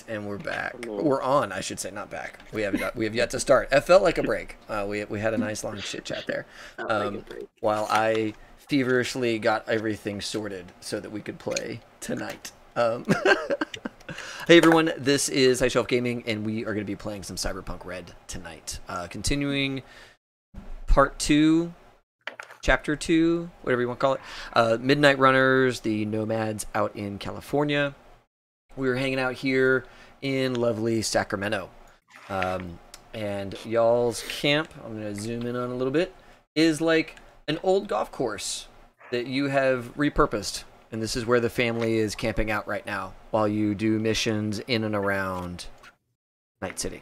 And we're back. Hello. We're on, I should say, not back. We have yet to start. It felt like a break. We had a nice long chit chat there, while I feverishly got everything sorted so that we could play tonight. Hey everyone, this is High Shelf Gaming, and we are going to be playing some Cyberpunk Red tonight. Continuing part 2, chapter 2, whatever you want to call it. Midnight Runners, the nomads out in California. We were hanging out here in lovely Sacramento. And y'all's camp, I'm going to zoom in on a little bit, is like an old golf course that you have repurposed. And this is where the family is camping out right now while you do missions in and around Night City.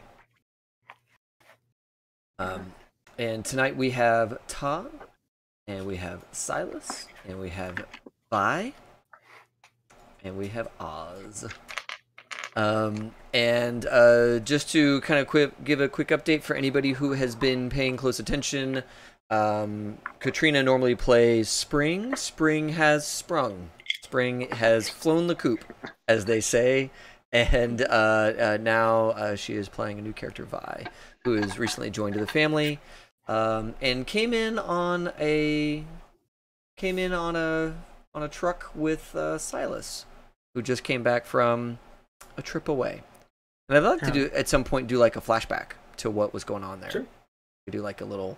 And tonight we have Todd, and we have Silas, and we have Vi, and we have Oz. Just to kind of give a quick update for anybody who has been paying close attention, Katrina normally plays Spring. Spring has sprung. Spring has flown the coop, as they say, and now she is playing a new character, Vi, who has recently joined the family, and came in on a truck with Silas, who just came back from a trip away. And I'd like to do at some point like a flashback to what was going on there. Sure. We do like a little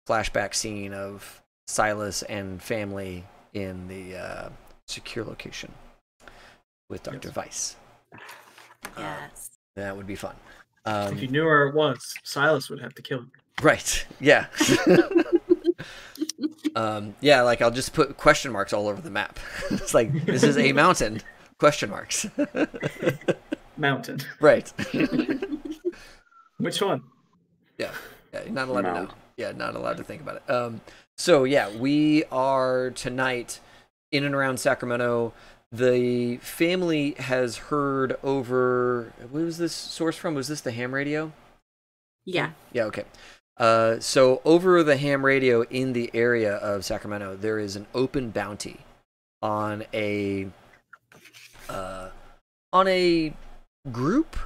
flashback scene of Silas and family in the secure location with Dr. Weiss. Yes. That would be fun. If you knew where it was, Silas would have to kill you. Right. Yeah. Yeah, like I'll just put question marks all over the map. It's like, this is a mountain. Question marks. Mountain. Right. Which one? Yeah. Yeah, you're not allowed to know. Yeah, not allowed to think about it. So yeah, we are tonight in and around Sacramento. The family has heard over, what was this source from? Was this the ham radio? Yeah. Yeah, okay. So over the ham radio in the area of Sacramento, there is an open bounty on a group,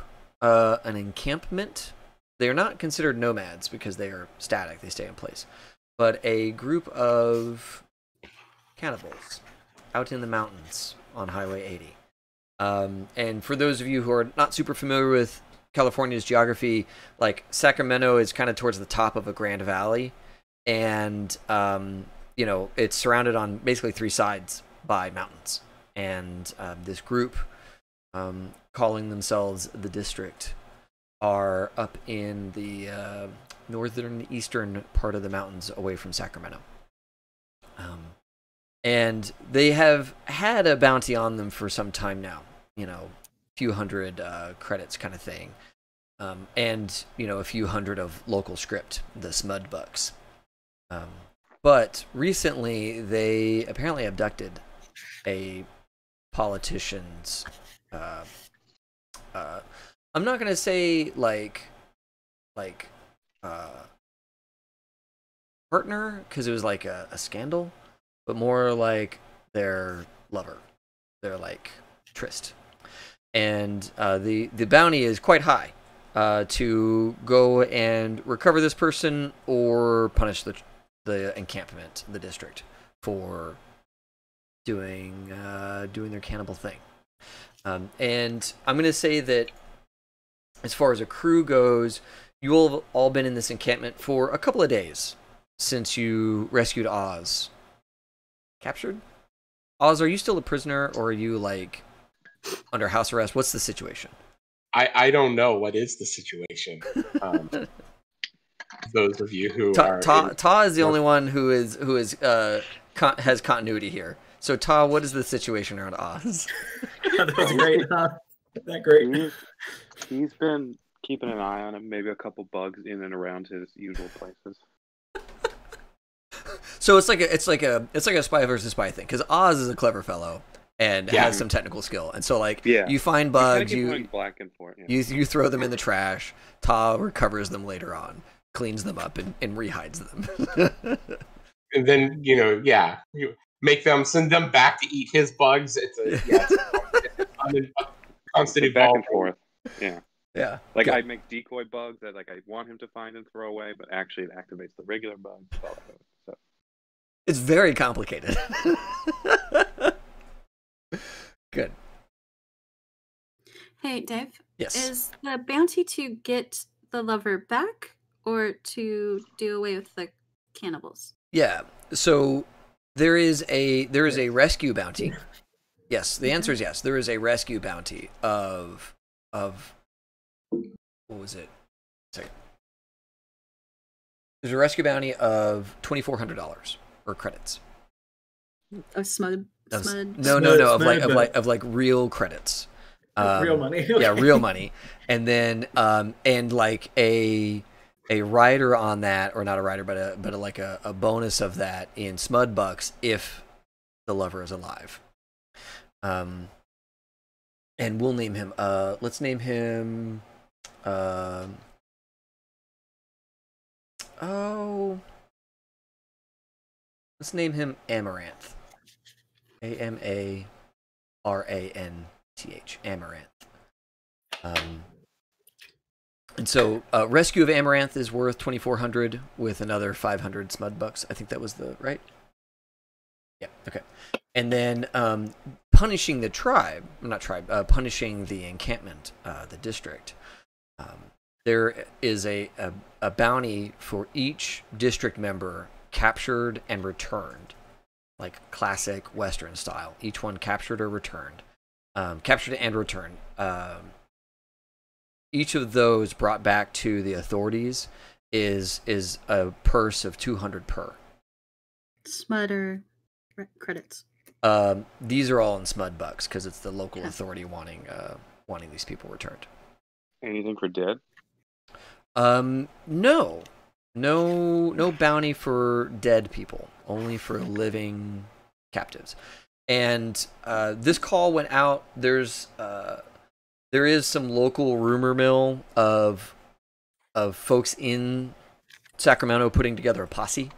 an encampment. They are not considered nomads because they are static; they stay in place. But a group of cannibals out in the mountains on Highway 80. And for those of you who are not super familiar with California's geography, like Sacramento is kind of towards the top of a grand valley, and it's surrounded on basically 3 sides by mountains. And this group, calling themselves the District, are up in the northern eastern part of the mountains away from Sacramento. And they have had a bounty on them for some time now, few hundred credits kind of thing, and a few hundred of local script, the Smud Bucks. But recently they apparently abducted a politician's I'm not gonna say like partner, because it was like a scandal, but more like their lover, their like tryst. And the bounty is quite high to go and recover this person or punish the encampment, the district, for doing their cannibal thing. And I'm going to say that as far as a crew goes, you all have all been in this encampment for a couple of days since you rescued Oz. Captured? Oz, are you still a prisoner, or are you like under house arrest? What's the situation? I don't know what is the situation. Those of you who are Ta is the only one who has continuity here. So Ta, what is the situation around Oz? That was great, huh? That great. He's been keeping an eye on him, maybe a couple bugs in and around his usual places. So it's like a spy versus spy thing, because Oz is a clever fellow and has some technical skill, and so you find bugs, you throw them in the trash. Ta recovers them later on, cleans them up, and rehides them. And then you send them back to eat his bugs. It's constant Back and evolving. forth. Yeah. Yeah. Like Good. I make decoy bugs that like I want him to find and throw away, but actually it activates the regular bugs. So It's very complicated. Good. Hey, Dave. Yes. Is the bounty to get the lover back or to do away with the cannibals? Yeah. So there is a rescue bounty. Yes, the answer is yes. There is a rescue bounty of what was it? Sorry. There's a rescue bounty of $2,400 or credits. Oh, smud. No, of like real credits. Real money. Yeah, Okay. real money. And then and like a rider on that, or not a rider, but like a bonus of that in Smud Bucks if the lover is alive. And we'll name him. Let's name him. Let's name him Amaranth. Amaranth. Amaranth. And so rescue of Amaranth is worth 2,400 with another 500 Smud Bucks. I think that was the right. Yeah. Okay. And then punishing the tribe, not tribe, punishing the encampment, the district. There is a bounty for each district member captured and returned, like classic Western style. Each one captured or returned. Captured and returned. Each of those brought back to the authorities is a purse of 200 per. Smud or credits? These are all in Smud Bucks because it's the local authority wanting these people returned. anything for dead? No bounty for dead people, only for living captives. And this call went out. There is some local rumor mill of folks in Sacramento putting together a posse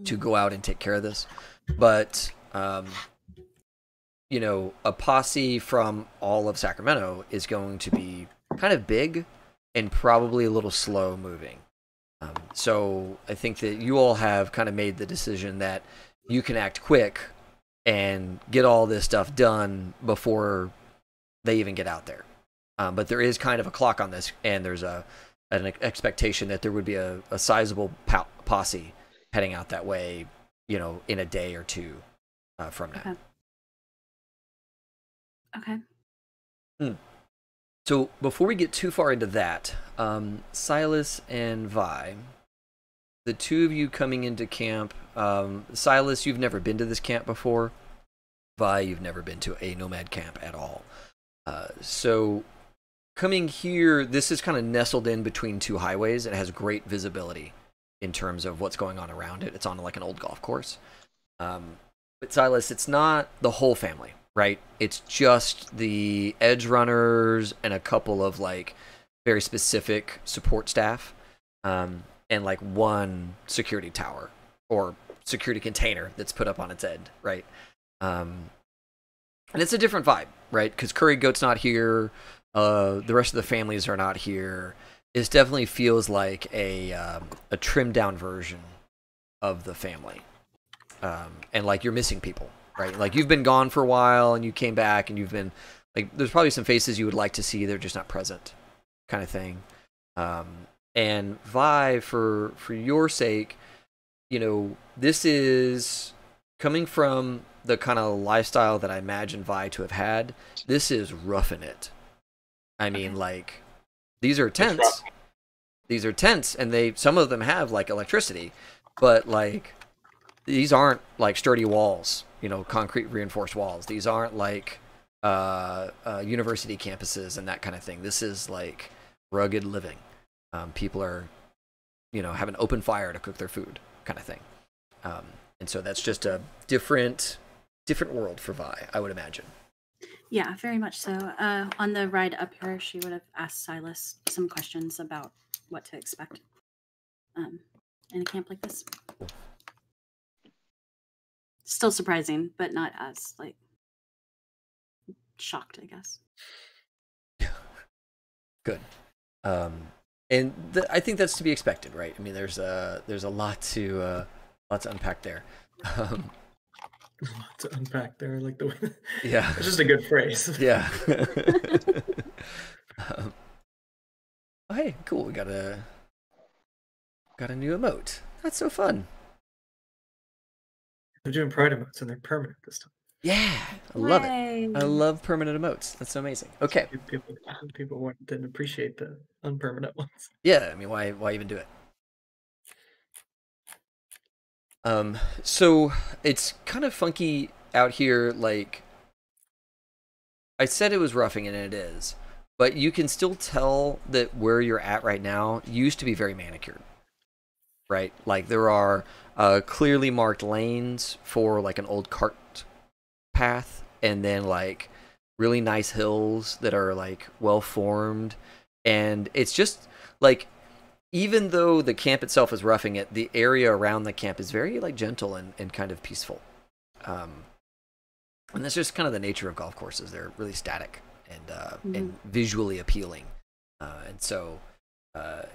to go out and take care of this. But a posse from all of Sacramento is going to be kind of big and probably a little slow moving. So I think that you all have kind of made the decision that you can act quick and get all this stuff done before they even get out there. But there is kind of a clock on this, and there's an expectation that there would be a sizable posse heading out that way, in a day or two from now. Okay. So before we get too far into that, Silas and Vi, the two of you coming into camp, Silas, you've never been to this camp before. Vi, you've never been to a nomad camp at all. So coming here, this is kind of nestled in between two highways. It has great visibility in terms of what's going on around it. It's on like an old golf course. But Silas, it's not the whole family, right? It's just the edge runners and a couple of like very specific support staff, and like one security tower or security container that's put up on its end, right? And it's a different vibe, right? Because Curry Goat's not here. The rest of the families are not here. It definitely feels like a trimmed down version of the family. And like you're missing people, right? Like you've been gone for a while and you came back and you've been like, there's probably some faces you would like to see. They're just not present kind of thing. And Vi, for your sake, this is coming from the kind of lifestyle that I imagine Vi to have had. This is roughing it. I mean, like, these are tents. These are tents, and some of them have like electricity, but like these aren't like sturdy walls, concrete reinforced walls. These aren't like university campuses and that kind of thing. This is like rugged living. People are, having open fire to cook their food, kind of thing. And so that's just a different world for Vi, I would imagine. Yeah, very much so. On the ride up here, she would have asked Silas some questions about what to expect in a camp like this. Still surprising, but not as like shocked, I guess. Good. And I think that's to be expected, right? I mean, there's a lot to unpack there. A lot to unpack there, like the way. Yeah, It's just a good phrase. yeah. Oh, hey, cool. We got a new emote. That's so fun. They're doing pride emotes and they're permanent this time. Yeah, I love it. Yay. I love permanent emotes. That's so amazing. Okay. People didn't appreciate the unpermanent ones. Yeah, I mean, why even do it? So it's kind of funky out here. Like, I said it was roughing, and it is, but you can still tell that where you're at right now used to be very manicured, right? Like, there are clearly marked lanes for like an old cart path, and then like really nice hills that are like well formed, and it's just like, even though the camp itself is roughing it, the area around the camp is very like gentle and kind of peaceful. And that's just kind of the nature of golf courses. They're really static and visually appealing. And so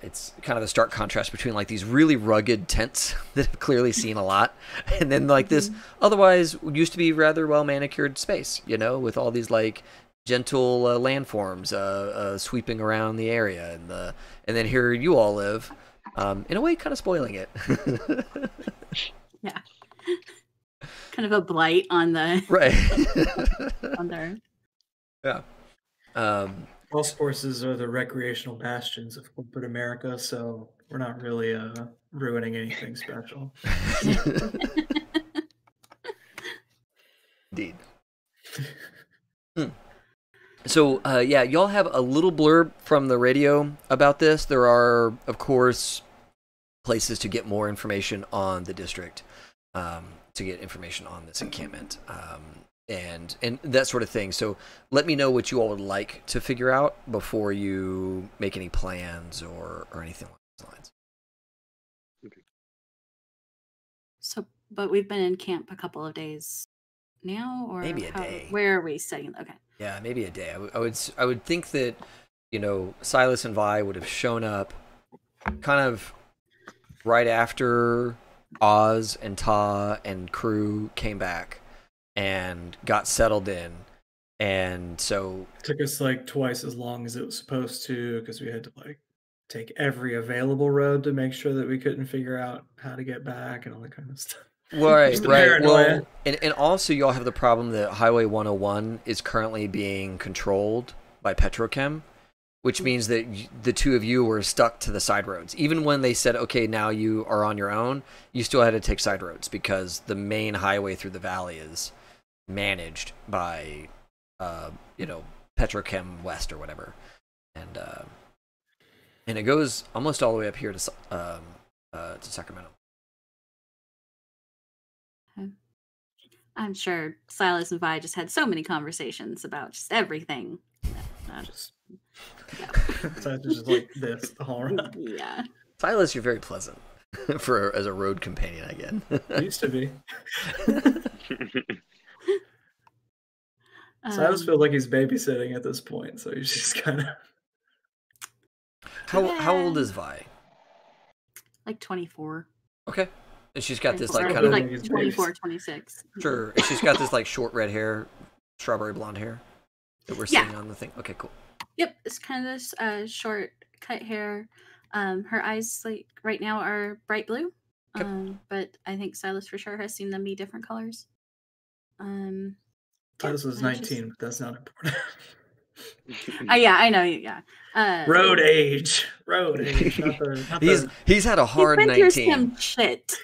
it's kind of a stark contrast between like these really rugged tents that have clearly seen a lot, and then like this otherwise used to be rather well manicured space, you know, with all these like gentle landforms sweeping around the area, and then here you all live, in a way kind of spoiling it. Yeah. Kind of a blight on the Right. on their. Yeah. Golf courses are the recreational bastions of corporate America, so we're not really ruining anything special. Indeed. So, yeah, y'all have a little blurb from the radio about this. There are, of course, places to get more information on the district, to get information on this encampment, and that sort of thing. So let me know what you all would like to figure out before you make any plans or anything along those lines. Okay. So, but we've been in camp a couple of days now, or Maybe a day. Where are we setting? Okay. Yeah, maybe a day. I would think that, you know, Silas and Vi would have shown up kind of right after Oz and Ta and crew came back and got settled in, and so It took us like twice as long as it was supposed to, because we had to like take every available road to make sure that we couldn't figure out how to get back and all that kind of stuff. right, Just the right. paranoia. Well, and also y'all have the problem that Highway 101 is currently being controlled by Petrochem, which means that the two of you were stuck to the side roads. Even when they said, okay, now you are on your own, you still had to take side roads because the main highway through the valley is managed by, you know, Petrochem West or whatever. And it goes almost all the way up here to Sacramento. I'm sure Silas and Vi just had so many conversations about just everything. Just, so it's just like this the whole ride. Yeah. Silas, you're very pleasant as a road companion again. It used to be. Silas feels like he's babysitting at this point, so he's just kind of. How old is Vi? Like 24. Okay. And she's got this 24. like kind of Like 24, 26. sure. And she's got this like short red hair, strawberry blonde hair that we're seeing on the thing. Okay, cool. Yep, it's kind of this short cut hair. Her eyes like right now are bright blue. Okay. But I think Silas for sure has seen them be different colors. Silas was and 19, but that's not important. Yeah, I know. Yeah. Road age. Not He's had a hard He's been through 19. some shit.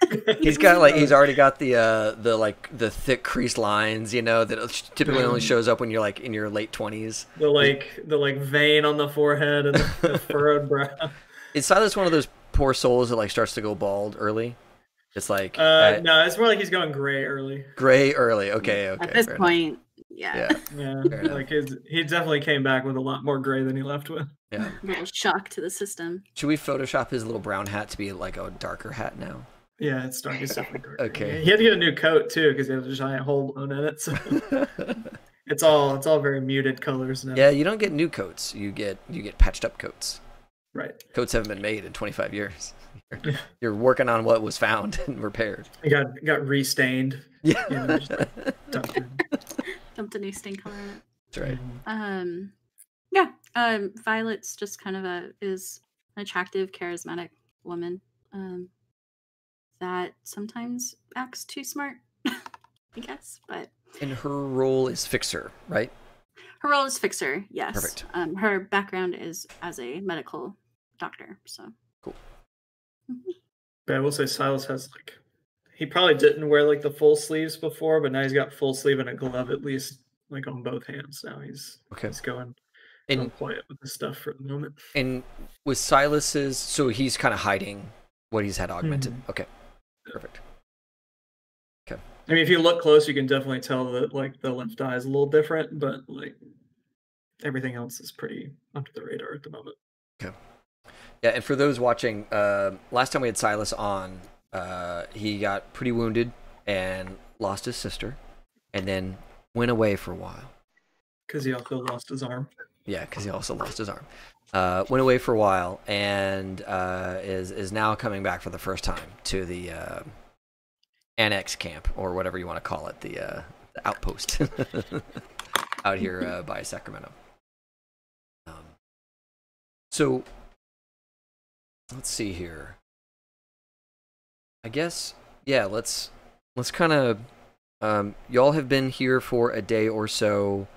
He's got like he's already got the thick creased lines, you know, that typically only shows up when you're like in your late 20s. the vein on the forehead and the furrowed brow. Is Silas one of those poor souls that like starts to go bald early? It's like no, it's more like he's going gray early. Gray early. Okay. At this fair point, yeah. Yeah, Fair enough. like he definitely came back with a lot more gray than he left with. Yeah. A little shock to the system. Should we Photoshop his little brown hat to be like a darker hat now? Yeah, it's dark. It's definitely dark. Okay. He had to get a new coat too because he had a giant hole blown in it. So it's It's all very muted colors now. Yeah, you don't get new coats. You get patched up coats. Right. Coats haven't been made in 25 years. You're working on what was found and repaired. It got restained. Yeah. You know, just dumped in. Dumped a new stain color in it. That's right. Yeah. Violet's just kind of is an attractive, charismatic woman that sometimes acts too smart, I guess. But And her role is fixer, right? her role is fixer. Yes. Perfect. Her background is as a medical doctor. So Cool. But I will say Silas has he probably didn't wear the full sleeves before, but now he's got full sleeve and a glove at least on both hands. Now he's going quiet with the stuff for the moment. And with Silas's, so he's kind of hiding what he's had augmented. Mm-hmm. Okay, perfect. Okay. I mean, if you look close, you can definitely tell that the left eye is a little different, but everything else is pretty under the radar at the moment. Okay. Yeah, and for those watching, last time we had Silas on, he got pretty wounded and lost his sister, and then went away for a while. Because he also lost his arm. Yeah, because he also lost his arm. Went away for a while and is now coming back for the first time to the annex camp, or whatever you want to call it, the outpost out here by Sacramento. So let's see here. I guess, yeah, let's kind of y'all have been here for a day or so.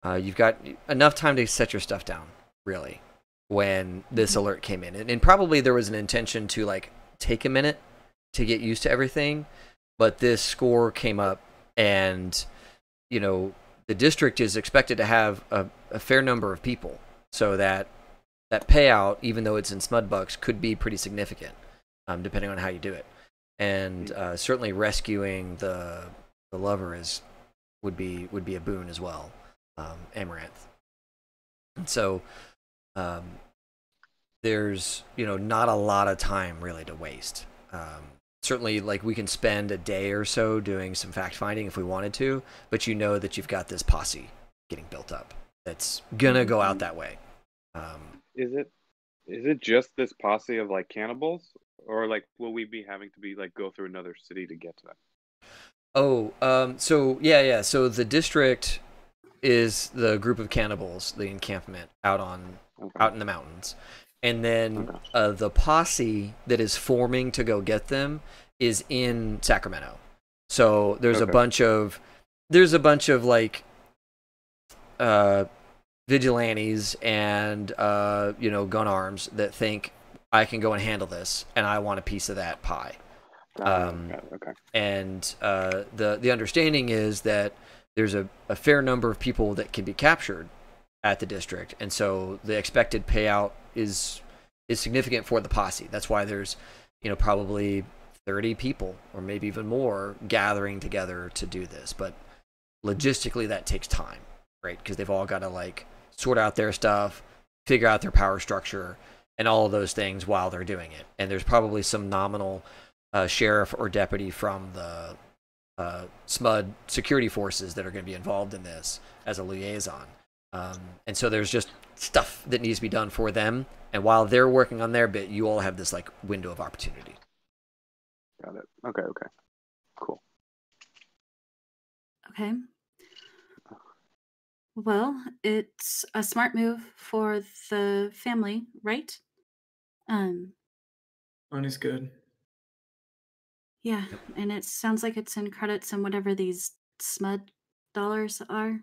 You've got enough time to set your stuff down, really, when this alert came in. And probably there was an intention to take a minute to get used to everything, but this score came up, and the district is expected to have a fair number of people, so that payout, even though it's in Smudbucks, could be pretty significant, depending on how you do it. And certainly rescuing the lover would be a boon as well. Amaranth. And so there's not a lot of time really to waste. Certainly we can spend a day or so doing some fact finding if we wanted to, but that you've got this posse getting built up that's gonna go out that way. Is it just this posse of cannibals, or will we be having to go through another city to get to them? So yeah, so the district is the group of cannibals, the encampment out in the mountains, and then the posse that is forming to go get them is in Sacramento. So there's a bunch of vigilantes and gun arms that think I can go and handle this, and I want a piece of that pie. And the understanding is that there's a fair number of people that can be captured at the district, and so the expected payout is significant for the posse. That's why there's probably 30 people or maybe even more gathering together to do this. But logistically, that takes time, right? Because they've all got to sort out their stuff, figure out their power structure, and all of those things while they're doing it. And there's probably some nominal sheriff or deputy from the SMUD security forces that are going to be involved in this as a liaison. And so there's just stuff that needs to be done for them. And while they're working on their bit, you all have this window of opportunity. Got it. Okay. Cool. Okay. Well, it's a smart move for the family, right? Money's good. Yeah, and it sounds like it's in credits and whatever these SMUD dollars are.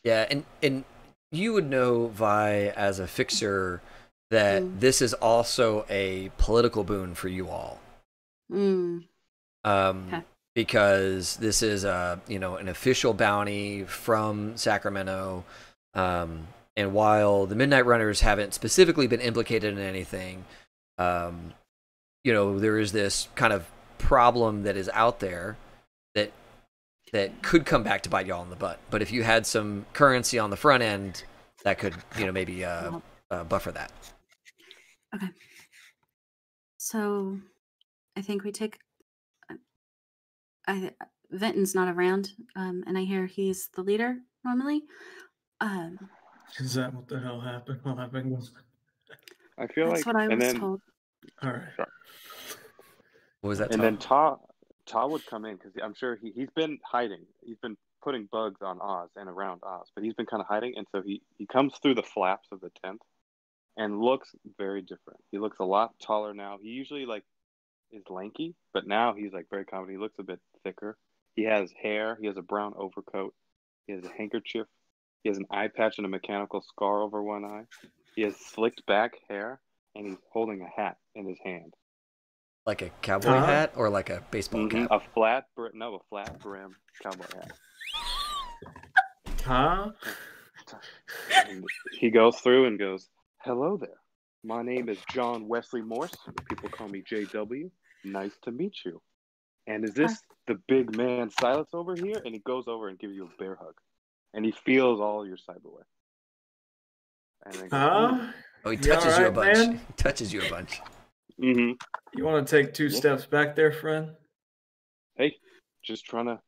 Yeah, and you would know, Vi, as a fixer, that this is also a political boon for you all. Okay. Because this is an official bounty from Sacramento, and while the Midnight Runners haven't specifically been implicated in anything, there is this kind of problem that is out there that could come back to bite y'all in the butt. But if you had some currency on the front end, that could maybe buffer that. Okay. So I think we take. Vinton's not around, and I hear he's the leader normally. Is that what the hell happened while I've been gone? I feel That's like, what I and was then told. All right. What was that? and Tom? then Ta would come in because I'm sure he's been hiding. He's been putting bugs on Oz and around Oz, but he's been kind of hiding, and so he comes through the flaps of the tent and looks very different. He looks a lot taller now. He usually like is lanky, but now he's like very confident. He looks a bit thicker. He has hair. He has a brown overcoat. He has a handkerchief. He has an eye patch and a mechanical scar over one eye. He has slicked back hair, and he's holding a hat in his hand. Like a cowboy hat or like a baseball cap? A flat brim cowboy hat. Huh? And he goes through and goes, "Hello there. My name is John Wesley Morse. People call me JW. Nice to meet you. And is this the big man Silas over here?" And he goes over and gives you a bear hug. And he feels all your cyberware. And then goes, Oh, he touches you a bunch. Man? He touches you a bunch. mm-hmm. You want to take two steps back there, friend? Hey, just trying to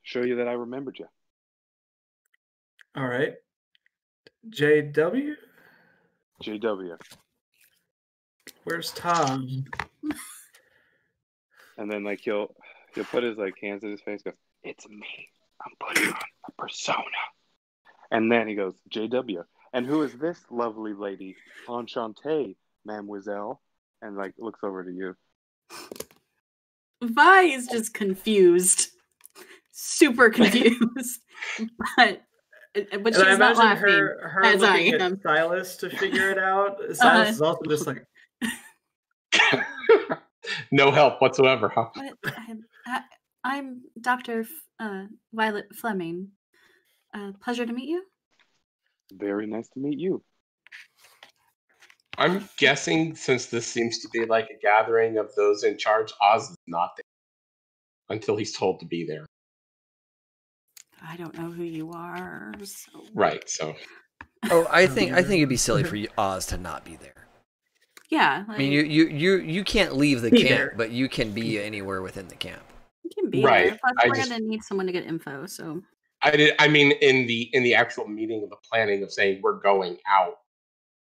show you that I remembered you. All right. JW? JW. Where's Tom? And then like he'll put his like hands in his face, goes, "It's me. I'm putting on a persona." And then he goes, "JW. And who is this lovely lady? Enchantée, mademoiselle." And like looks over to you. Vi is just confused. Super confused. but she's I not imagine laughing her as I looking am. at Silas to figure it out. Silas is also just like, No help whatsoever, huh? I'm Dr. Violet Fleming. Pleasure to meet you. Very nice to meet you. I'm guessing since this seems to be like a gathering of those in charge, Oz is not there until he's told to be there. I don't know who you are. So. Right. So. Oh, I think it'd be silly for Oz to not be there. Yeah. I mean, you can't leave the camp, there. but you can be anywhere within the camp. You can be Right. there. Plus, we're gonna need someone to get info. So. I mean, in the actual meeting of the planning of saying we're going out.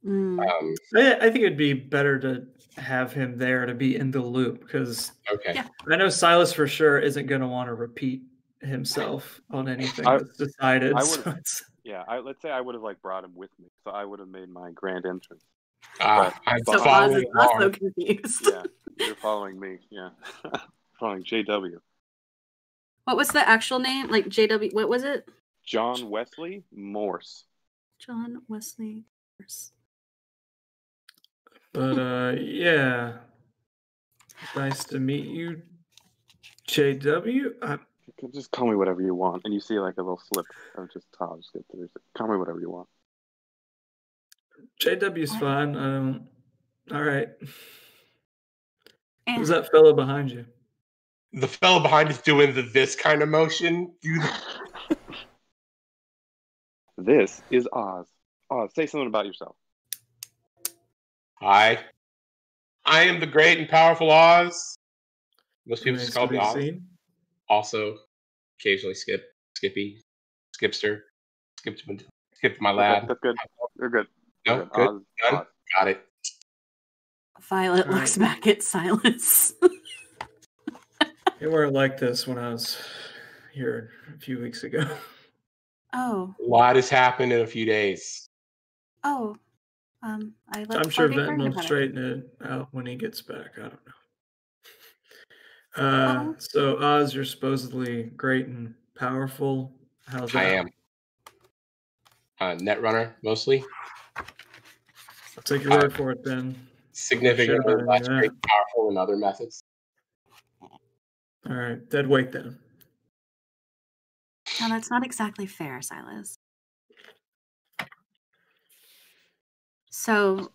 I think it'd be better to have him there to be in the loop because I know Silas for sure isn't going to want to repeat himself on anything that's decided. Let's say I would have like brought him with me, so I would have made my grand entrance. So Oz is also confused. Yeah, you're following me. Yeah, following JW. What was the actual name? Like JW? What was it? John Wesley Morse. John Wesley Morse. But yeah, nice to meet you, JW. Just call me whatever you want. And you see like a little slip of just Tom. Just call me whatever you want. JW's fine. All right. And who's that fellow behind you? The fellow behind is doing this kind of motion. This is Oz. Oz, say something about yourself. Hi. I am the great and powerful Oz. Most people just call me Oz. Also, occasionally Skippy, Skipster, Skip to my lad. Okay, that's good. You're good. No, good. Oz. Got it. Violet looks back at Silas. They weren't like this when I was here a few weeks ago. Oh. A lot has happened in a few days. Oh. I'm sure Venton will straighten it out when he gets back. I don't know. So Oz, you're supposedly great and powerful. How's that? I am. Netrunner, mostly. I'll take your word for it then. Significantly less great and powerful than other methods. All right, dead weight then. No, that's not exactly fair, Silas. So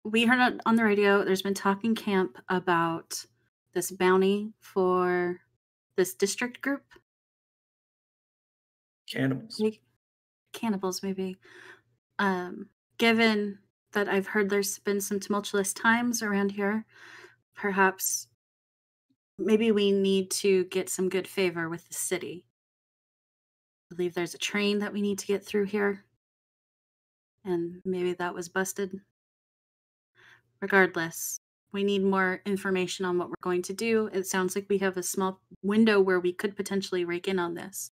we heard on the radio there's been talk in camp about this bounty for this district group. Cannibals, maybe. Given that I've heard there's been some tumultuous times around here, perhaps maybe we need to get some good favor with the city. believe there's a train that we need to get through here. And maybe that was busted. Regardless, we need more information on what we're going to do. It sounds like we have a small window where we could potentially rake in on this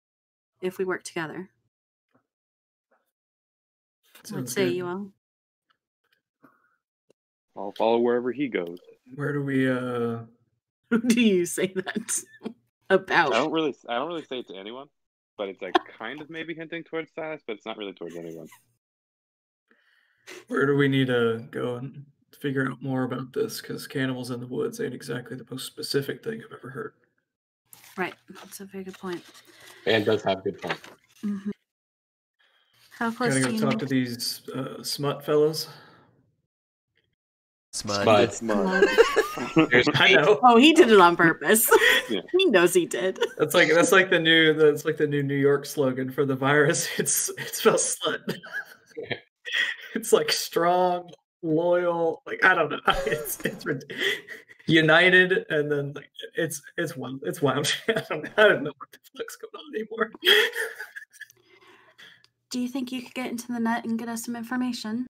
if we work together. What say you all? I'll follow wherever he goes. Where do we Who do you say that about? I don't really say it to anyone, but it's like kind of maybe hinting towards Silas, but it's not really towards anyone. Where do we need to go and figure out more about this? Because cannibals in the woods ain't exactly the most specific thing I've ever heard. Right, that's a very good point. And does have a good point. Mm-hmm. How close Gotta do go you talk to these smut fellows. Smud. I know. Oh, he did it on purpose. Yeah. He knows he did. That's like the new New York slogan for the virus. It spells slut. It's like strong, loyal. Like I don't know. It's united, and then like it's wild. It's wild. I don't know what the fuck's going on anymore. Do you think you could get into the net and get us some information?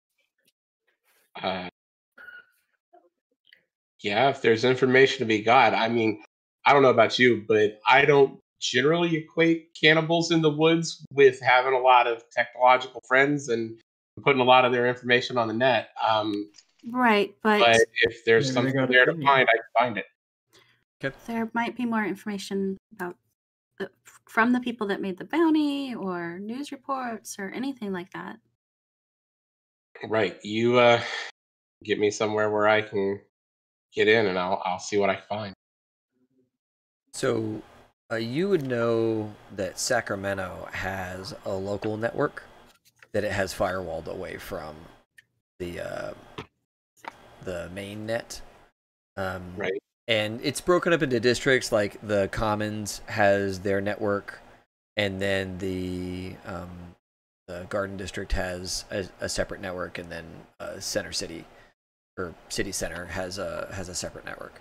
Yeah, if there's information to be got. I mean, I don't know about you, but I don't generally equate cannibals in the woods with having a lot of technological friends and putting a lot of their information on the net. Right, but if there's something there to find, I can find it. Okay. There might be more information about from the people that made the bounty or news reports or anything like that. Right. You get me somewhere where I can get in, and I'll see what I can find. So you would know that Sacramento has a local network that it has firewalled away from the main net. Right. And it's broken up into districts. Like the Commons has their network, and then the Garden District has a separate network, and then Center City or City Center has a separate network.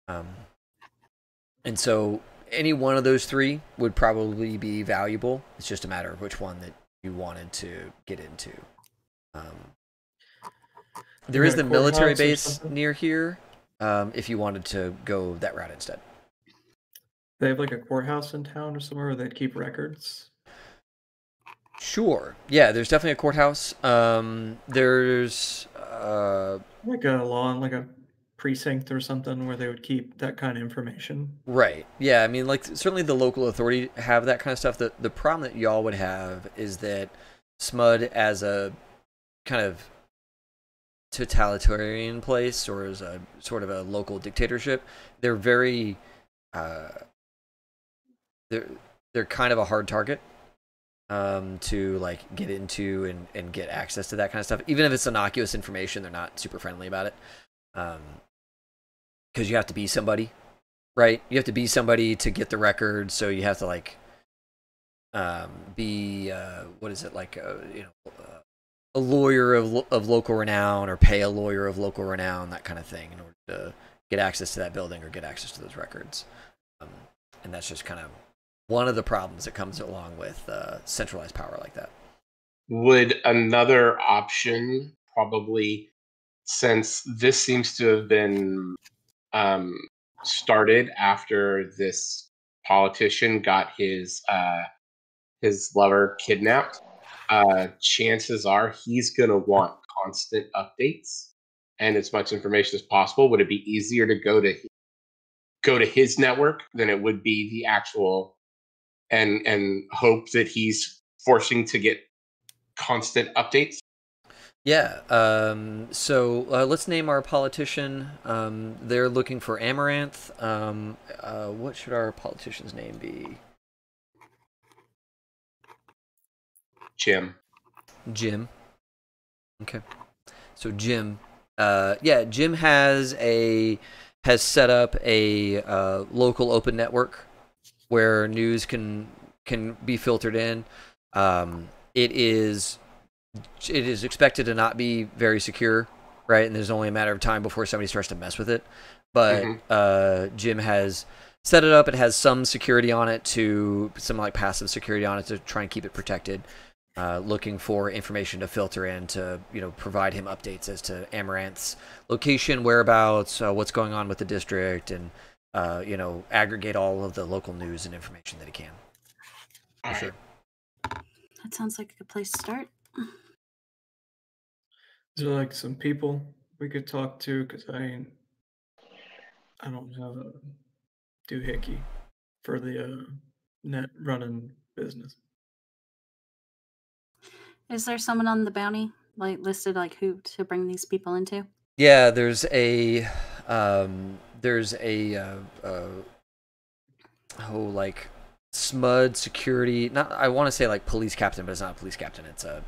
And so any one of those three would probably be valuable. It's just a matter of which one that you wanted to get into. There is the military base near here, if you wanted to go that route instead. They have like a courthouse in town or somewhere where they'd keep records? Sure. Yeah, there's definitely a courthouse. There's like a precinct or something where they would keep that kind of information. Right. Yeah, I mean, like, certainly the local authority have that kind of stuff. The problem that y'all would have is that SMUD, as a kind of totalitarian place, or as a sort of a local dictatorship, they're very they're kind of a hard target to like get into and get access to that kind of stuff. Even if it's innocuous information, they're not super friendly about it. Because you have to be somebody, right? You have to be somebody to get the record, so you have to like be what is it, like a lawyer of local renown, or pay a lawyer of local renown, that kind of thing, in order to get access to that building or get access to those records. And that's just kind of one of the problems that comes along with centralized power like that. Would another option, probably, since this seems to have been started after this politician got his lover kidnapped, chances are he's going to want constant updates and as much information as possible. Would it be easier to go to his network than it would be the actual and hope that he's forcing to get constant updates? Yeah. So let's name our politician. They're looking for Amaranth. What should our politician's name be? Jim. Okay. So Jim. Jim has set up a local open network where news can be filtered in. It is expected to not be very secure, right? And there's only a matter of time before somebody starts to mess with it. But Jim has set it up. It has some security on it, some like passive security on it to try and keep it protected. Looking for information to filter in to, provide him updates as to Amaranth's location, whereabouts, what's going on with the district, and aggregate all of the local news and information that he can. For sure. That sounds like a good place to start. Is there like some people we could talk to? Because I don't have a doohickey for the net running business. Is there someone on the bounty listed who to bring these people into? Yeah, there's a SMUD security. Not, I want to say police captain, but it's not a police captain. It's a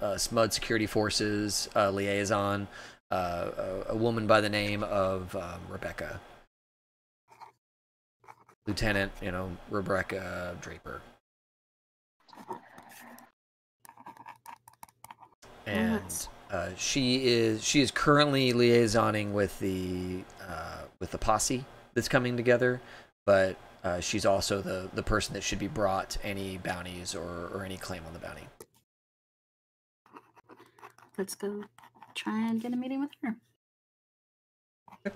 SMUD security forces liaison. A woman by the name of Rebecca, Lieutenant. Rebecca Draper. And she is currently liaisoning with the posse that's coming together, but she's also the person that should be brought any bounties or any claim on the bounty. Let's go try and get a meeting with her.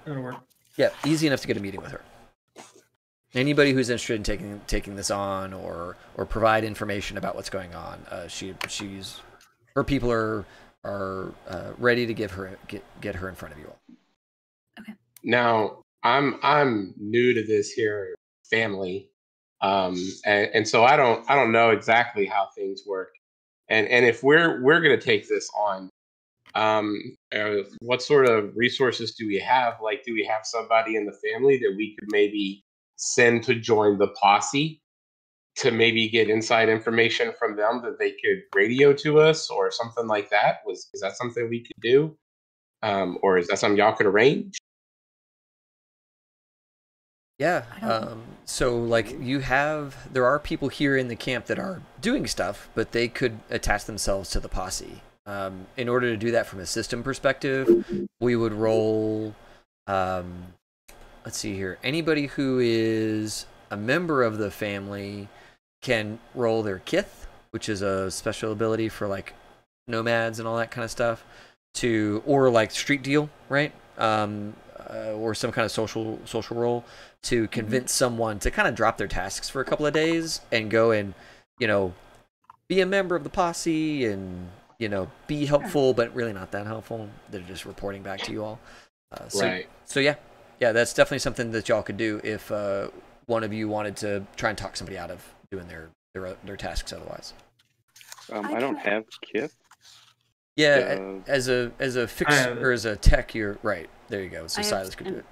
That'll work. Yeah, easy enough to get a meeting with her. Anybody who's interested in taking this on or provide information about what's going on, she's. Her people are ready to get her in front of you all. Okay. Now I'm new to this here family, and so I don't know exactly how things work, and if we're gonna take this on, what sort of resources do we have? Do we have somebody in the family that we could maybe send to join the posse? To maybe get inside information from them that they could radio to us or something like that? Is that something we could do? Or is that something y'all could arrange? Yeah. So there are people here in the camp that are doing stuff, but they could attach themselves to the posse. In order to do that from a system perspective, we would roll, let's see here. Anybody who is a member of the family can roll their Kith, which is a special ability for nomads and all that kind of stuff, or street deal, right? Or some kind of social roll to convince someone to kind of drop their tasks for a couple of days and go and be a member of the posse and be helpful, but really not that helpful. They're just reporting back to you all. Right. So yeah, that's definitely something that y'all could do if one of you wanted to try and talk somebody out of doing their tasks otherwise. I don't have Kith. Yeah, as a fix or as a tech, you're right. There you go. So Silas could do it.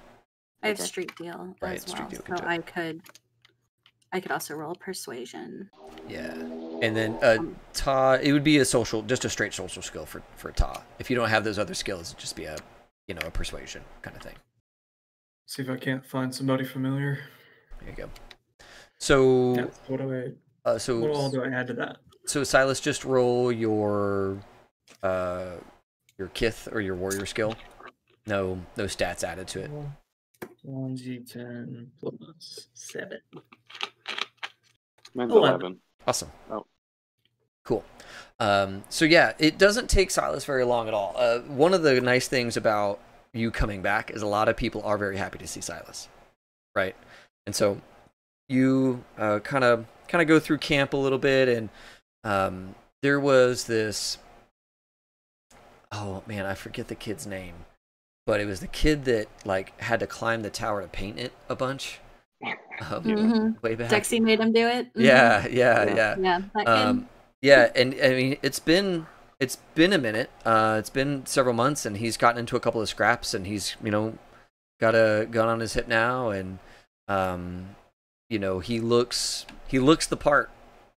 I have street deal as well, street deal so I could also roll persuasion. Yeah, and then Ta, it would be just a straight social skill for Ta. If you don't have those other skills, it'd just be a persuasion kind of thing. See if I can't find somebody familiar. There you go. So what all do I add to that? So Silas, just roll your Kith or your warrior skill. No stats added to it. 1d10 plus 7. Mine's 11. Awesome. Oh. Cool. So yeah, it doesn't take Silas very long at all. One of the nice things about you coming back is a lot of people are very happy to see Silas, right? And so you kind of go through camp a little bit, and there was this. Oh man, I forget the kid's name, but it was the kid that had to climb the tower to paint it a bunch. Way back. Dexy made him do it. Mm-hmm. Yeah. Yeah, that kid. Yeah, and I mean it's been a minute. It's been several months, and he's gotten into a couple of scraps, and he's got a gun on his hip now, and he looks the part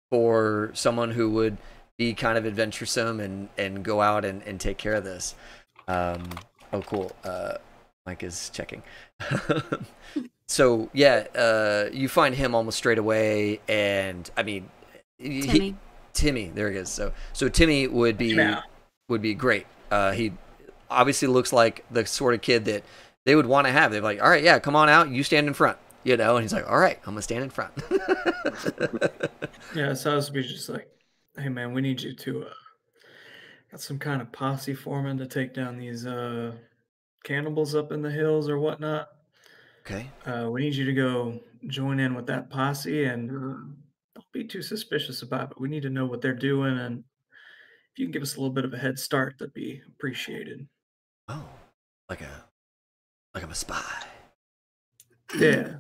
for someone who would be kind of adventuresome and go out and take care of this. Oh, cool. Mike is checking. So yeah, you find him almost straight away, and I mean, Timmy, there he is. So Timmy would be great. He obviously looks like the sort of kid that they would want to have. They're like, all right, yeah, come on out. You stand in front. you know, and he's like, all right, I'm gonna stand in front. Yeah, so I was be just like, hey man, we need you to got some kind of posse forming to take down these cannibals up in the hills or whatnot. Okay. We need you to go join in with that posse, and don't be too suspicious about it. We need to know what they're doing, and if you can give us a little bit of a head start, that'd be appreciated. Oh, like I'm a spy. Yeah.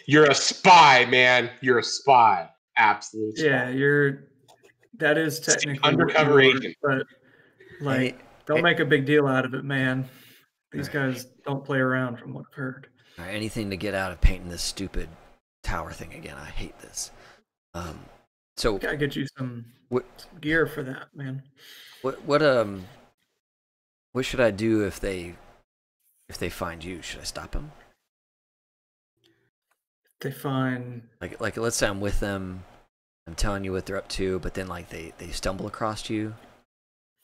You're a spy, man. You're a spy. Absolute spy. Yeah, that is technically undercover agent. But don't make a big deal out of it, man. These guys don't play around from what I've heard. All right, anything to get out of painting this stupid tower thing again. I hate this. So gotta get you some gear for that, man. What should I do if they find you? Should I stop them? They find like let's say I'm with them, I'm telling you what they're up to, but then like they stumble across you.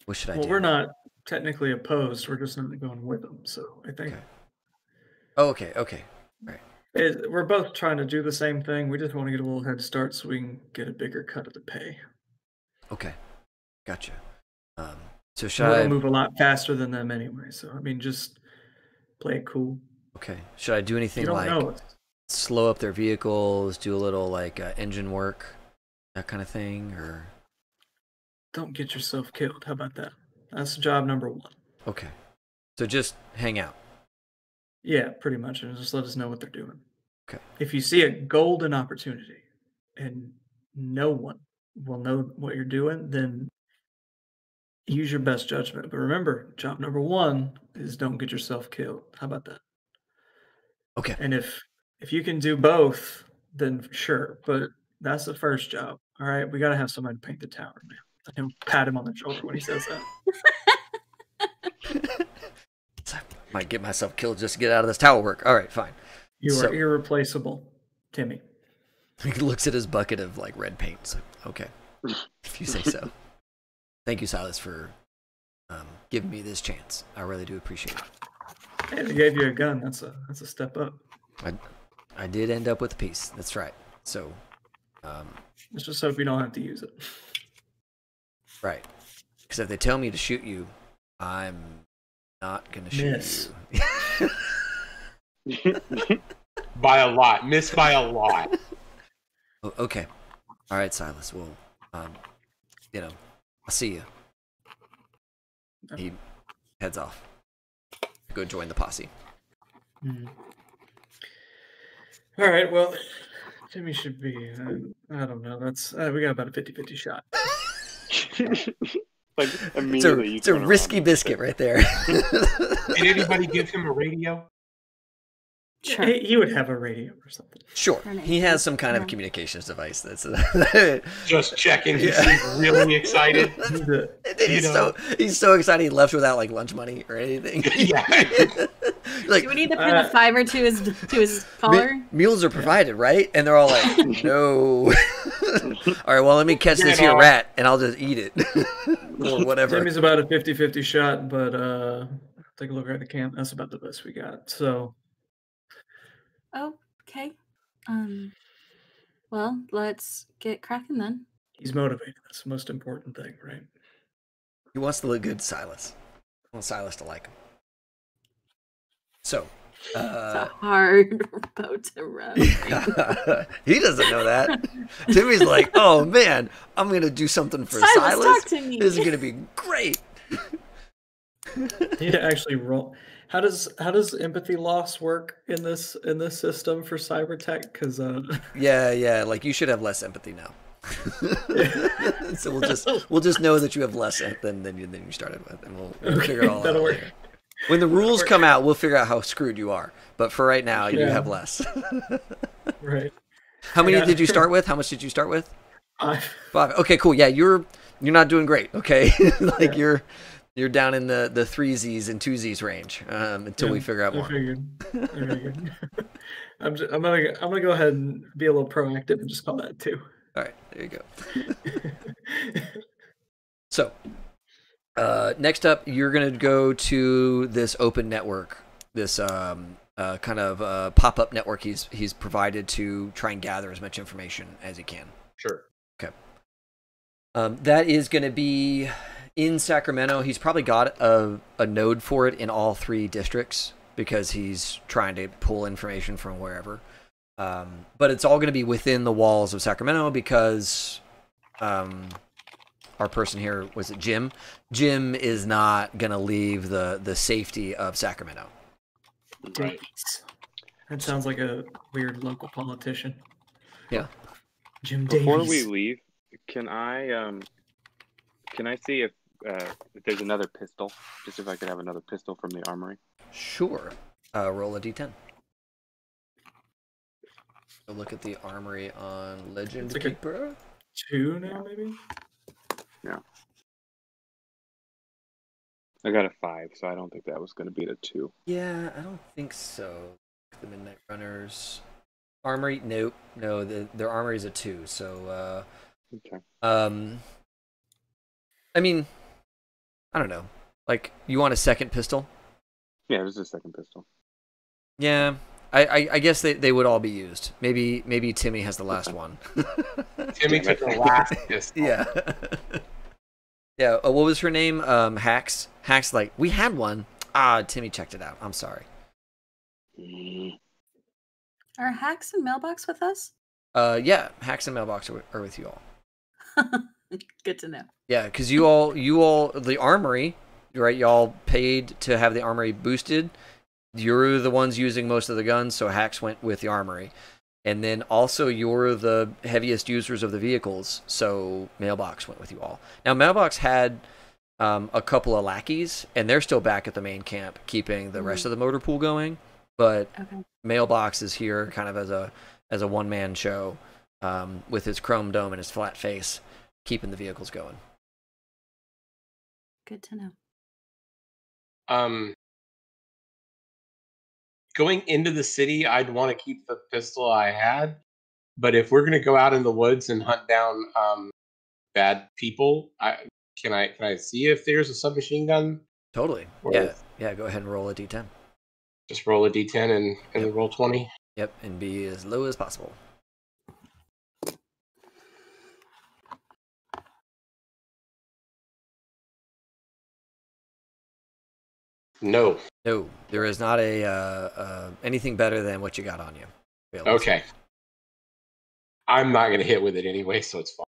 What should I do? Well, we're not technically opposed. We're just not going with them. So I think. Okay. Oh, okay. Right. We're both trying to do the same thing. We just want to get a little head start so we can get a bigger cut of the pay. Okay. Gotcha. So should I I move a lot faster than them anyway? So I mean, just play it cool. Okay. Should I do anything like slow up their vehicles, do a little like engine work, that kind of thing, or? Don't get yourself killed. How about that? That's job number 1. Okay. So just hang out. Yeah, pretty much, and just let us know what they're doing. Okay. If you see a golden opportunity and no one will know what you're doing, then use your best judgment. But remember, job number 1 is don't get yourself killed. How about that? Okay. And if you can do both, then sure. But that's the first job. All right, we got to have somebody paint the tower, man. I can pat him on the shoulder when he says that. Might get myself killed just to get out of this tower work. All right, fine. You are irreplaceable, Timmy. He looks at his bucket of like red paint. So, okay, if you say so. Thank you, Silas, for giving me this chance. I really do appreciate it. And he gave you a gun. That's a step up. I did end up with a piece. That's right. So, let's just hope you don't have to use it. Right. Because if they tell me to shoot you, I'm not gonna shoot you. By a lot. Miss by a lot. Oh, okay. All right, Silas. Well, I'll see you. He heads off. Go join the posse. Mm-hmm. All right. Well, Timmy should be. I don't know. That's we got about a 50-50 shot. Like immediately, it's a risky biscuit right there. Did anybody give him a radio? Sure. He would have a radio or something. Sure, he has some kind of communications device. That's just checking. He's really excited. He's so excited he left without like lunch money or anything. Yeah. Like, do we need to pin the fiver to his collar? Meals are provided, right? And they're all like, no. All right, well, let me catch this here rat, and I'll just eat it or whatever. Timmy's about a 50-50 shot, but take a look at the camp. That's about the best we got. So. Okay. Well, let's get cracking then. He's motivated. That's the most important thing, right? He wants to look good, Silas. He wants Silas to like him. So, it's a hard boat to row. He doesn't know that. Timmy's like, oh man, I'm gonna do something for Silas. Talk to me. This is gonna be great. You need to actually roll. How does empathy loss work in this system for cyber tech? Because yeah, like you should have less empathy now. So we'll just know that you have less than you started with, and we'll figure it all out. Work. When the rules come out, we'll figure out how screwed you are. But for right now, you have less. Right. How many did you start with? How much did you start with? 5. Okay, cool. Yeah, you're not doing great. Okay, like you're down in the 3Zs and 2Zs range until we figure out more. I figured. I'm gonna go ahead and be a little proactive and just call that 2. All right, there you go. So, next up, you're gonna go to this open network, this kind of pop-up network he's provided to try and gather as much information as he can. Sure. Okay. That is going to be in Sacramento. He's probably got a node for it in all 3 districts because he's trying to pull information from wherever. But it's all going to be within the walls of Sacramento because our person here, was it Jim? Jim is not going to leave the safety of Sacramento. Right. That sounds like a weird local politician. Yeah. Jim Davies. Before we leave, can I see if there's another pistol? Just if I could have another pistol from the armory. Sure. Roll a d10. So look at the armory on Legend It's like Keeper. 2 now, maybe? Yeah. I got a 5, so I don't think that was going to beat a 2. Yeah, I don't think so. The Midnight Runners armory, nope, no. Their armory is a 2. So, Okay. I mean, I don't know. Like, you want a second pistol? Yeah, it was the second pistol. Yeah, I guess they would all be used. Maybe Timmy has the last one. Timmy took the last pistol. Yeah. Yeah, what was her name? Hacks. Hacks, like, we had one. Timmy checked it out. I'm sorry. Are Hacks and Mailbox with us? Yeah, Hacks and Mailbox are with you all. Good to know. Yeah, because you all, the armory, right? Y'all paid to have the armory boosted. You're the ones using most of the guns, so Hacks went with the armory. And then also you're the heaviest users of the vehicles, so Mailbox went with you all. Now, Mailbox had a couple of lackeys, and they're still back at the main camp, keeping the rest of the motor pool going. But Mailbox is here kind of as a one-man show with his chrome dome and his flat face, keeping the vehicles going. Good to know. Going into the city, I'd want to keep the pistol I had. But if we're going to go out in the woods and hunt down bad people, can I see if there's a submachine gun? Totally. Yeah. Go ahead and roll a d10. Just roll a d10 and roll 20. Yep, and be as low as possible. No, there is not anything better than what you got on you. Okay. I'm not going to hit with it anyway, so it's fine.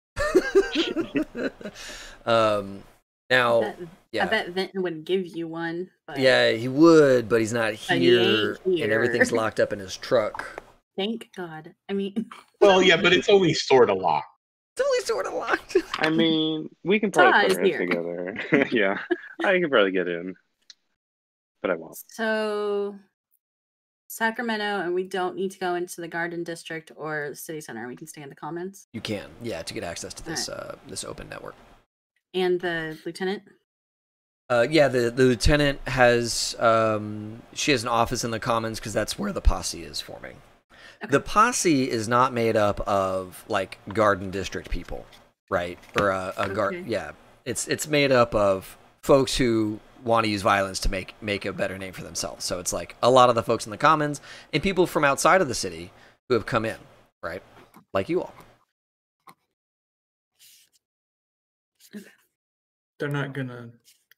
Now, I bet Vinton would give you one. But... Yeah, he would, but he's not here, and everything's locked up in his truck. Thank God. I mean... Well, yeah, but it's only sort of locked. It's only sort of locked. I mean, we can probably put it together. Yeah, I can probably get in. But I won't. So, Sacramento, and we don't need to go into the Garden District or the City Center. We can stay in the Commons. You can, yeah, to get access to this this open network. And the lieutenant. Yeah, the lieutenant has she has an office in the Commons because that's where the posse is forming. Okay. The posse is not made up of like Garden District people, right? Or yeah, it's made up of folks who want to use violence to make a better name for themselves. So it's like a lot of the folks in the Commons and people from outside of the city who have come in, right? Like you all. They're not gonna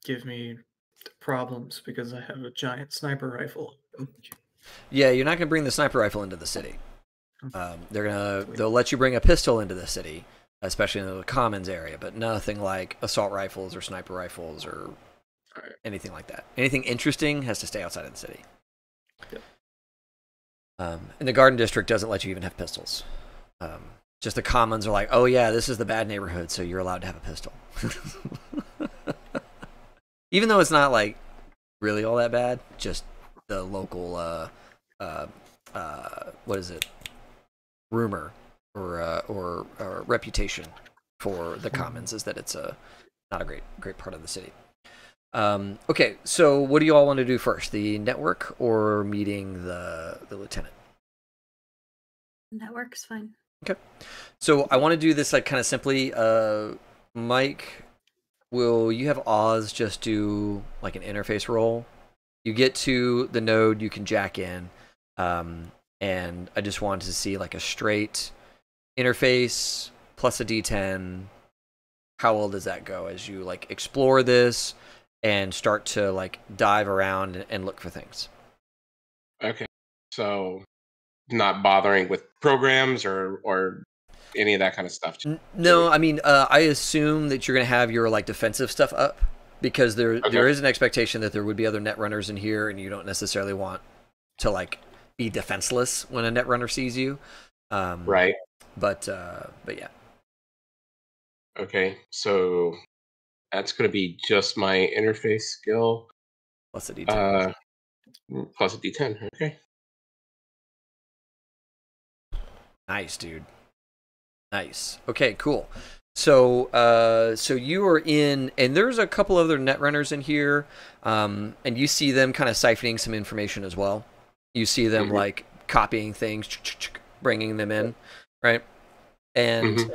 give me problems because I have a giant sniper rifle. Yeah, you're not gonna bring the sniper rifle into the city. They'll let you bring a pistol into the city, especially in the Commons area, but nothing like assault rifles or sniper rifles or anything like that. Anything interesting has to stay outside of the city. Yep. And the Garden District doesn't let you even have pistols. Just the Commons are like, oh yeah, this is the bad neighborhood, so you're allowed to have a pistol. Even though it's not like really all that bad, just the local what is it? Rumor or reputation for the Commons is that it's not a great part of the city. Okay, so what do you all want to do first? The network or meeting the lieutenant? Network's fine. Okay. So I want to do this like kind of simply. Mike, will you have Oz just do like an interface roll? You get to the node, you can jack in. And I just wanted to see like a straight interface plus a D10. How well does that go as you like explore this and start to like dive around and look for things? Okay, so not bothering with programs or any of that kind of stuff. No, I mean, I assume that you're going to have your like defensive stuff up because there is an expectation that there would be other netrunners in here, and you don't necessarily want to like be defenseless when a netrunner sees you. Right. But yeah. Okay, so that's going to be just my interface skill plus a D10. Plus a D10. Okay. Nice, dude. Nice. Okay, cool. So so you are in, and there's a couple other netrunners in here, and you see them kind of siphoning some information as well. You see them like copying things, bringing them in, right? And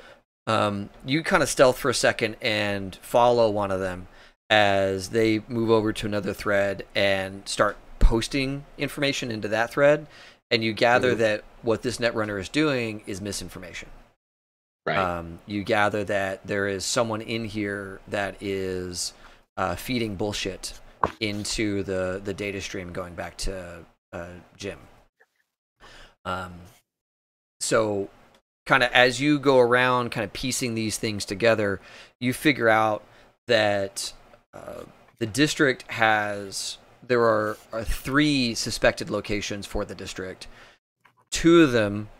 you kind of stealth for a second and follow one of them as they move over to another thread and start posting information into that thread, and you gather that what this netrunner is doing is misinformation. Right. You gather that there is someone in here that is feeding bullshit into the data stream going back to Jim. So kind of as you go around kind of piecing these things together, you figure out that the district there are 3 suspected locations for the district. 2 of them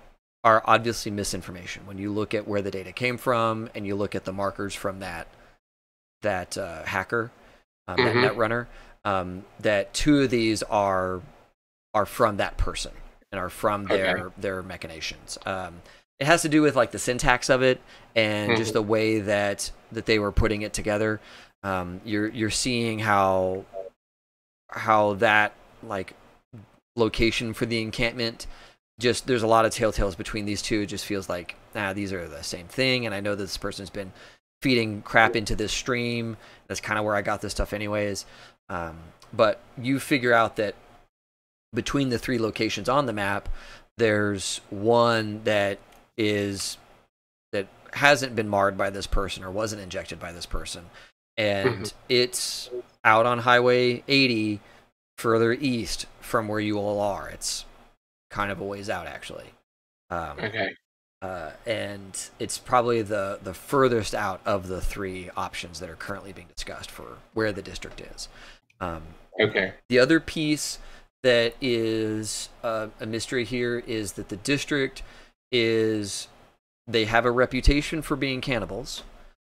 are obviously misinformation. When you look at where the data came from and you look at the markers from that hacker, that netrunner, that 2 of these are from that person and are from their machinations. It has to do with like the syntax of it and just the way that they were putting it together. You're seeing how that like location for the encampment, just there's a lot of telltales between these 2. It just feels like these are the same thing, and I know that this person's been feeding crap into this stream. That's kind of where I got this stuff anyways. But you figure out that between the 3 locations on the map, there's one that hasn't been marred by this person or wasn't injected by this person, and it's out on Highway 80 further east from where you all are. It's kind of a ways out, actually. And it's probably the furthest out of the 3 options that are currently being discussed for where the district is. The other piece that is a mystery here is that the district they have a reputation for being cannibals,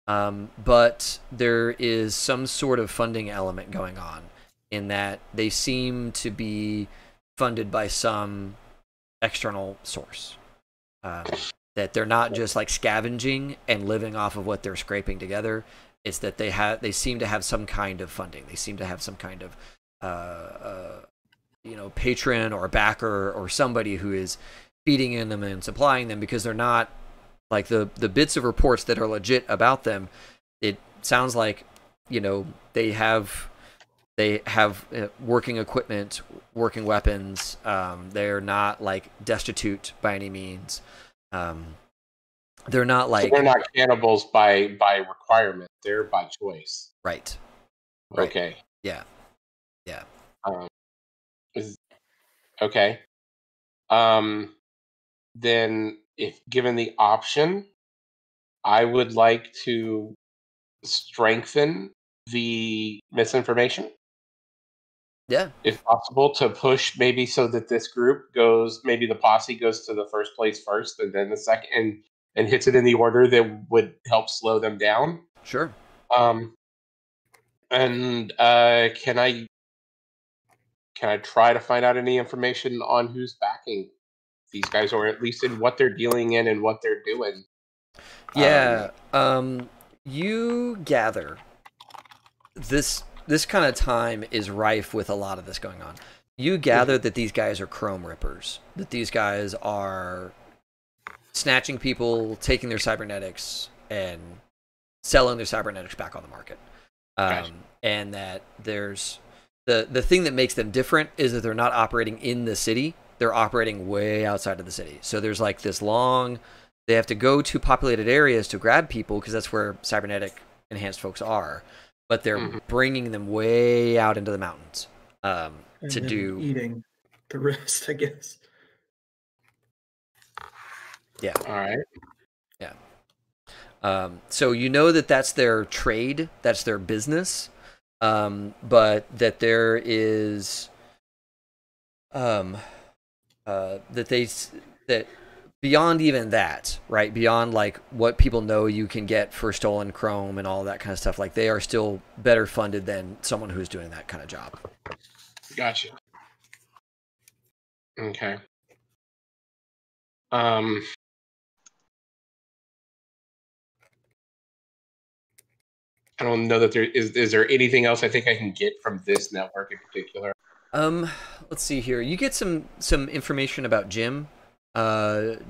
but there is some sort of funding element going on in that they seem to be funded by some external source. That they're not just like scavenging and living off of what they're scraping together. It's that they seem to have some kind of funding. They seem to have some kind of patron or backer or somebody who is feeding in them and supplying them, because they're not like the bits of reports that are legit about them. It sounds like they have working equipment, working weapons. They're not like destitute by any means. They're not like, so they're not cannibals by requirement. They're by choice. Right. Okay. Yeah. Okay. Then, if given the option, I would like to strengthen the misinformation. Yeah. If possible, to push maybe so that this group maybe the posse goes to the first place first, and then the second, and hits it in the order that would help slow them down. Sure. And can I try to find out any information on who's backing these guys, or at least in what they're dealing in and what they're doing? Yeah. You gather this kind of time is rife with a lot of this going on. You gather that these guys are chrome rippers, that these guys are snatching people, taking their cybernetics, and selling their cybernetics back on the market. And that there's the thing that makes them different is that they're not operating in the city. they're operating way outside of the city. So there's like this long, they have to go to populated areas to grab people because that's where cybernetic enhanced folks are, but they're bringing them way out into the mountains to do eating the rest, I guess. Yeah. All right. Yeah. So you know that that's their trade, that's their business, but that there is that beyond even that, right? Beyond like what people know you can get for stolen chrome and all that kind of stuff, like they are still better funded than someone who's doing that kind of job. Gotcha. Okay. I don't know that there is there anything else I think I can get from this network in particular? Let's see here. You get some information about Jim.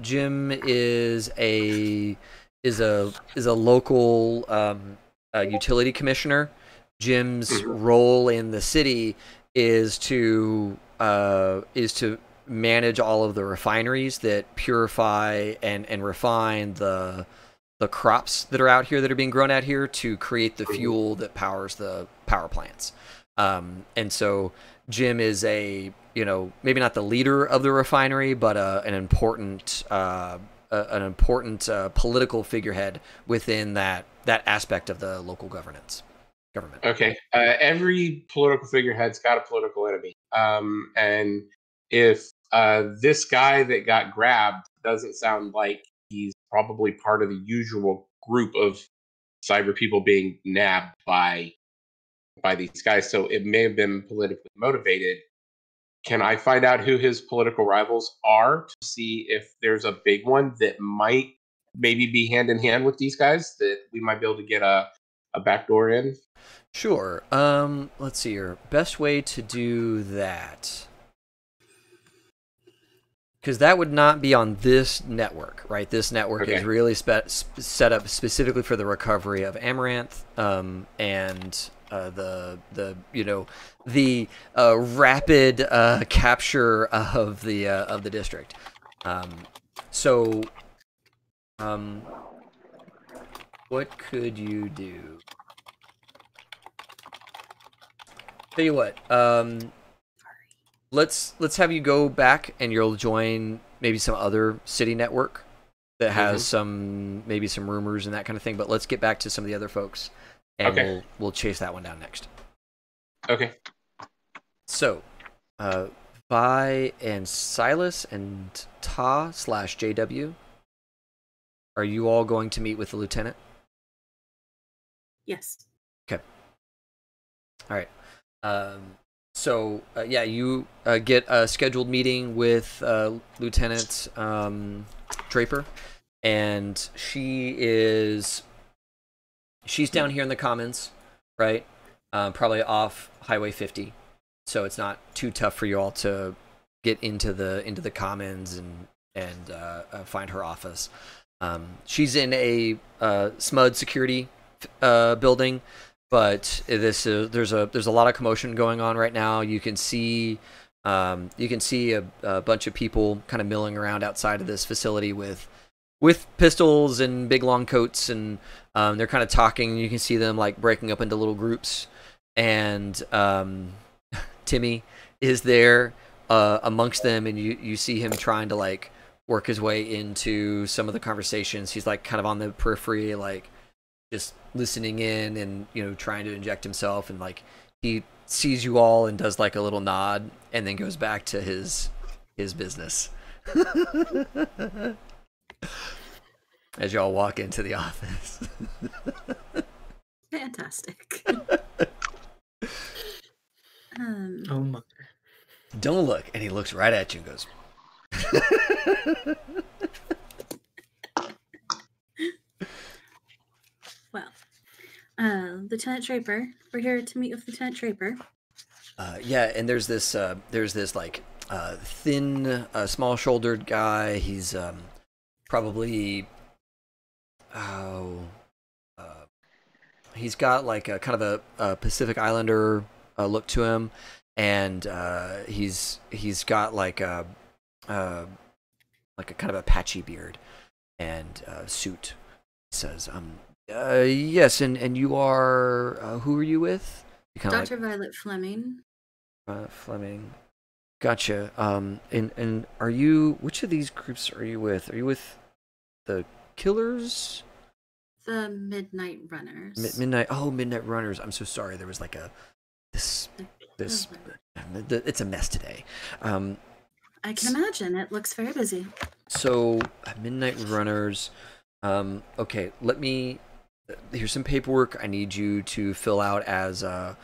Jim is a local utility commissioner. Jim's role in the city is to manage all of the refineries that purify and refine the crops that are out here that are being grown out here to create the fuel that powers the power plants. And so Jim is maybe not the leader of the refinery, but an important political figurehead within that aspect of the local government. Okay. Every political figurehead's got a political enemy. And if this guy that got grabbed doesn't sound like he's probably part of the usual group of cyber people being nabbed by these guys, so it may have been politically motivated. Can I find out who his political rivals are to see if there's a big one that might maybe be hand in hand with these guys that we might be able to get a backdoor in? Sure. Let's see here. Best way to do that, because that would not be on this network, right? This network is really set up specifically for the recovery of Amaranth, and the rapid capture of the district. What could you do? Tell you what, let's have you go back and you'll join maybe some other city network that has maybe some rumors and that kind of thing. But let's get back to some of the other folks, and we'll chase that one down next. Okay. So, Vi and Silas and Ta/JW, are you all going to meet with the lieutenant? Yes. Okay. All right. You get a scheduled meeting with Lieutenant Draper, and she's down here in the Commons, right? Probably off Highway 50, so it's not too tough for you all to get into the Commons and find her office. She's in a SMUD security building. But there's a lot of commotion going on right now. You can see a bunch of people kind of milling around outside of this facility with pistols and big long coats, and they're kind of talking. You can see them like breaking up into little groups, and Timmy is there amongst them, and you see him trying to like work his way into some of the conversations. He's like kind of on the periphery, like just listening in and trying to inject himself, and like he sees you all and does like a little nod and then goes back to his business. As y'all walk into the office. Fantastic. Oh my. Don't look. And he looks right at you and goes well, Lieutenant Draper. We're here to meet with Lieutenant Draper. Yeah, and there's this like thin, small-shouldered guy. He's probably he's got like a kind of a Pacific Islander look to him, and he's got like like a kind of a patchy beard and suit. He says, yes, and you are, who are you with? Dr. Violet Fleming. Fleming. Gotcha. And are you, which of these groups are you with? Are you with the Killers? The Midnight Runners. Midnight Runners. I'm so sorry. There was like this, it's a mess today. I can imagine. It looks very busy. So, Midnight Runners. Okay, here's some paperwork I need you to fill out as a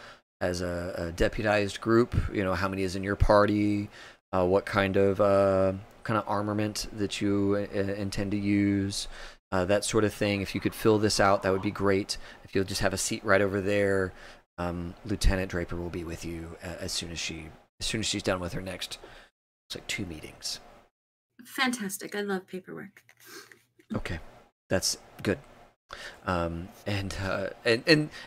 deputized group. You know, how many is in your party, what kind of armament that you intend to use, that sort of thing. If you could fill this out, that would be great. If you'll just have a seat right over there, Lieutenant Draper will be with you as soon as she's done with her next, it's like 2 meetings. Fantastic. I love paperwork. Okay, that's good. And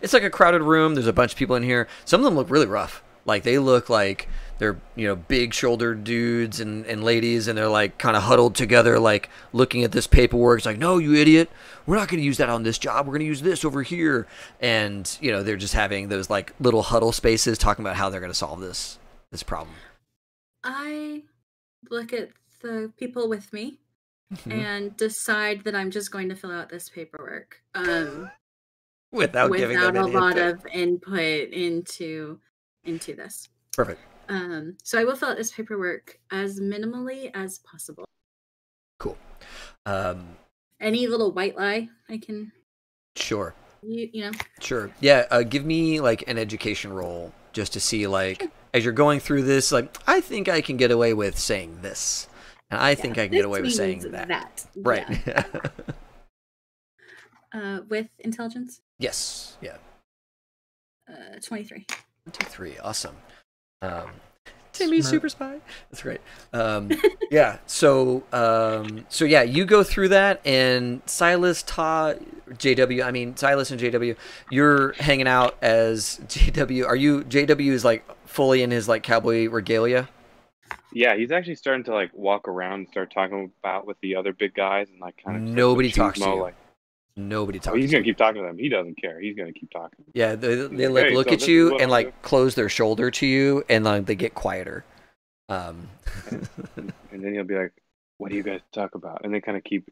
it's like a crowded room. There's a bunch of people in here. Some of them look really rough. Like they look like they're, you know, big shouldered dudes and ladies, and they're like kind of huddled together, like looking at this paperwork. It's like, no, you idiot, we're not going to use that on this job. We're going to use this over here. And you know, they're just having those like little huddle spaces, talking about how they're going to solve this problem. I look at the people with me and decide that I'm just going to fill out this paperwork without giving them a lot of input into this. Perfect. So I will fill out this paperwork as minimally as possible. Cool. Any little white lie I can. Sure. You know. Sure. Yeah. Give me like an education roll just to see, like, as you're going through this, like, I think I can get away with saying this. And I think I can get away with saying that. Right. Yeah. With intelligence? Yes. Yeah. 23. 23. Awesome. Timmy Super Spy. That's great. Yeah. So yeah, you go through that, and Silas, Silas and JW, you're hanging out as JW. Are you, JW is like fully in his like cowboy regalia? Yeah, he's actually starting to like walk around and start talking about with the other big guys, and like kind of nobody talks to you. Like, nobody talks. He's gonna keep talking to them. He doesn't care. He's gonna keep talking. Yeah, they like look at you and like close their shoulder to you, and like they get quieter. And then he'll be like, "What do you guys talk about?" And they kind of keep,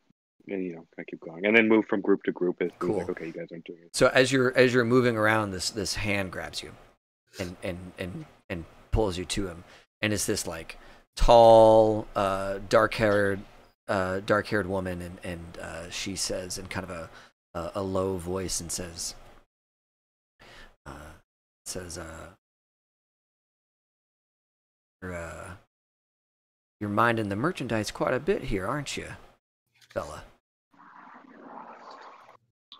kind of keep going, and then move from group to group. Cool. Like, okay, you guys aren't doing it. So as you're moving around, this hand grabs you, and pulls you to him, and it's this like tall, dark-haired woman, and she says in kind of a low voice, and says you're minding the merchandise quite a bit here, aren't you, fella?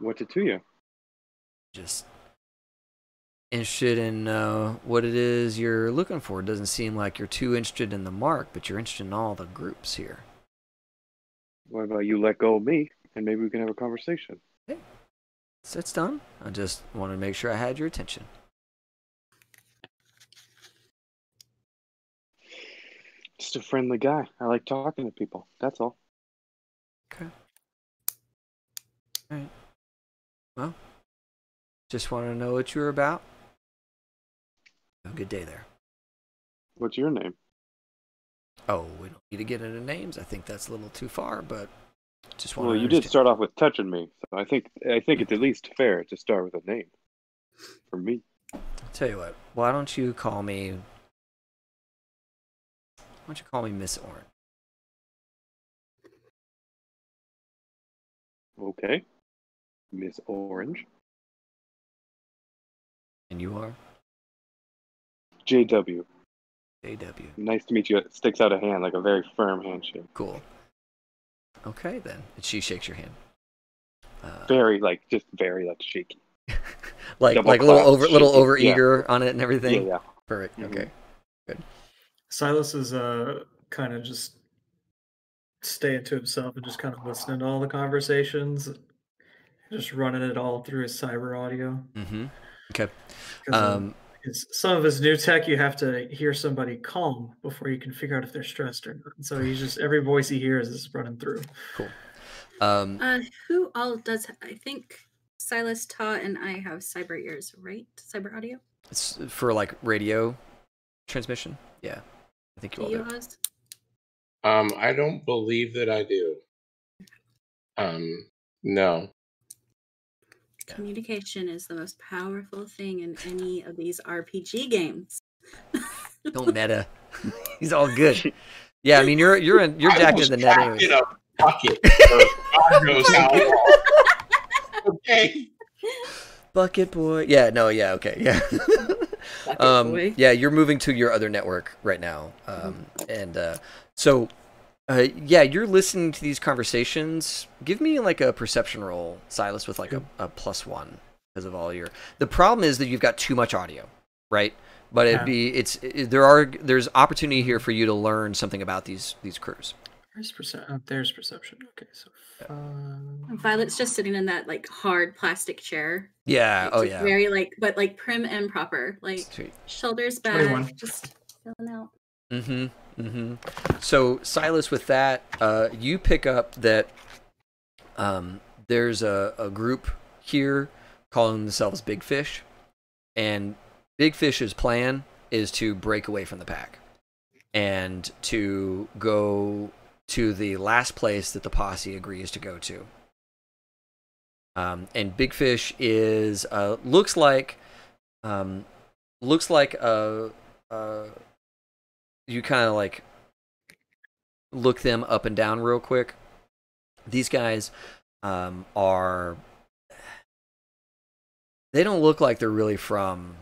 What's it to you? Just interested in what it is you're looking for. It doesn't seem like you're too interested in the mark, but you're interested in all the groups here. What about you let go of me, and maybe we can have a conversation? Hey, it's done. I just wanted to make sure I had your attention. Just a friendly guy. I like talking to people. That's all. Okay. All right. Well, just wanted to know what you were about. Have a good day there. What's your name? Oh, we don't need to get into names. I think that's a little too far, but just want. Well, you did start off with touching me, so I think it's at least fair to start with a name. For me. I'll tell you what. Why don't you call me Miss Orange? Okay. Miss Orange. And you are? JW. JW. Nice to meet you. It sticks out a hand, like a very firm handshake. Cool. Okay, then. And she shakes your hand. Very shaky. like a little over eager on it and everything? Yeah. Perfect. Mm-hmm. Okay. Good. Silas is kind of just staying to himself and just kind of listening to all the conversations, just running it all through his cyber audio. Mm-hmm. Okay. Some of his new tech, you have to hear somebody calm before you can figure out if they're stressed or not. So he's just every voice he hears is running through. Cool. Who all does? I think Silas, Ta, and I have cyber ears, right? Cyber audio. It's for like radio transmission. Yeah, I think you all do. I don't believe that I do. No. Communication is the most powerful thing in any of these RPG games. Don't meta. He's all good. Yeah, I mean you're jacked in the net anyways. In a bucket. God knows how long. Okay. Bucket boy. Yeah. No. Yeah. Okay. Yeah. Yeah. You're moving to your other network right now, and so. Yeah, you're listening to these conversations. Give me like a perception roll, Silas, with like a +1 because of all your. The problem is that you've got too much audio, right? But there's opportunity here for you to learn something about these crews. There's perception. Okay, so Violet's just sitting in that like hard plastic chair. Yeah. Oh yeah. Very but like prim and proper, like Sweet. Shoulders back, 21. just filling out. So Silas, with that, you pick up that there's a group here calling themselves Big Fish, and Big Fish's plan is to break away from the pack and to go to the last place that the posse agrees to go to. And Big Fish is looks like you kind of like look them up and down real quick. These guys they don't look like they're really from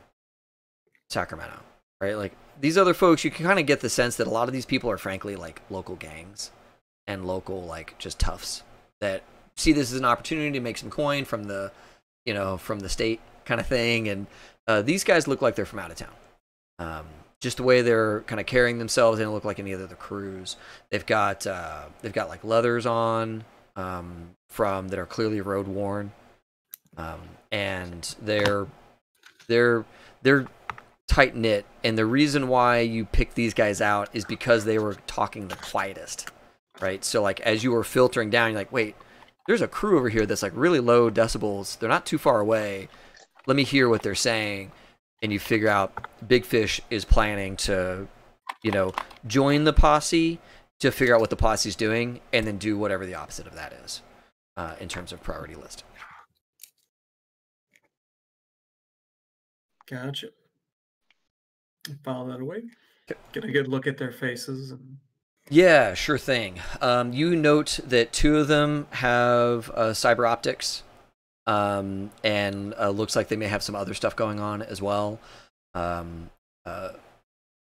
Sacramento, right? Like these other folks, you can kind of get the sense that a lot of these people are frankly like local gangs and local like just toughs that see this as an opportunity to make some coin from the state kind of thing. And these guys look like they're from out of town. Just the way they're kind of carrying themselves, they don't look like any of the crews. They've got like leathers on from that are clearly road worn, and they're tight knit. And the reason why you pick these guys out is because they were talking the quietest, right? So like as you were filtering down, you're like, wait, there's a crew over here that's like really low decibels. They're not too far away. Let me hear what they're saying. And you figure out Big Fish is planning to, join the posse to figure out what the posse's doing and then do whatever the opposite of that is in terms of priority list. Gotcha. File that away. Get a good look at their faces. Yeah, sure thing. You note that 2 of them have cyber optics. And looks like they may have some other stuff going on as well. One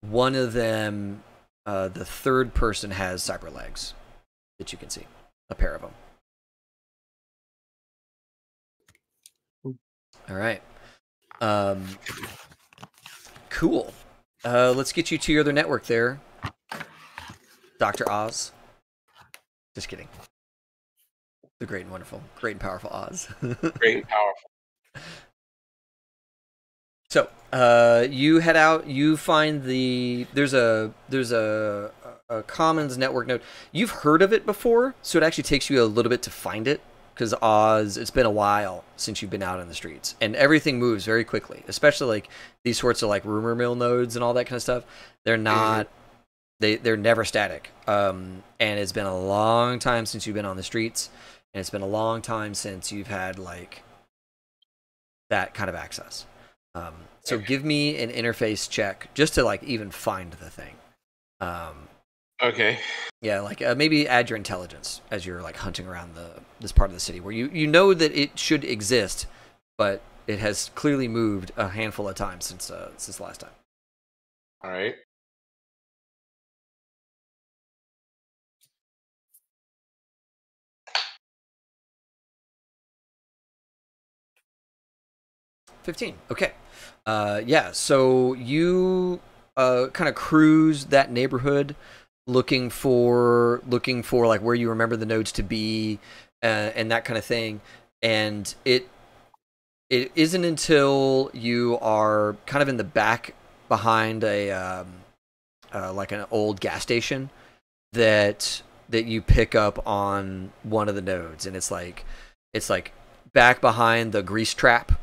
of them, the third person, has cyber legs that you can see. A pair of them. All right. Cool. Let's get you to your other network there, Dr. Oz. Just kidding. The great and wonderful, great and powerful Oz. Great and powerful. So, you head out. You find there's a Commons network node. You've heard of it before, so it actually takes you a little bit to find it because Oz. It's been a while since you've been out in the streets, and everything moves very quickly. Especially like these sorts of like rumor mill nodes and all that kind of stuff. They're not. They're never static. And it's been a long time since you've been on the streets. And it's been a long time since you've had like that kind of access. So give me an interface check just to like even find the thing. Okay. Yeah, like maybe add your intelligence as you're like hunting around this part of the city where you know that it should exist, but it has clearly moved a handful of times since last time. All right. $15. Okay. Yeah. So you kind of cruise that neighborhood, looking for like where you remember the nodes to be, and that kind of thing. And it isn't until you are kind of in the back behind a like an old gas station that you pick up on one of the nodes, and it's like back behind the grease trap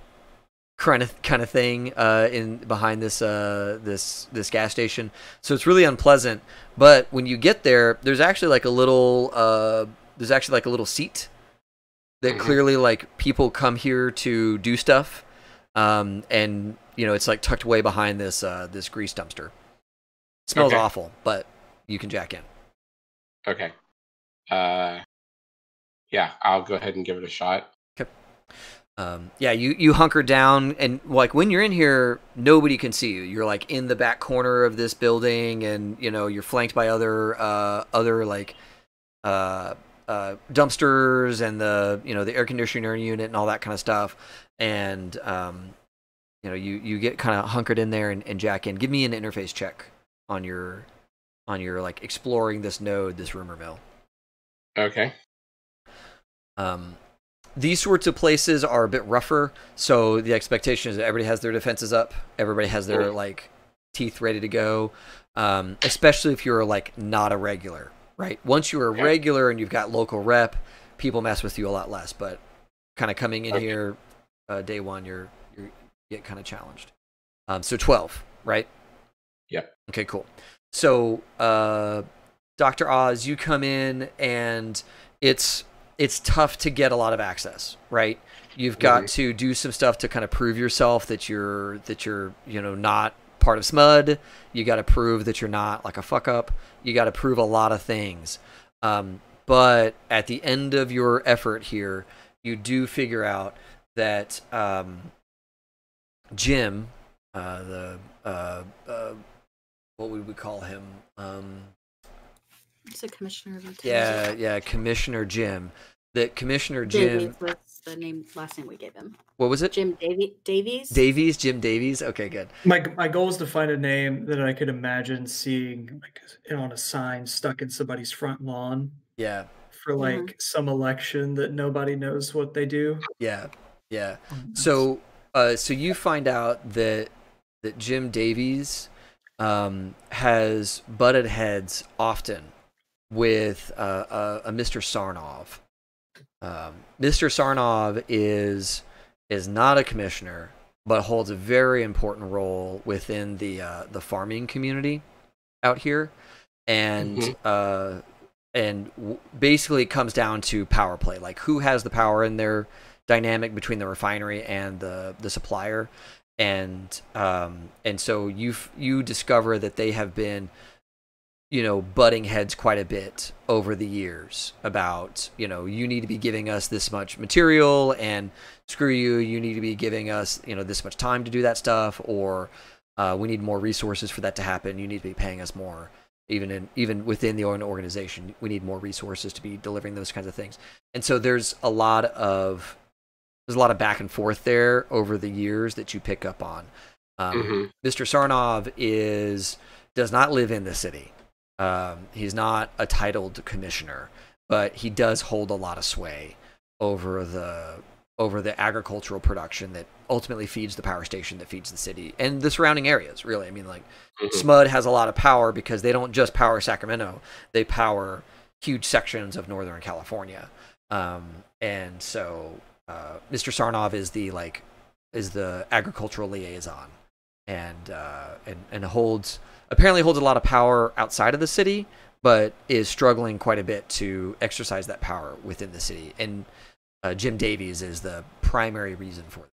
kind of thing in behind this this gas station. So it's really unpleasant. But when you get there, there's actually like a little seat that clearly like people come here to do stuff, and you know it's like tucked away behind this this grease dumpster. It smells awful, but you can jack in. Okay. Yeah, I'll go ahead and give it a shot. Okay. Yeah, you hunker down, and like when you're in here, nobody can see you. You're like in the back corner of this building, and you know you're flanked by other like dumpsters and the the air conditioner unit and all that kind of stuff. And you know you get kind of hunkered in there and jack in. Give me an interface check on your like exploring this node, this rumor mill. Okay. These sorts of places are a bit rougher, so the expectation is that everybody has their defenses up, everybody has their like teeth ready to go, especially if you're like not a regular, right? Once you're a regular and you've got local rep, people mess with you a lot less. But kind of coming in here, day one, you get kind of challenged. So 12, right? Yep. Okay, cool. So, Dr. Oz, you come in and it's tough to get a lot of access, right? You've got to do some stuff to kind of prove yourself that you're not part of SMUD. You got to prove that you're not like a fuck up. You got to prove a lot of things. But at the end of your effort here, you do figure out that Jim, what would we call him? It's a commissioner of yeah, Commissioner Jim. That Commissioner Jim. Davies was the last name we gave him. What was it? Jim Davies. Davies, Jim Davies. Okay, good. My goal is to find a name that I could imagine seeing like on a sign stuck in somebody's front lawn. Yeah. For like some election that nobody knows what they do. Yeah, yeah. So you find out that Jim Davies has butted heads often with a Mr. Sarnov. Mr. Sarnov is not a commissioner, but holds a very important role within the farming community out here, and basically it comes down to power play, like who has the power in their dynamic between the refinery and the supplier. And so you discover that they have been, butting heads quite a bit over the years about, you need to be giving us this much material, and screw you, you need to be giving us, this much time to do that stuff, or we need more resources for that to happen. You need to be paying us more, even within the organization. We need more resources to be delivering those kinds of things. And so there's a lot of back and forth there over the years that you pick up on. Mr. Sarnov does not live in the city. He's not a titled commissioner, but he does hold a lot of sway over the agricultural production that ultimately feeds the power station that feeds the city and the surrounding areas, really. I mean, like, SMUD has a lot of power because they don't just power Sacramento, they power huge sections of Northern California. And so Mr. Sarnov is the agricultural liaison, and apparently holds a lot of power outside of the city, but is struggling quite a bit to exercise that power within the city. And Jim Davies is the primary reason for it.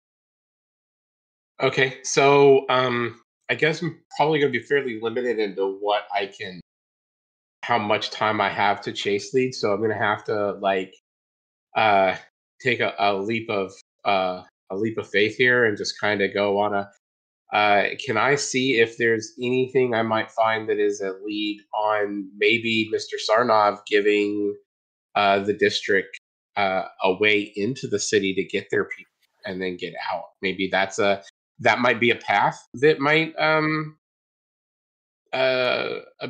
Okay, so I guess I'm probably going to be fairly limited into how much time I have to chase lead. So I'm going to have to take a leap of faith here and just kind of go on a. Can I see if there's anything I might find that is a lead on maybe Mr. Sarnov giving the district a way into the city to get their people and then get out? Maybe that might be a path that might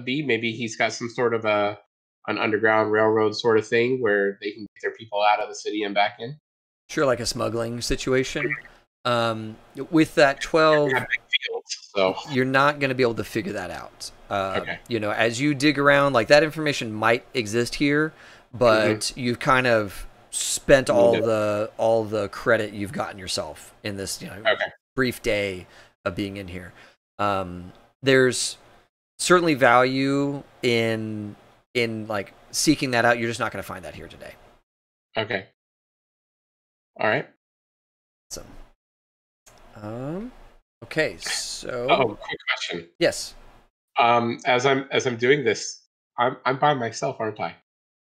be. Maybe he's got some sort of an underground railroad sort of thing where they can get their people out of the city and back in. Sure, like a smuggling situation. With that 12, fields, so you're not going to be able to figure that out. Okay. You know, as you dig around, like that information might exist here, but you've kind of spent all the credit you've gotten yourself in this, you know, brief day of being in here. There's certainly value in like seeking that out. You're just not going to find that here today. Okay. All right. So, okay. So. Oh, quick question. Yes. As I'm doing this, I'm by myself, aren't I?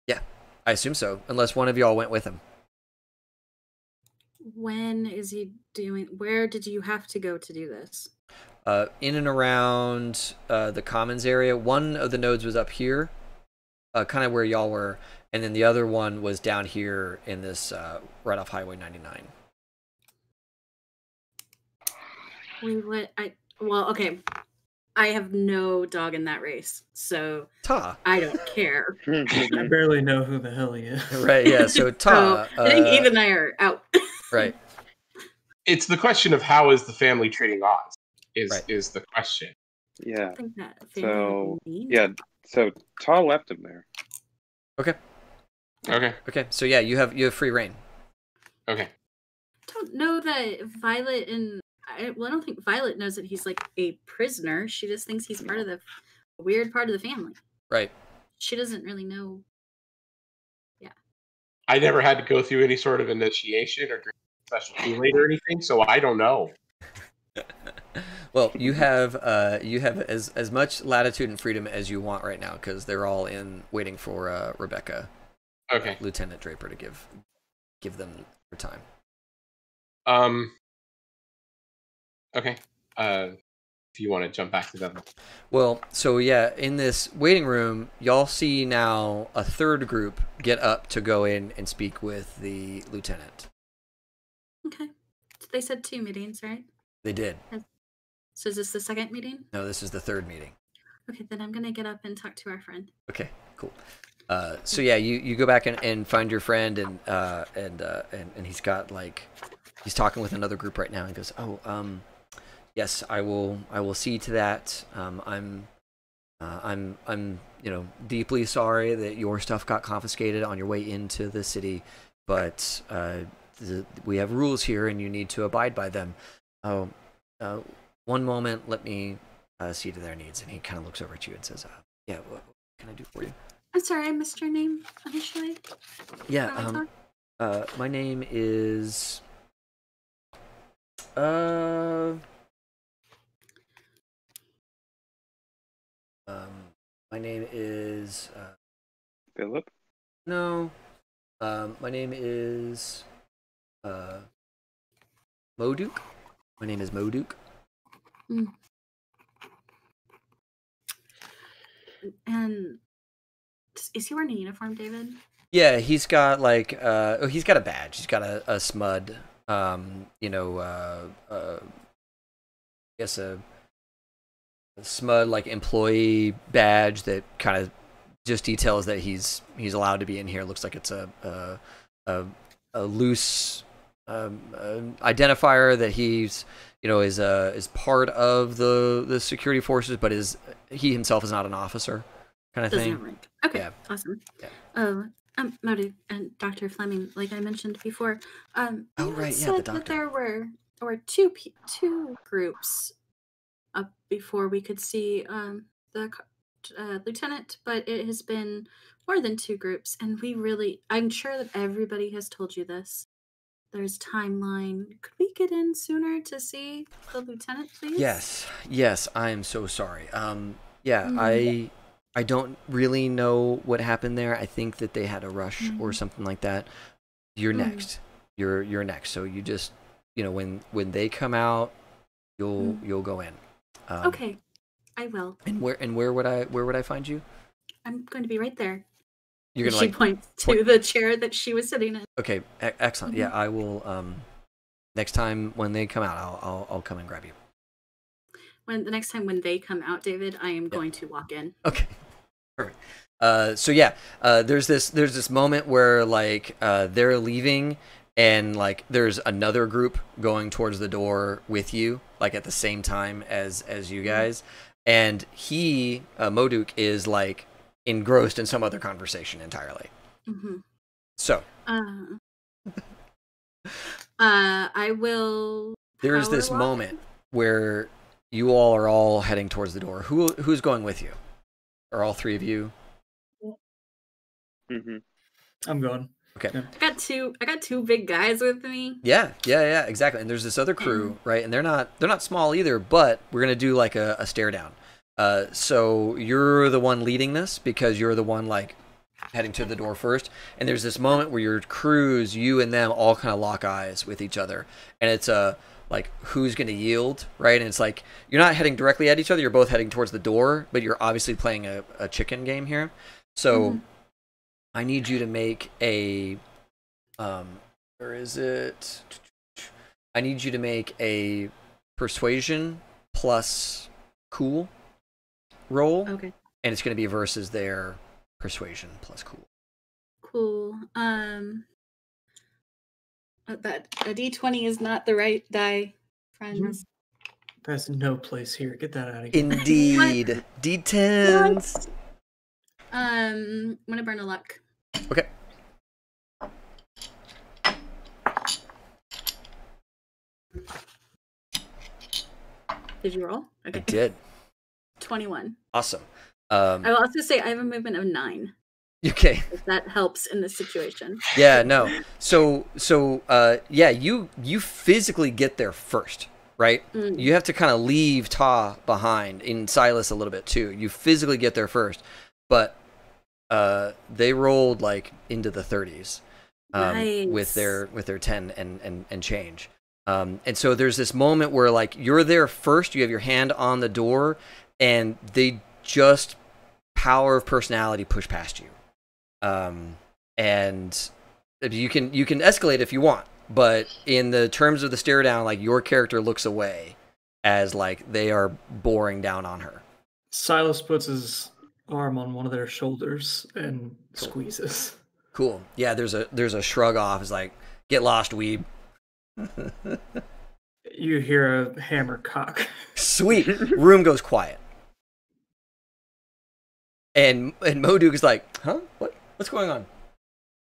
Yeah, I assume so. Unless one of y'all went with him. When is he doing? Where did you have to go to do this? In and around the commons area. One of the nodes was up here, kind of where y'all were, and then the other one was down here in this right off Highway 99. Well, okay. I have no dog in that race, so I don't care. I barely know who the hell he is. Right? Yeah. So Ta, I think Eve and I are out. Right. It's the question of how is the family treating Oz is the question. Yeah. I think that so Ta left him there. Okay. So yeah, you have free reign. Okay. I don't know that Violet and I don't think Violet knows that he's like a prisoner. She just thinks he's part of the weird part of the family. Right. She doesn't really know. Yeah. I never had to go through any sort of initiation or special Kool-Aid or anything, so I don't know. Well, you have as much latitude and freedom as you want right now because they're all waiting for Rebecca, Lieutenant Draper, to give them their time. Okay. If you want to jump back to them. Well, so yeah, in this waiting room, y'all see now a third group get up to go in and speak with the lieutenant. Okay. So they said 2 meetings, right? They did. So is this the second meeting? No, this is the third meeting. Okay, then I'm gonna get up and talk to our friend. Okay, cool. So yeah, you go back and find your friend and he's got he's talking with another group right now. He goes, yes, I will see to that. I'm deeply sorry that your stuff got confiscated on your way into the city, but we have rules here and you need to abide by them. One moment, let me see to their needs. And he kind of looks over at you and says, yeah, what can I do for you? I'm sorry, I missed your name initially. Yeah, my name is my name is Philip? No. My name is Moduk. My name is Moduk. And is he wearing a uniform, David? Yeah, he's got he's got a badge. He's got a SMUD. I guess a SMUD employee badge that kind of just details that he's allowed to be in here. Looks like it's a loose identifier that he's is part of the security forces, but he himself is not an officer, kind of thing. Rank. Okay, yeah. Awesome. Yeah. Modi and Dr. Fleming, like I mentioned before, right, said the doctor. that there were two groups up before we could see the lieutenant, but it has been more than 2 groups, and I'm sure that everybody has told you this. There's timeline. Could we get in sooner to see the lieutenant, please? Yes, I am so sorry. I don't really know what happened there. I think that they had a rush or something like that. You're next. You're next. So you just when they come out, you'll go in. Okay, I will. And where would I find you? I'm going to be right there. You're gonna she points to the chair that she was sitting in. Okay, excellent. Yeah, I will. Next time when they come out, I'll come and grab you. The next time when they come out, David, I am going to walk in. Okay, perfect. So yeah, there's this moment where they're leaving and like there's another group going towards the door with you, like at the same time as you guys, and Moduk is like engrossed in some other conversation entirely. So I will. There's this moment where you all are all heading towards the door. Who's going with you? Are all three of you? I'm going. Okay. Yeah. I got two big guys with me. Yeah, exactly. And there's this other crew, right? And they're not small either, but we're gonna do like a stare down. So you're the one leading this because you're the one like heading to the door first. And there's this moment where your crews, you and them, all kind of lock eyes with each other, and it's like who's gonna yield, right? And it's like you're not heading directly at each other; you're both heading towards the door, but you're obviously playing a chicken game here. So I need you to make a where is it? I need you to make a persuasion plus cool roll. Okay. And it's going to be versus their persuasion plus cool. Cool. That a D20 is not the right die, friends. There's no place here. Get that out of here. Indeed. D10s. I'm gonna burn a luck. Okay. Did you roll? Okay. I did. 21. Awesome. I will also say I have a movement of 9. Okay. If that helps in this situation. Yeah, no. So yeah, you physically get there first, right? You have to kind of leave Ta behind, in Silas a little bit too. You physically get there first, but they rolled like into the 30s nice. with their 10 and change. And so there's this moment where like you're there first, you have your hand on the door, and they just power of personality push past you. And you can escalate if you want, but in the terms of the stare down, like your character looks away as like they are boring down on her. Silas puts his arm on one of their shoulders and squeezes. Cool. Yeah, there's a shrug off. It's like, get lost, weeb. You hear a hammer cock. Sweet. Room goes quiet. And Moduk is like, huh? What's going on?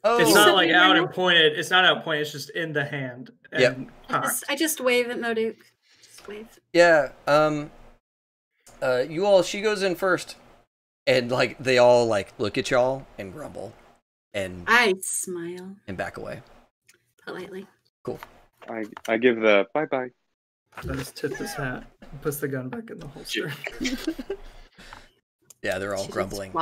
Oh, it's not like out and pointed. It's not out and pointed. It's just in the hand. And I just wave at Moduk. Just wave. Yeah. You all. She goes in first, and like they all like look at y'all and grumble, and I smile and back away politely. Cool. I give the bye. I just tip his hat and puts the gun back in the holster. Yeah, they're all grumbling.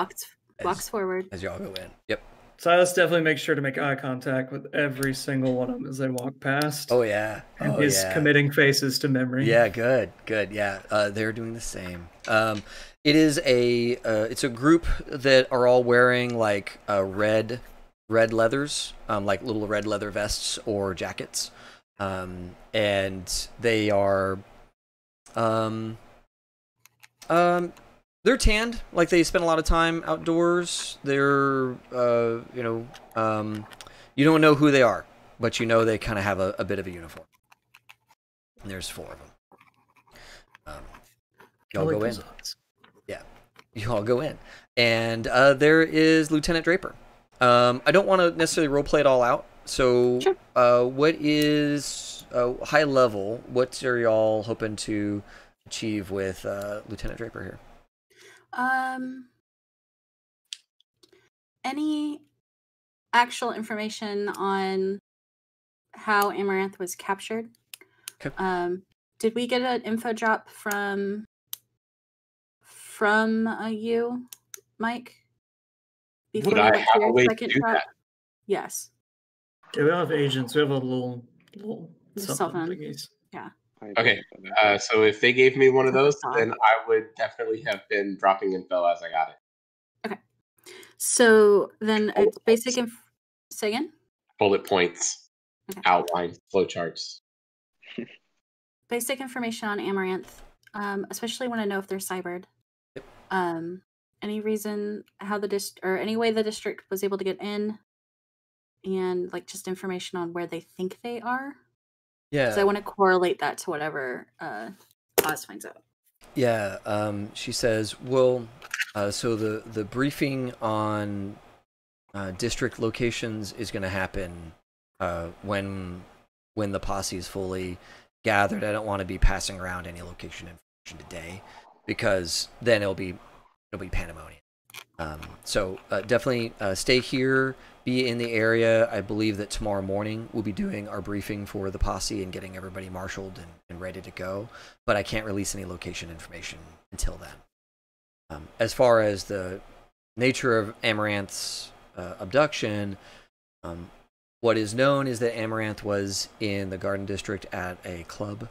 Walks forward as y'all go in. Yep. Silas definitely makes sure to make eye contact with every single one of them as they walk past. Oh yeah. And he's committing faces to memory. Yeah, good. Yeah, they're doing the same. It is it's a group that are all wearing like red leathers, like little red leather vests or jackets, and they are they're tanned, like they spend a lot of time outdoors. They're, you don't know who they are, but you know they kind of have a bit of a uniform. And there's 4 of them. Y'all go in. Yeah, you all go in. And there is Lieutenant Draper. I don't want to necessarily roleplay it all out. So sure. What is high level? What are y'all hoping to achieve with Lieutenant Draper here? Any actual information on how Amaranth was captured? Okay. Did we get an info drop from you, Mike? Would I have a way to do that? Yes. Yeah, we don't have agents. We have a little cell phone. Thingies. Yeah. Okay, so if they gave me one of those, then I would definitely have been dropping info as I got it. Okay. So then it's basic say again? Bullet points, outline, flowcharts. Basic information on Amaranth, especially when I know if they're cybered. Any reason how any way the district was able to get in? and like just information on where they think they are. Yeah. So I want to correlate that to whatever Oz finds out. Yeah. She says, well, so the briefing on district locations is going to happen when the posse is fully gathered. I don't want to be passing around any location information today, because then it'll be pandemonium. So definitely stay here, be in the area. I believe that tomorrow morning we'll be doing our briefing for the posse and getting everybody marshaled and ready to go. But I can't release any location information until then. As far as the nature of Amaranth's abduction, what is known is that Amaranth was in the Garden District at a club.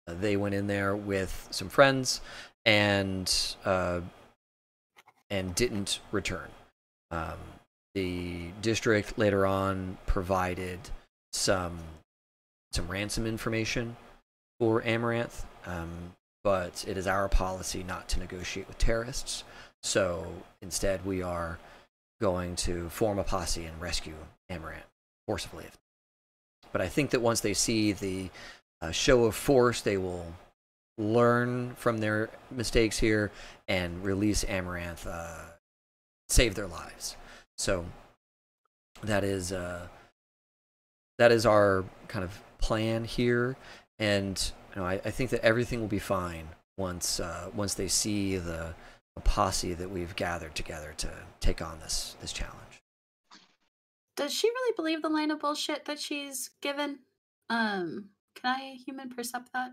They went in there with some friends and didn't return. The district later on provided some ransom information for Amaranth, but it is our policy not to negotiate with terrorists. So instead, we are going to form a posse and rescue Amaranth forcibly. But I think that once they see the show of force, they will learn from their mistakes here and release Amaranth, save their lives. So that is our kind of plan here, and I think that everything will be fine once they see the posse that we've gathered together to take on this challenge. Does she really believe the line of bullshit that she's given? Can I human percept that?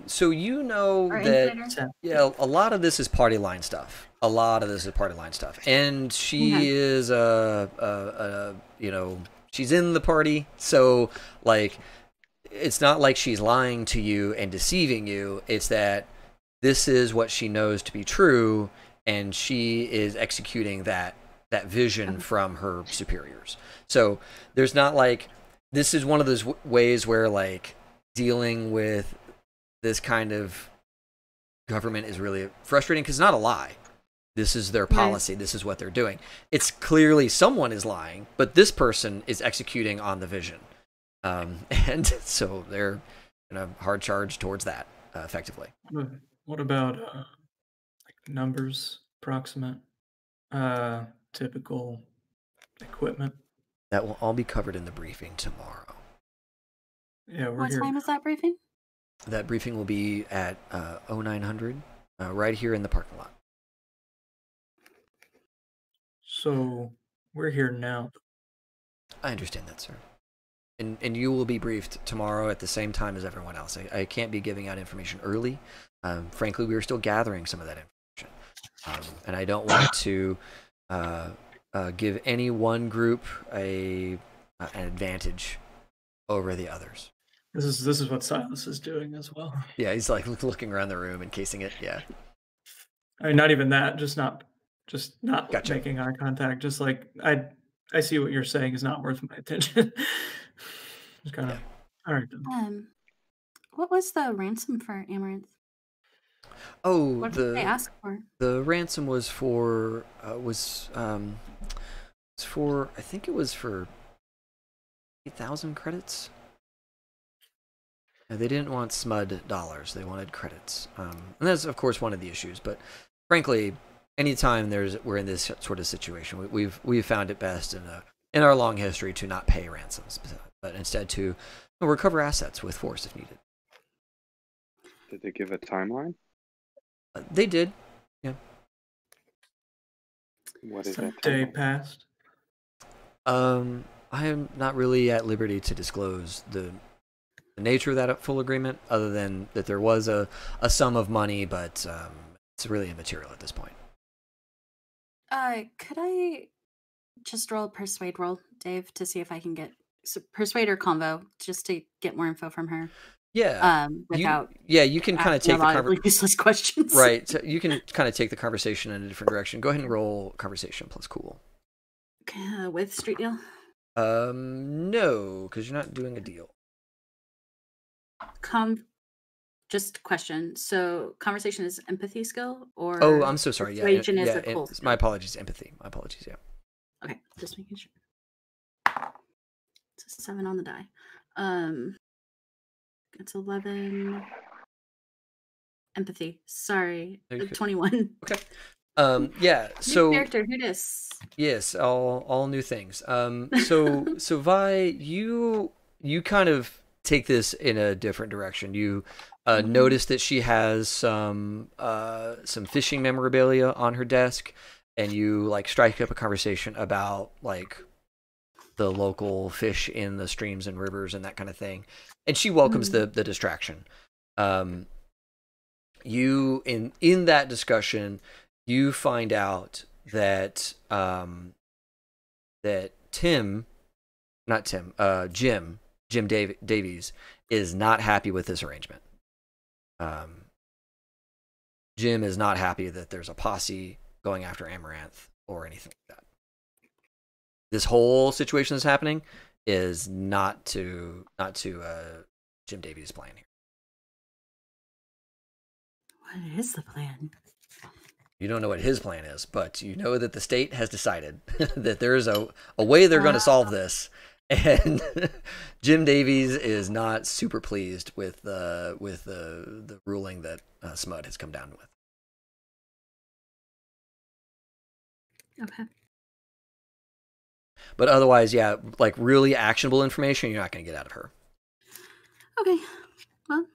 So you know that, yeah, a lot of this is party line stuff. And she is she's in the party, so like it's not like she's lying to you and deceiving you. It's that this is what she knows to be true, and she is executing that vision from her superiors. So there's not like, this is one of those ways where like dealing with this kind of government is really frustrating, because it's not a lie. This is their policy. This is what they're doing. It's clearly someone is lying, but this person is executing on the vision. And so they're in a hard charge towards that effectively. What about like numbers, approximate, typical equipment? That will all be covered in the briefing tomorrow. Yeah, what time is that briefing? That briefing will be at 0900, right here in the parking lot. So we're here now. I understand that, sir. And you will be briefed tomorrow at the same time as everyone else. I can't be giving out information early. Frankly, we are still gathering some of that information. And I don't want to give any one group an advantage over the others. This is what Silas is doing as well. Yeah, he's like looking around the room and casing it. Yeah. I mean, not even that. Just not gotcha. Making eye contact. Just like I see what you're saying is not worth my attention. Just kind of all right then. What was the ransom for Amaranth? Oh, what did they ask for? The ransom was for I think it was for 8,000 credits. They didn't want smud dollars; they wanted credits, and that's of course one of the issues. But frankly, anytime we're in this sort of situation, we've found it best in our long history to not pay ransoms, but instead to recover assets with force if needed. Did they give a timeline? They did, yeah. What is that day passed? I am not really at liberty to disclose the nature of that full agreement, other than that there was a sum of money, but it's really immaterial at this point. Could I just roll a persuade roll, Dave, to see if I can get persuade or convo, just to get more info from her? Yeah. Without you can kind of take the useless questions. Right. So you can kind of take the conversation in a different direction. Go ahead and roll conversation plus cool. With street deal? No, because you're not doing a deal. Just question. So conversation is empathy skill, or I'm so sorry. Persuasion is a cool skill? My apologies. Empathy. My apologies. Yeah. Okay, just making sure. It's a 7 on the die. It's 11. Empathy. Sorry, 21. Okay. Yeah. So new character. Who dis? Yes, all new things. So Vi, you kind of take this in a different direction. You notice that she has some fishing memorabilia on her desk, and you like strike up a conversation about like the local fish in the streams and rivers and that kind of thing. And she welcomes the distraction. You in that discussion, you find out that that Jim Davies is not happy with this arrangement. Jim is not happy that there's a posse going after Amaranth or anything like that. This whole situation that's happening is not to Jim Davies' plan here. What is the plan? You don't know what his plan is, but you know that the state has decided that there is a way they're going to solve this, and Jim Davies is not super pleased with the ruling that Smud has come down with. Okay. But otherwise, yeah, like really actionable information, you're not going to get out of her. Okay. Well,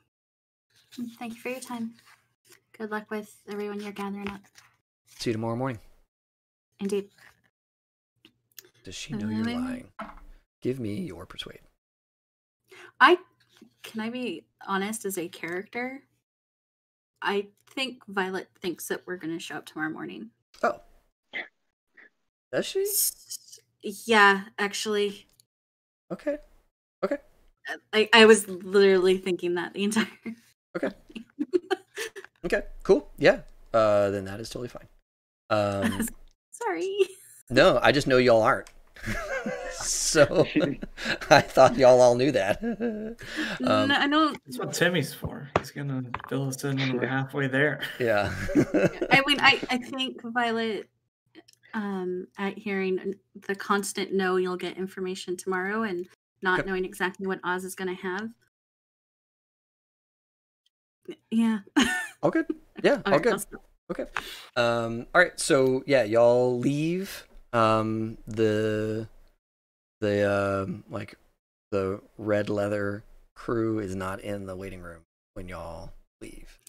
thank you for your time. Good luck with everyone you're gathering up. See you tomorrow morning. Indeed. Does she know you're lying? Give me your persuade. Can I be honest as a character? I think Violet thinks that we're going to show up tomorrow morning. Oh. Does she? Yeah, actually. Okay. I was literally thinking that the entire. Okay. Okay. Cool. Yeah. Then that is totally fine. Sorry. No, I just know y'all aren't. So I thought y'all all knew that. No, I don't. That's what Timmy's for. He's gonna fill us in when we're halfway there. Yeah. I mean, I think Violet, at hearing the constant no, you'll get information tomorrow, and not knowing exactly what Oz is going to have. Yeah. All good. Yeah. All good. Okay. All right. So yeah, y'all leave. The red leather crew is not in the waiting room when y'all leave.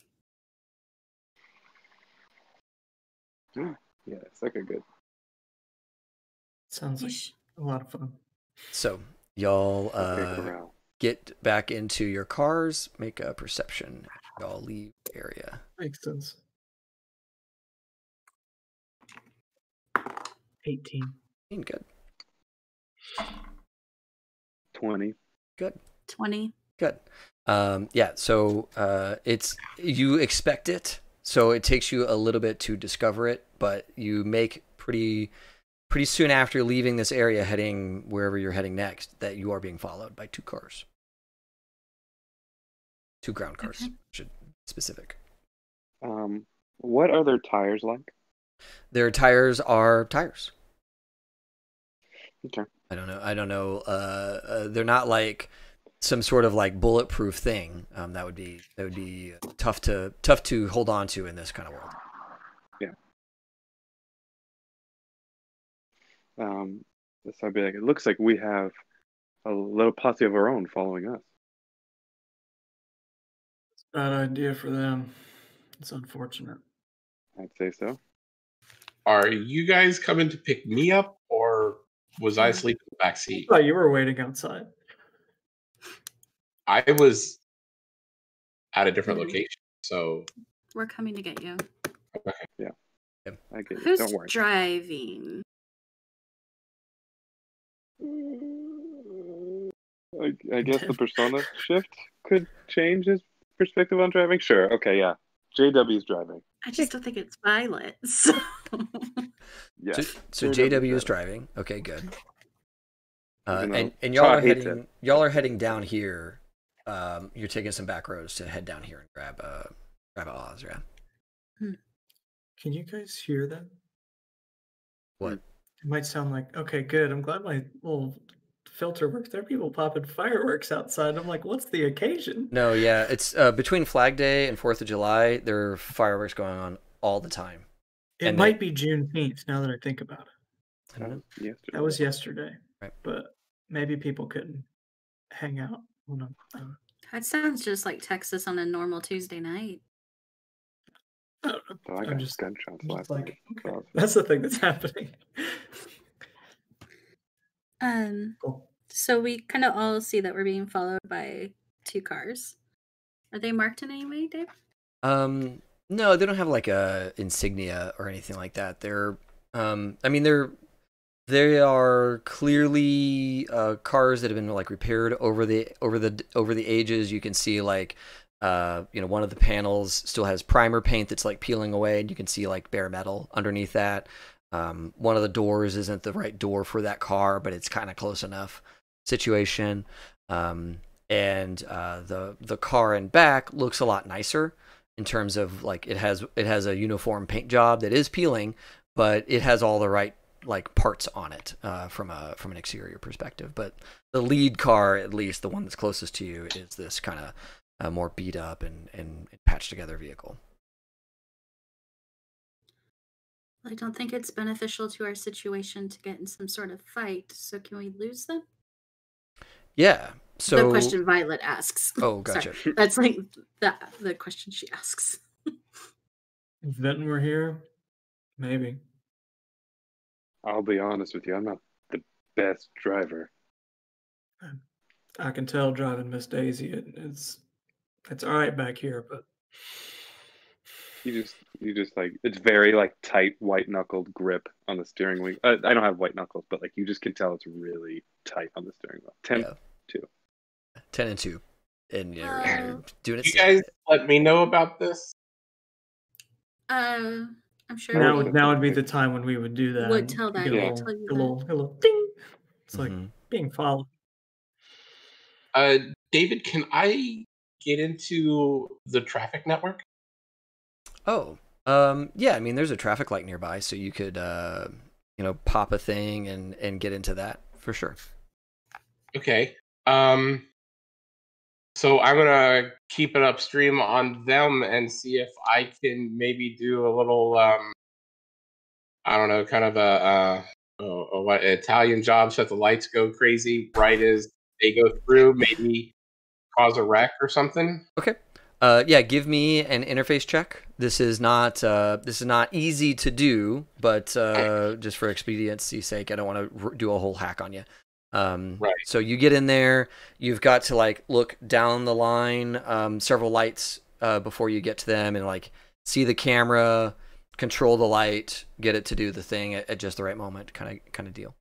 Yeah, it's like a good. Sounds like a lot of fun. So y'all get back into your cars, make a perception. Y'all leave the area. Makes sense. 18. Good. 20. Good. 20. Good. Yeah, so it's you expect it, so it takes you a little bit to discover it, but you make pretty soon after leaving this area, heading wherever you're heading next, that you are being followed by 2 cars. 2 ground cars, should be specific. What are their tires like? Their tires are tires. Okay. I don't know. They're not like some sort of like bulletproof thing. That would be tough to hold on to in this kind of world. Yeah. So I'd be like, it looks like we have a little posse of our own following us. It's a bad idea for them. It's unfortunate. I'd say so. Are you guys coming to pick me up, or was I asleep in the back seat? Oh, you were waiting outside. I was at a different location, so we're coming to get you. Okay. Yeah. I get Who's Don't worry. driving? I guess the persona shift could change his perspective on driving. Sure. Okay. Yeah. JW's driving. I just don't think it's Violet. So, yeah. So JW is driving. Okay, good. And y'all are heading down here. You're taking some back roads to head down here and grab Oz, yeah. Can you guys hear them? What? It might sound like, okay, good. I'm glad my little filter works. There are people popping fireworks outside. I'm like, what's the occasion? No, yeah, it's between Flag Day and 4th of July. There are fireworks going on all the time. It might be Juneteenth now that I think about it. I don't know. That was yesterday. Right. But maybe people couldn't hang out. That sounds just like Texas on a normal Tuesday night. I don't know. Oh, I got gunshots last night. Okay. That's the thing that's happening. Cool. So we kind of all see that we're being followed by 2 cars. Are they marked in any way, Dave? No, they don't have like a insignia or anything like that. They're, I mean, they are clearly cars that have been like repaired over the ages. You can see like, one of the panels still has primer paint that's like peeling away, and you can see like bare metal underneath that. One of the doors isn't the right door for that car, but it's kind of close enough situation. And the car in back looks a lot nicer in terms of like it has a uniform paint job that is peeling, but it has all the right like parts on it from an exterior perspective. But the lead car, at least the one that's closest to you, is this kind of more beat up and patched together vehicle. I don't think it's beneficial to our situation to get in some sort of fight. So can we lose them? Yeah. So the question Violet asks. Oh, gotcha. Sorry. That's like the question she asks. If Venton were here, maybe. I'll be honest with you, I'm not the best driver. I can tell driving Miss Daisy, it's all right back here, but you just like, it's very like tight white knuckled grip on the steering wheel. I don't have white knuckles, but like you just can tell it's really tight on the steering wheel. 10 and 2, and you're doing it. You guys let me know about this. I'm sure now would be the time when we would do that. Would tell that. Yeah. Tell you a little ding. It's like being followed. David, can I get into the traffic network? Oh, yeah. I mean, there's a traffic light nearby, so you could, pop a thing and get into that for sure. Okay. So I'm gonna keep it upstream on them and see if I can maybe do a little, I don't know, kind of a what Italian job, so that the lights go crazy right as they go through, maybe cause a wreck or something. Okay. Yeah, give me an interface check. This is not easy to do, but just for expediency's sake, I don't want to do a whole hack on you. Right. So you get in there. You've got to like look down the line, several lights before you get to them, and like see the camera, control the light, get it to do the thing at just the right moment, kind of deal.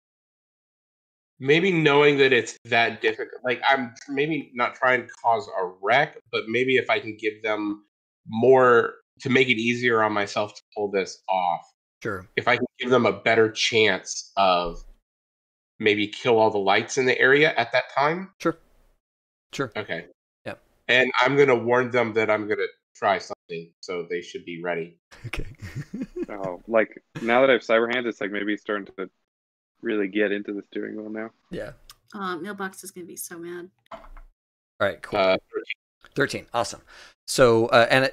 Maybe knowing that it's that difficult, like I'm maybe not trying to cause a wreck, but maybe if I can give them more to make it easier on myself to pull this off. Sure. If I can give them a better chance of maybe kill all the lights in the area at that time. Sure. Okay. Yeah. And I'm going to warn them that I'm going to try something, so they should be ready. Okay. Oh, like now that I have cyber hands, it's like maybe starting to really get into the steering wheel now. Yeah. Mailbox is going to be so mad. All right, cool. 13. Awesome. So, and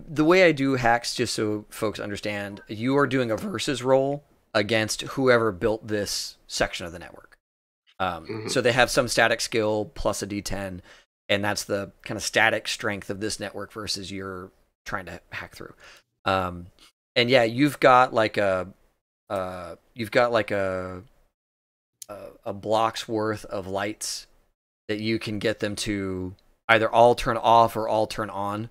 the way I do hacks, just so folks understand, you are doing a versus roll against whoever built this section of the network. So they have some static skill plus a D10, and that's the kind of static strength of this network versus you're trying to hack through. And yeah, you've got like a block's worth of lights that you can get them to either all turn off or all turn on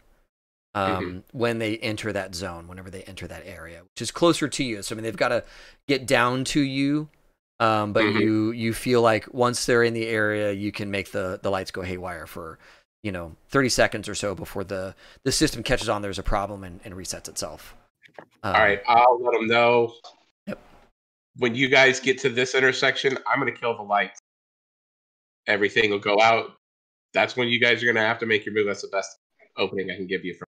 when they enter that zone, whenever they enter that area, which is closer to you. So I mean, they've got to get down to you, but you feel like once they're in the area, you can make the lights go haywire for 30 seconds or so before the system catches on there's a problem and resets itself. All right, I'll let them know. Yep. When you guys get to this intersection, I'm going to kill the lights. Everything will go out. That's when you guys are going to have to make your move. That's the best opening I can give you from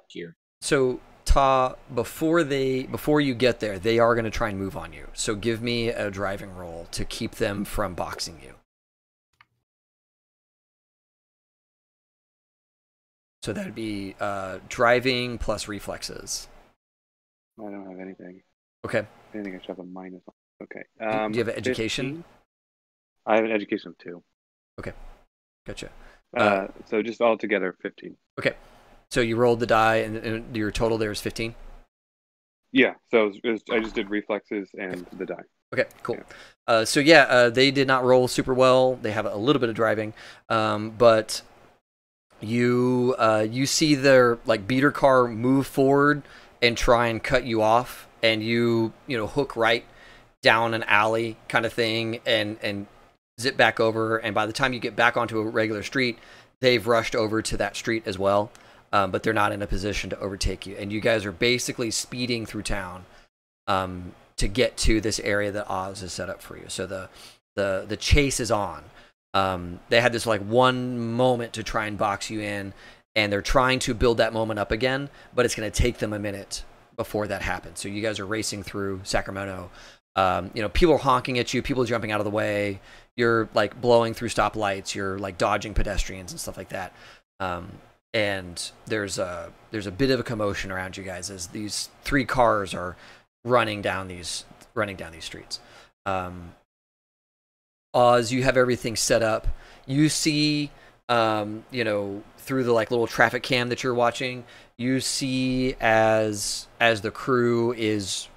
here. So Ta, before you get there, they are going to try and move on you. So give me a driving roll to keep them from boxing you. So that'd be driving plus reflexes. I don't have anything. Okay. I think I should have a minus. Okay. Do you have an education? 15? I have an education of 2. Okay. Gotcha. So just all together 15. Okay. So you rolled the die, and your total there is 15? Yeah. So I just did reflexes and the die. Okay, cool. Yeah. They did not roll super well. They have a little bit of driving, but you see their like beater car move forward and try and cut you off, and you hook right down an alley kind of thing and zip back over. And by the time you get back onto a regular street, they've rushed over to that street as well. But they're not in a position to overtake you. And you guys are basically speeding through town to get to this area that Oz has set up for you. So the chase is on. They had this like one moment to try and box you in, and they're trying to build that moment up again, but it's going to take them a minute before that happens. So you guys are racing through Sacramento. People are honking at you, people jumping out of the way. You're like blowing through stoplights. You're like dodging pedestrians and stuff like that. And there's a bit of a commotion around you guys as these 3 cars are running down these streets. Oz, you have everything set up. You see, through the like little traffic cam that you're watching, you see as the crew is,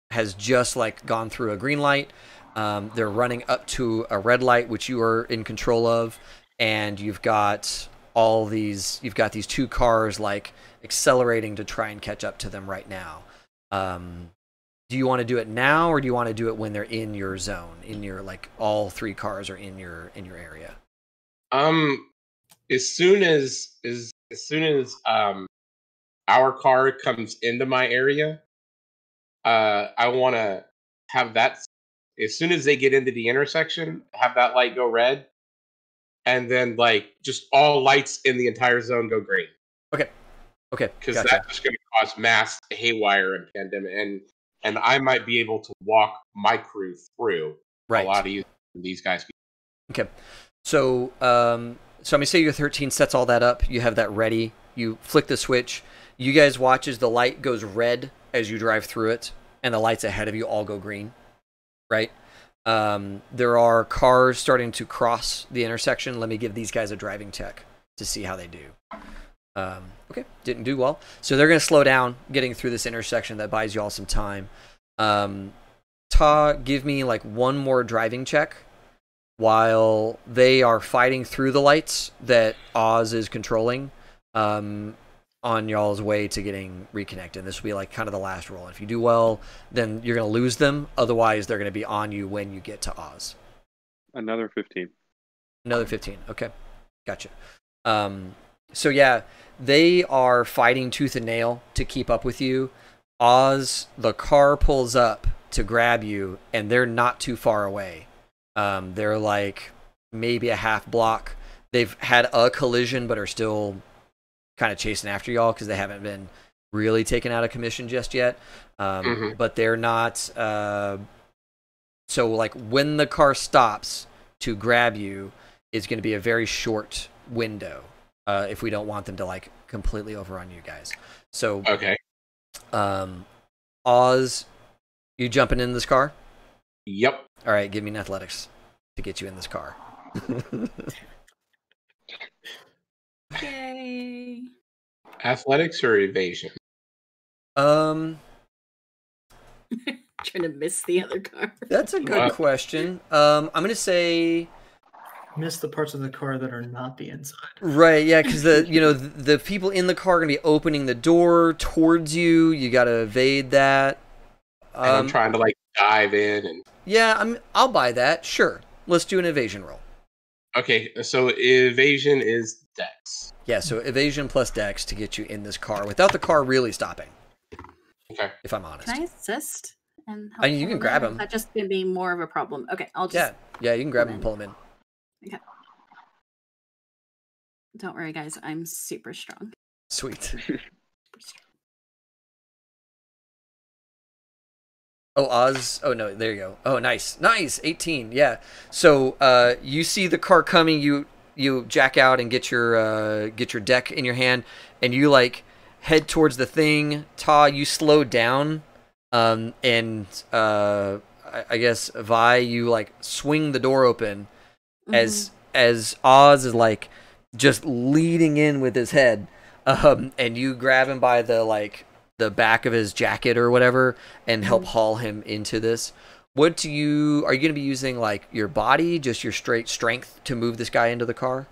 has just like gone through a green light. They're running up to a red light, which you are in control of, and you've got these 2 cars like accelerating to try and catch up to them right now. Do you want to do it now, or do you want to do it when they're in your zone, in your like all 3 cars are in your area? As soon as our car comes into my area, I want to have that. As soon as they get into the intersection, have that light go red, and then like just all lights in the entire zone go green. Okay. Because that's just going to cause mass haywire and pandemic, and I might be able to walk my crew through a lot of these guys. Okay. So I'm gonna say your 13 sets all that up. You have that ready. You flick the switch. You guys watch as the light goes red as you drive through it, and the lights ahead of you all go green. Right? There are cars starting to cross the intersection. Let me give these guys a driving check to see how they do. Okay, didn't do well. So they're going to slow down getting through this intersection. That buys you all some time. Ta, give me like one more driving check while they are fighting through the lights that Oz is controlling on y'all's way to getting reconnected. This will be like kind of the last roll. If you do well, then you're going to lose them. Otherwise, they're going to be on you when you get to Oz. Another 15. Another 15. Okay, gotcha. So yeah, they are fighting tooth and nail to keep up with you. Oz, the car pulls up to grab you, and they're not too far away. They're like maybe a half block. They've had a collision, but are still kind of chasing after y'all because they haven't been really taken out of commission just yet. But they're not. So like when the car stops to grab you, it's going to be a very short window. If we don't want them to like completely overrun you guys. So okay. Oz, you jumping in this car? Yep. All right, give me an athletics to get you in this car. Yay. Athletics or evasion? Trying to miss the other car. That's a good question. I'm gonna say miss the parts of the car that are not the inside. Right, yeah, because the people in the car are gonna be opening the door towards you. You gotta evade that. And I'm trying to like dive in and. Yeah, I'll buy that. Sure, let's do an evasion roll. Okay, so evasion is dex. Yeah, so evasion plus dex to get you in this car without the car really stopping. Okay. If I'm honest. Can I assist? And I mean, you can grab him. That's just gonna be more of a problem. Okay, I'll just. Yeah, you can grab him and pull him in. Okay. Don't worry, guys. I'm super strong. Sweet. Oh, Oz. Oh no, there you go. Oh, nice, nice. 18. Yeah. So you see the car coming. You jack out and get your deck in your hand, and you like head towards the thing. Ta, you slow down, and I guess Vi, you like swing the door open, as Oz is like just leading in with his head, and you grab him by the back of his jacket or whatever and help haul him into this. Are you going to be using like your body, just your straight strength to move this guy into the car?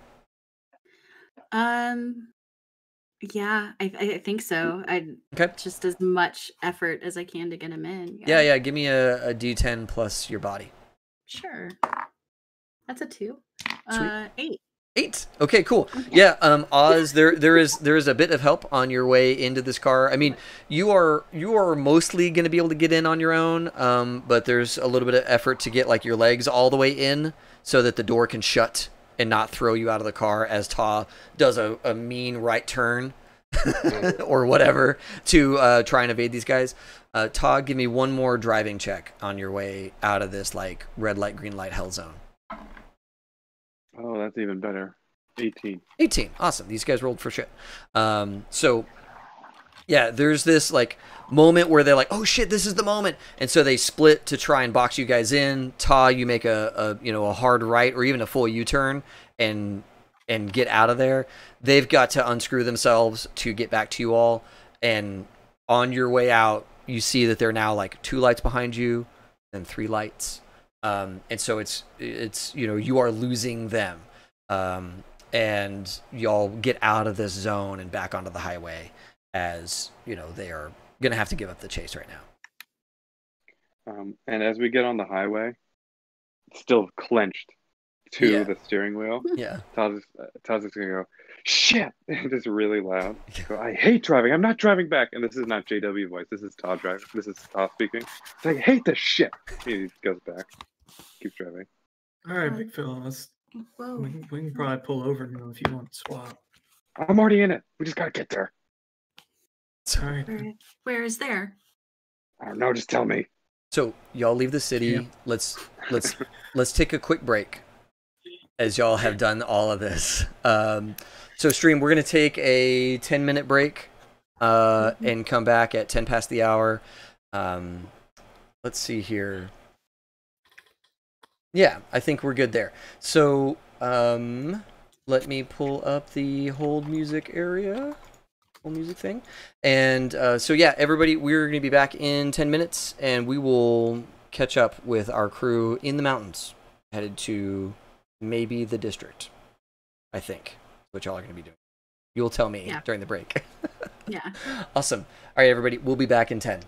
Yeah, I think so. Okay. Just as much effort as I can to get him in. Yeah. Give me a D10 plus your body. Sure. That's a 2. Sweet. 8. 8. Okay, cool. Yeah, Oz, there is a bit of help on your way into this car. I mean, you are mostly going to be able to get in on your own, but there's a little bit of effort to get like your legs all the way in so that the door can shut and not throw you out of the car as Ta does a mean right turn or whatever to try and evade these guys. Ta, give me one more driving check on your way out of this like red light, green light hell zone. Oh, that's even better. 18. 18. Awesome. These guys rolled for shit. So, yeah, there's this like moment where they're like, oh shit, this is the moment. And so they split to try and box you guys in. Ta, you make a hard right or even a full U-turn and get out of there. They've got to unscrew themselves to get back to you all. And on your way out, you see that there are now like 2 lights behind you and 3 lights. And so it's you are losing them, and y'all get out of this zone and back onto the highway as they are gonna have to give up the chase right now. And as we get on the highway, still clenched to the steering wheel. Yeah, Taz is gonna go, shit, just really loud. Go, I hate driving. I'm not driving back. And this is not JW voice. This is Todd driving. This is Todd speaking. It's like, I hate this shit. He goes back. Keeps driving. All right, big fella. We can probably pull over now if you want to swap. I'm already in it. We just gotta get there. Sorry. Where is there? I don't know. Just tell me. So y'all leave the city. Yeah. Let's take a quick break, as y'all have done all of this. So stream, we're gonna take a 10-minute break, and come back at 10 past the hour. Let's see here. Yeah, I think we're good there. So, let me pull up the hold music area, hold music thing. And so yeah, everybody, we're going to be back in 10 minutes, and we will catch up with our crew in the mountains, headed to maybe the district, I think, which y'all are going to be doing. You'll tell me during the break. Yeah. Awesome. All right, everybody, we'll be back in 10.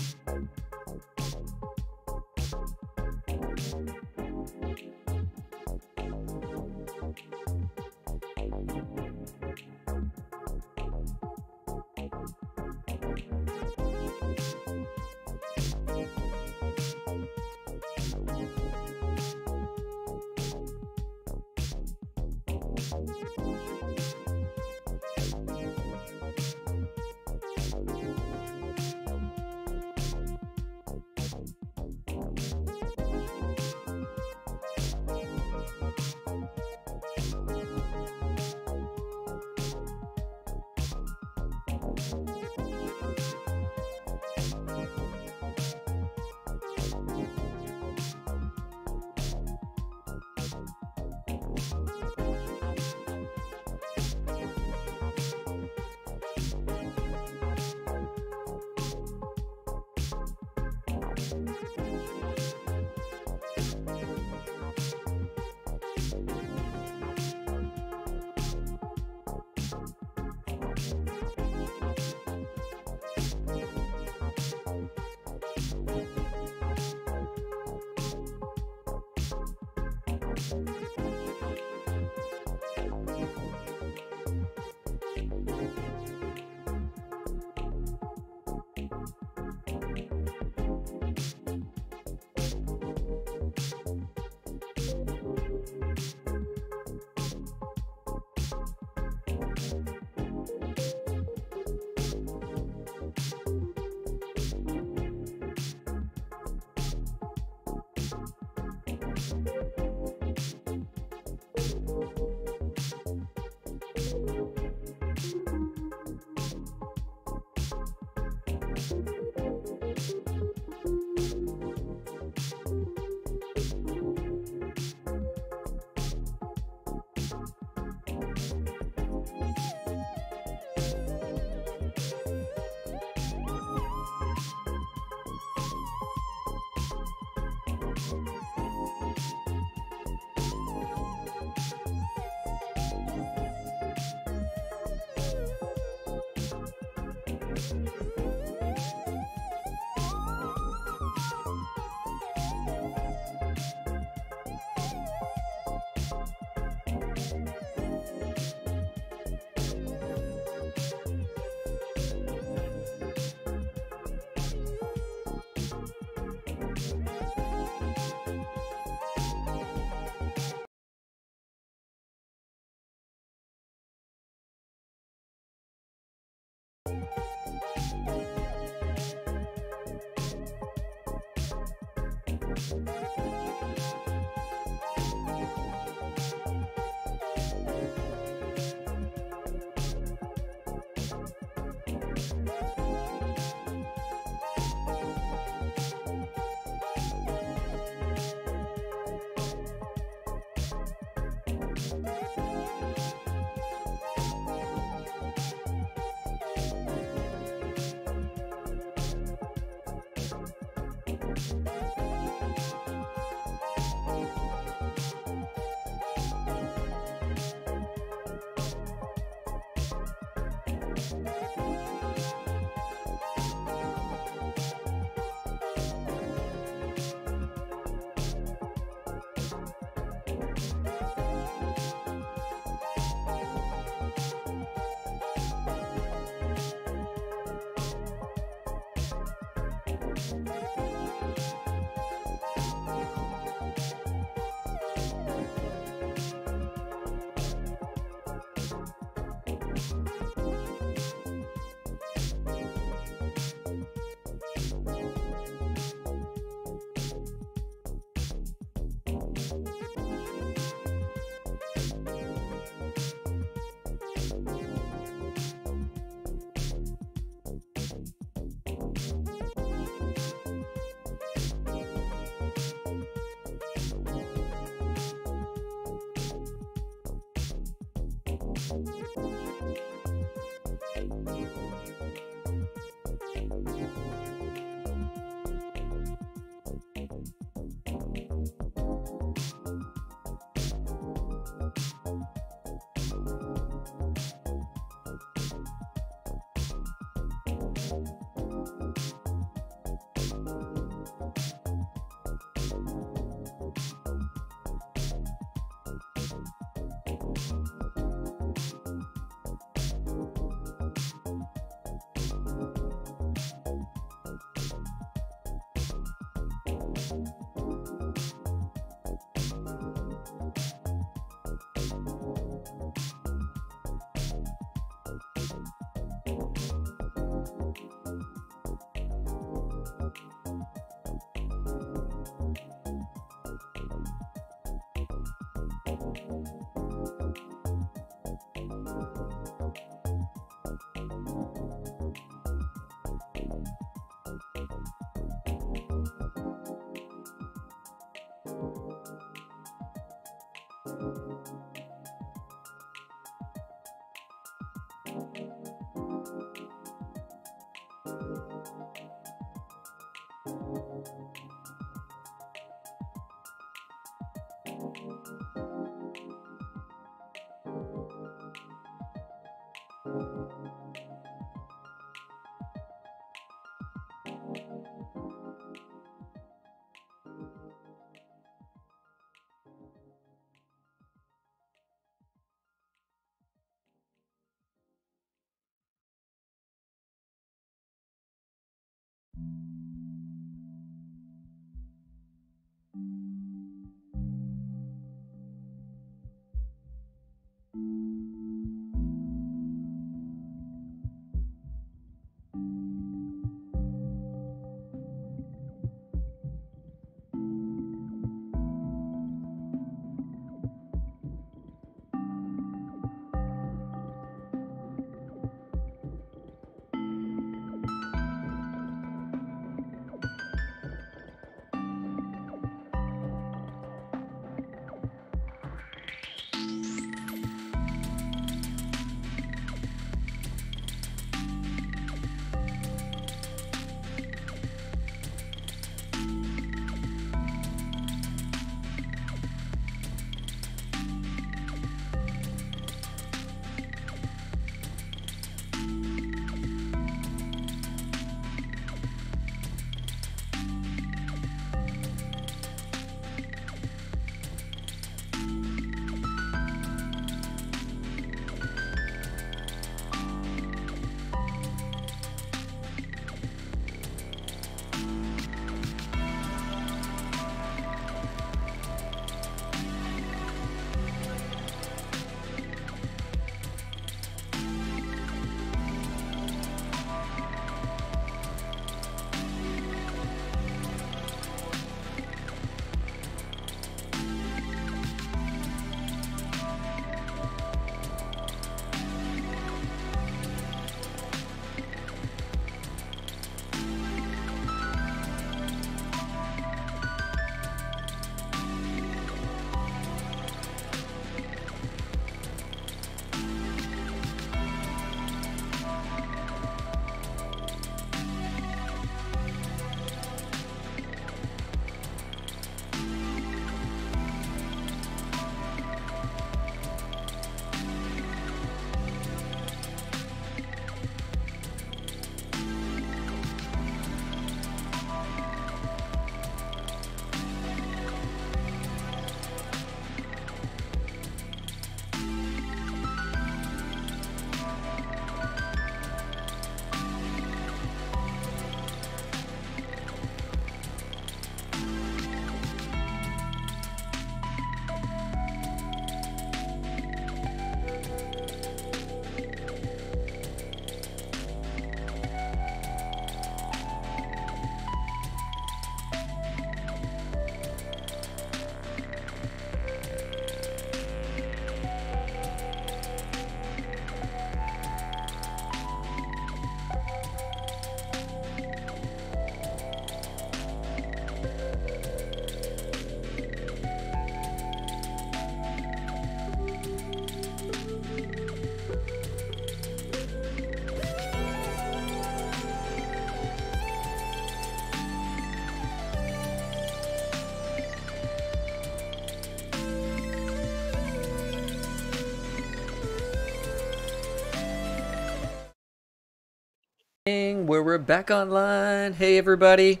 Where we're back online. Hey everybody.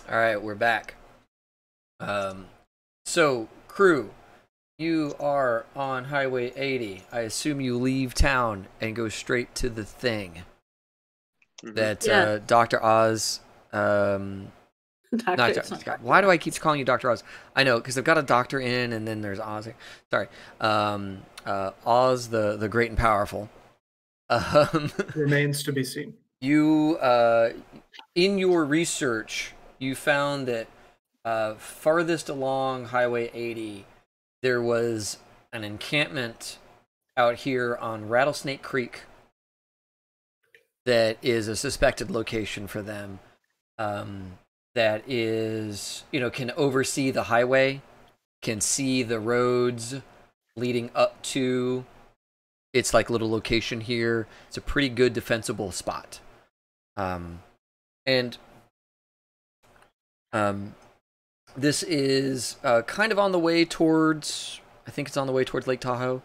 All right, we're back. So crew, you are on Highway 80. I assume you leave town and go straight to the thing that Dr. Oz. Why do I keep calling you Dr. Oz? I know because I've got a doctor in, and then there's Oz. Sorry, Oz the Great and Powerful. Remains to be seen. You, in your research, you found that farthest along Highway 80, there was an encampment out here on Rattlesnake Creek that is a suspected location for them. That is, can oversee the highway, can see the roads leading up to its like little location here. It's a pretty good defensible spot. This is kind of on the way towards, I think it's on the way towards Lake Tahoe,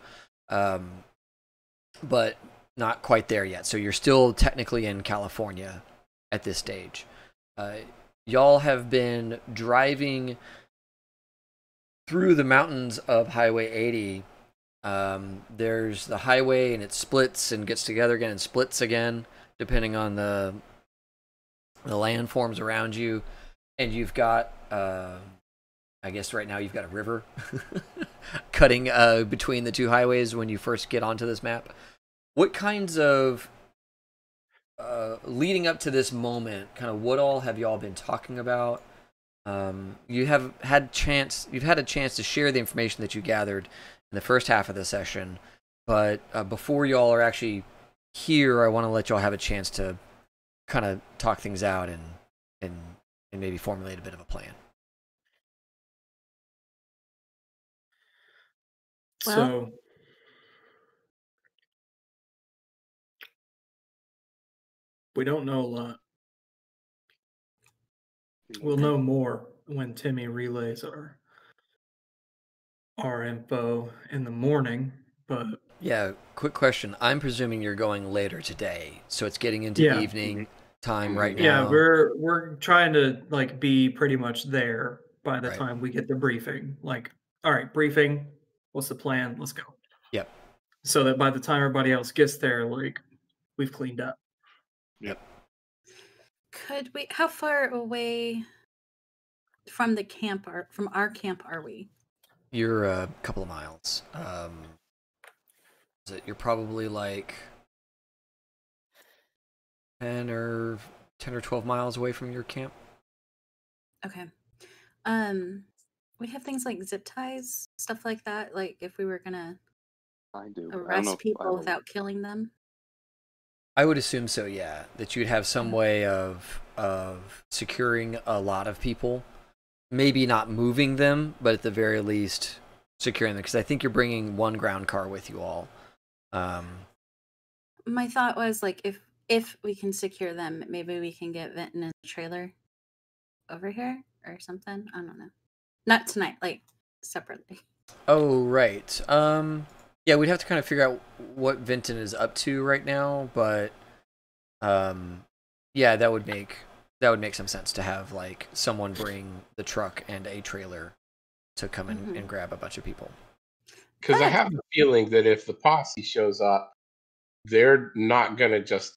but not quite there yet. So you're still technically in California at this stage. Y'all have been driving through the mountains of Highway 80. There's the highway, and it splits and gets together again and splits again, depending on the landforms around you. And you've got, I guess right now you've got a river cutting between the two highways when you first get onto this map. What kinds of, leading up to this moment, kind of what all have y'all been talking about? You've had a chance to share the information that you gathered in the first half of the session, but before y'all are actually here, I want to let y'all have a chance to kind of talk things out and maybe formulate a bit of a plan. So we don't know a lot. We'll know more when Timmy relays our info in the morning, but yeah, quick question. I'm presuming you're going later today, so it's getting into evening time right now. Yeah, we're trying to like be pretty much there by the time we get the briefing. Like, all right, briefing, what's the plan? Let's go. Yep. So that by the time everybody else gets there, like, we've cleaned up. Yep. Could we? How far away from the camp from our camp are we? You're a couple of miles. You're probably like 10 or 12 miles away from your camp. Okay. We have things like zip ties, stuff like that. Like if we were gonna arrest people without killing them. I would assume so, yeah. That you'd have some way of securing a lot of people. Maybe not moving them, but at the very least securing them. Because I think you're bringing one ground car with you all. My thought was like if we can secure them, maybe we can get Vinton in the trailer over here or something. I don't know. Not tonight, like separately. Oh, right. Yeah, we'd have to kind of figure out what Vinton is up to right now, but yeah, that would make some sense to have like someone bring the truck and a trailer to come in and grab a bunch of people. Because I have the feeling that if the posse shows up, they're not gonna just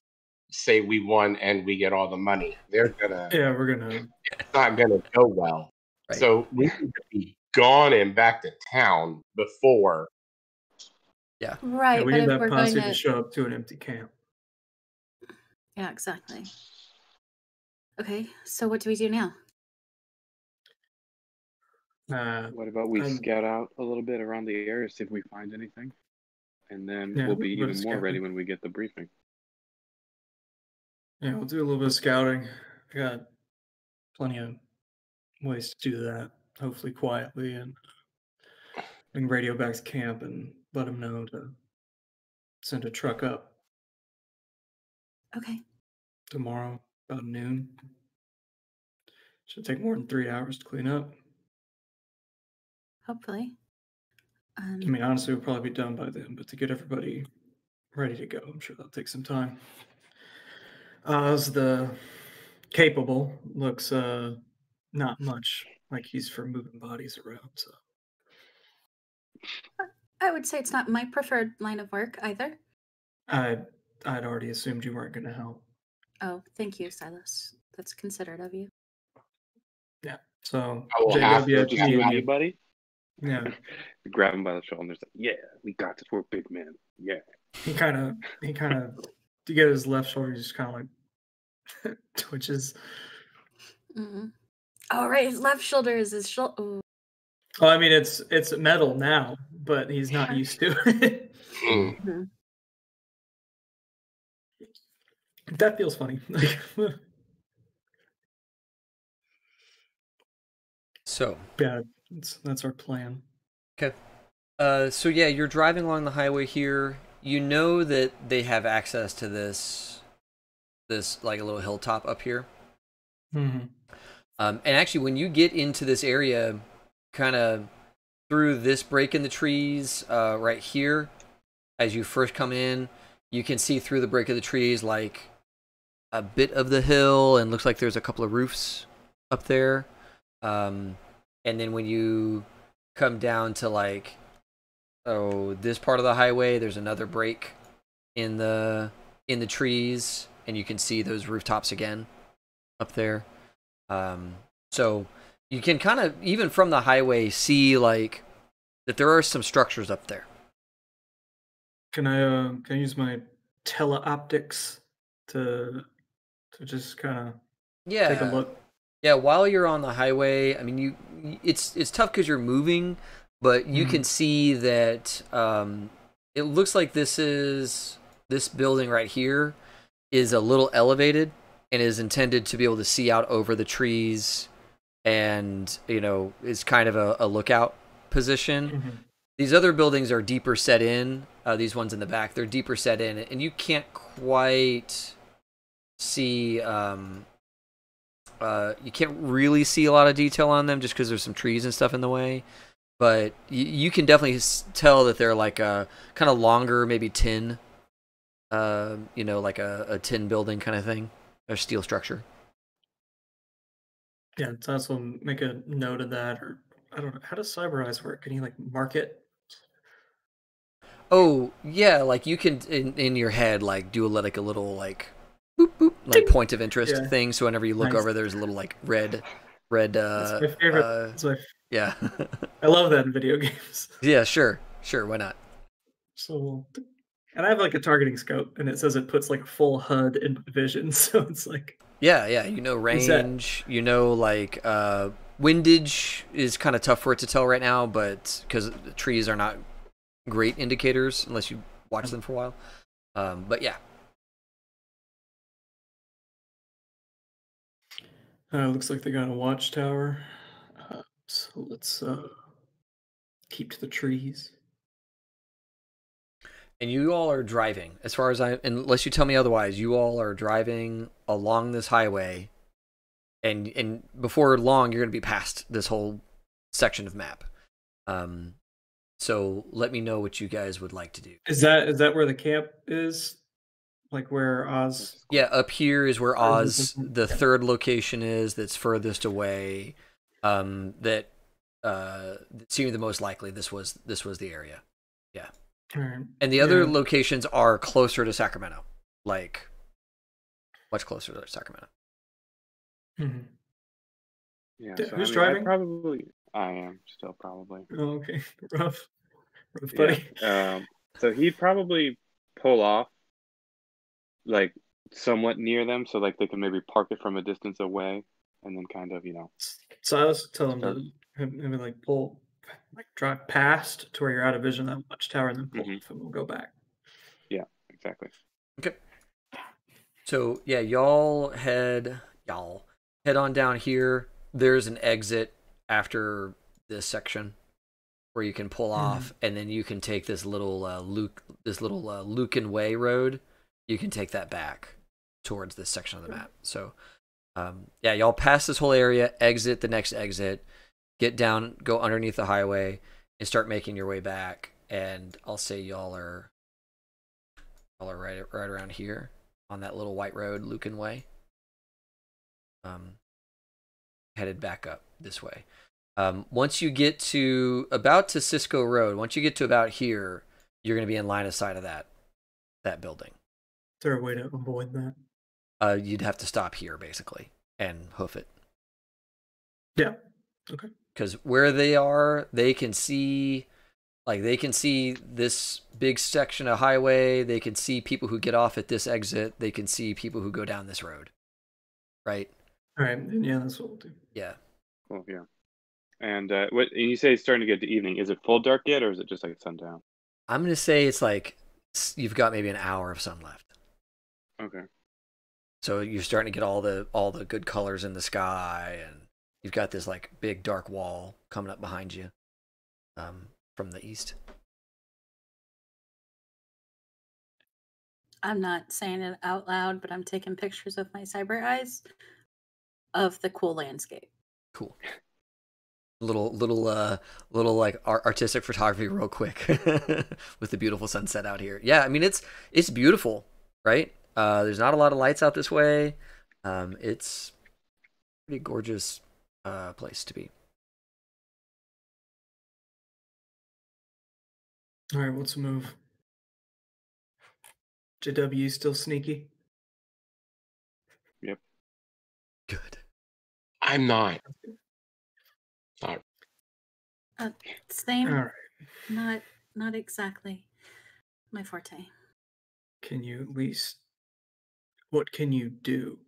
say we won and we get all the money. They're gonna it's not gonna go well. Right. So we need to be gone and back to town before. Yeah. Right. Yeah, we need that posse to show up to an empty camp. Yeah, exactly. Okay, so what do we do now? What about we scout out a little bit around the area, see if we find anything, and then we'll be even more ready when we get the briefing. Yeah, we'll do a little bit of scouting. I got plenty of ways to do that, hopefully quietly, and we can radio back to camp and let them know to send a truck up. Okay. Tomorrow, about noon. Should take more than 3 hours to clean up. Hopefully. I mean, honestly, we'll probably be done by then, but to get everybody ready to go, I'm sure that'll take some time. Oz the capable looks not much like he's for moving bodies around. So I would say it's not my preferred line of work either. I'd already assumed you weren't going to help. Oh, thank you, Silas. That's considerate of you. Yeah. So I will have to Just you and me, buddy. Yeah. Grab him by the shoulders. Like, yeah, we got this. We're big men. Yeah. He kind of to get his left shoulder, he just kind of like twitches. Mm-hmm. Oh, right, his left shoulder is his shoulder. Oh, I mean, it's metal now, but he's not used to it. Mm-hmm. That feels funny. So yeah, that's our plan. Okay. So yeah, you're driving along the highway here. You know that they have access to this like a little hilltop up here. Mm-hmm. And actually, when you get into this area, kind of through this break in the trees right here, as you first come in, you can see through the break of the trees like a bit of the hill, and looks like there's a couple of roofs up there. And then when you come down to like, this part of the highway, there's another break in the trees, and you can see those rooftops again up there. So you can kind of, even from the highway, see like that there are some structures up there. Can I use my teleoptics to just kind of take a look? Yeah, while you're on the highway, I mean, it's tough because you're moving, but you can see that it looks like this building right here is a little elevated and is intended to be able to see out over the trees, and is kind of a lookout position. Mm-hmm. These other buildings are deeper set in. These ones in the back, they're deeper set in, and you can't quite see. You can't really see a lot of detail on them just because there's some trees and stuff in the way. But you can definitely tell that they're like a kind of longer, maybe tin, like a tin building kind of thing, or steel structure. Yeah, it's also make a note of that, or I don't know. How does Cyber Eyes work? Can you like mark it? Oh yeah, like you can in your head like do like a little like boop boop like point of interest thing. So whenever you look over, there's a little like red. That's my favorite. Yeah. I love that in video games. Yeah, sure, why not? So, and I have like a targeting scope, and it says it puts like a full HUD in vision, so it's like yeah, range, like windage is kind of tough for it to tell right now, but because the trees are not great indicators unless you watch them for a while. But yeah. Looks like they got a watchtower. So let's keep to the trees. And you all are driving, as far as unless you tell me otherwise, you all are driving along this highway, and before long you're going to be past this whole section of map. So let me know what you guys would like to do. Is that where the camp is? Like where Oz? Yeah, up here is where Oz, the third location is that's furthest away. That seemed the most likely. This was the area. Yeah. Right. And the other locations are closer to Sacramento, like much closer to Sacramento. Mm-hmm. Yeah. Who's driving? I am still probably. Oh, okay. Rough buddy. Yeah. So he'd probably pull off, like somewhat near them, so like they can maybe park it from a distance away, and then kind of Silas, tell him to maybe like pull. Like drive past to where you're out of vision of that watchtower, and then pull off, and we'll go back. Yeah, exactly. Okay. So yeah, y'all head on down here. There's an exit after this section where you can pull off, and then you can take this little Lucan Way road. You can take that back towards this section of the map. So y'all pass this whole area, exit the next exit. Get down, go underneath the highway, and start making your way back. And I'll say y'all are right around here. on that little white road, Lucan Way. Headed back up this way. Once you get to Cisco Road, once you get to about here, you're going to be in line of sight of that building. Is there a way to avoid that? You'd have to stop here basically and hoof it. Yeah. Okay. Because where they are, they can see this big section of highway. They can see people who get off at this exit. They can see people who go down this road. Right. All right. Yeah, that's what we'll do. Yeah. Well, yeah. And what? And you say it's starting to get to evening. Is it full dark yet, or is it just like sundown? I'm gonna say it's like you've got maybe an hour of sun left. Okay. So you're starting to get all the good colors in the sky, and you've got this like big dark wall coming up behind you, from the east. I'm not saying it out loud, but I'm taking pictures with my cyber eyes of the cool landscape. Cool. Little like artistic photography real quick with the beautiful sunset out here. Yeah, I mean it's beautiful, right? There's not a lot of lights out this way. It's a pretty gorgeous place to be. All right, what's the move? JW still sneaky? Yep. Good. I'm not. Same. All right. Not exactly my forte. Can you at least? What can you do?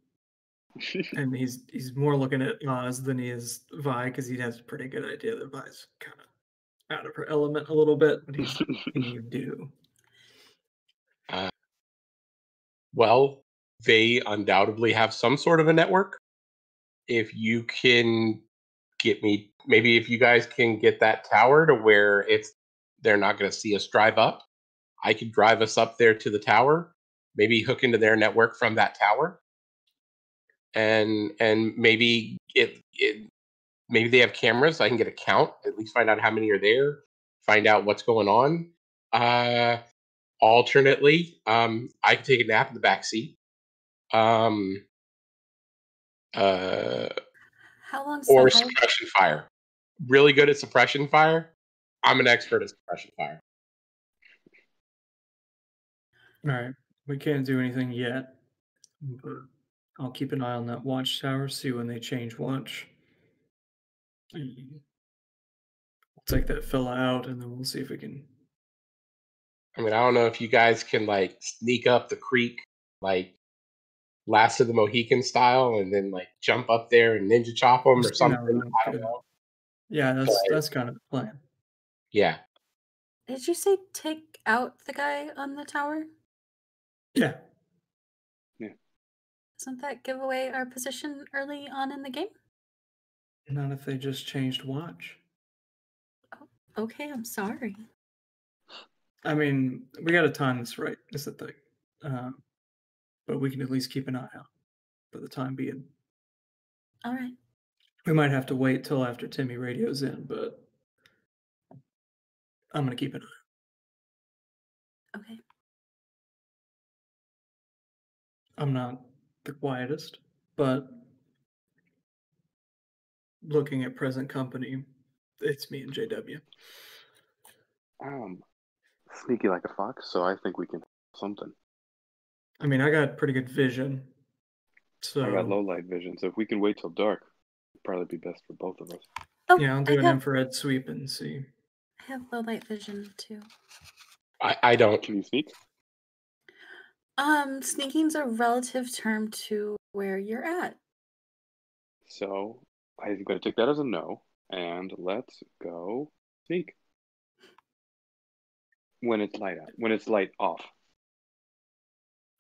And he's more looking at Oz than he is Vi, because he has a pretty good idea that Vi's kind of out of her element a little bit. What can you do? Well, they undoubtedly have some sort of a network. If you can get me, maybe if you guys can get that tower to where they're not going to see us drive up, I could drive us up there to the tower, maybe hook into their network from that tower, and maybe maybe they have cameras. I can get a count, at least find out how many are there, find out what's going on. Alternately, I can take a nap in the back seat. How long? Or suppression fire. Really good at suppression fire. I'm an expert at suppression fire. All right. We can't do anything yet, but I'll keep an eye on that watchtower, see when they change watch. We'll take that fella out, and then we'll see if we can. I mean, I don't know if you guys can like sneak up the creek, like Last of the Mohican style, and then like jump up there and ninja chop them or something. I don't know. Yeah, that's kind of the plan. Yeah. Did you say take out the guy on the tower? Yeah. Yeah. Doesn't that give away our position early on in the game? Not if they just changed watch. Oh, okay, I'm sorry. I mean, we got to time this right, is the thing. But we can at least keep an eye out for the time being. All right. We might have to wait till after Timmy radios in, but I'm going to keep an eye. Okay. I'm not the quietest, but looking at present company, it's me and JW. Sneaky like a fox, so I think we can something. I mean, I got pretty good vision. So I got low light vision, so if we can wait till dark, it'd probably be best for both of us. Oh, yeah, I'll do an infrared sweep and see. I have low light vision too. I don't. Can you sneak? Sneaking's a relative term to where you're at. So I'm going to take that as a no, and let's go sneak. When it's light out. When it's light off.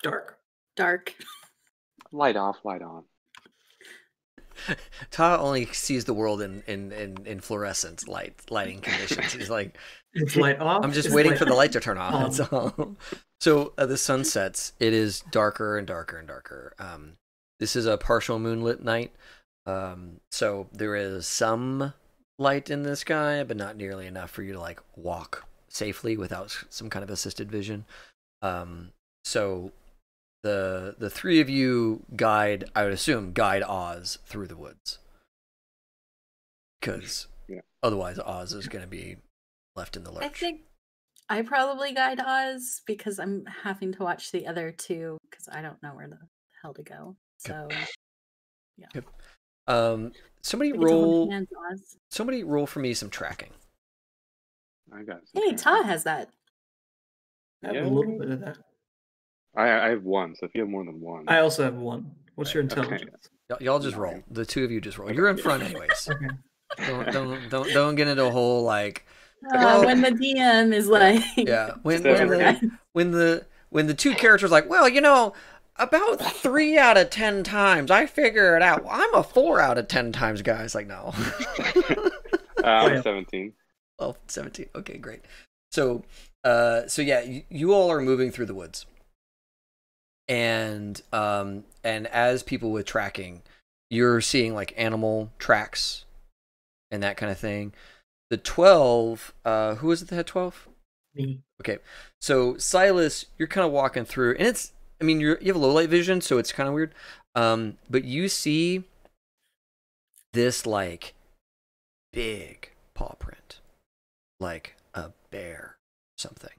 Dark. Light off, light on. Ta only sees the world in fluorescent lighting conditions. He's like, it's light off. I'm just waiting for the light to turn on. That's all. So the sun sets. It is darker and darker and darker. This is a partial moonlit night. So there is some light in the sky, but not nearly enough for you to like walk safely without some kind of assisted vision. So the three of you guide, I would assume, guide Oz through the woods. Because otherwise Oz is going to be left in the lurch. I think I probably guide Oz because I'm having to watch the other two because I don't know where the hell to go. So, yeah. Yep. Somebody roll. Somebody roll for me some tracking. I got. Hey, Ta has that. I have a little bit of that. I have one. So if you have more than one, I also have one. What's your intelligence? Okay. Y'all just roll. The two of you just roll. You're in front anyways. Okay. Don't get into a whole like. When the DM is like. Yeah. When the two characters like, well, you know, about 3 out of 10 times I figure it out. Well, I'm a 4 out of 10 times guy. It's like, no. I'm 17. Oh, 17. Okay, great. So yeah, you all are moving through the woods. And as people with tracking, you're seeing like animal tracks and that kind of thing. The 12, who was it that had 12? Me. Okay. So Silas, you're kind of walking through, and it's, I mean, you have low light vision, so it's kind of weird. But you see this like big paw print, like a bear, something.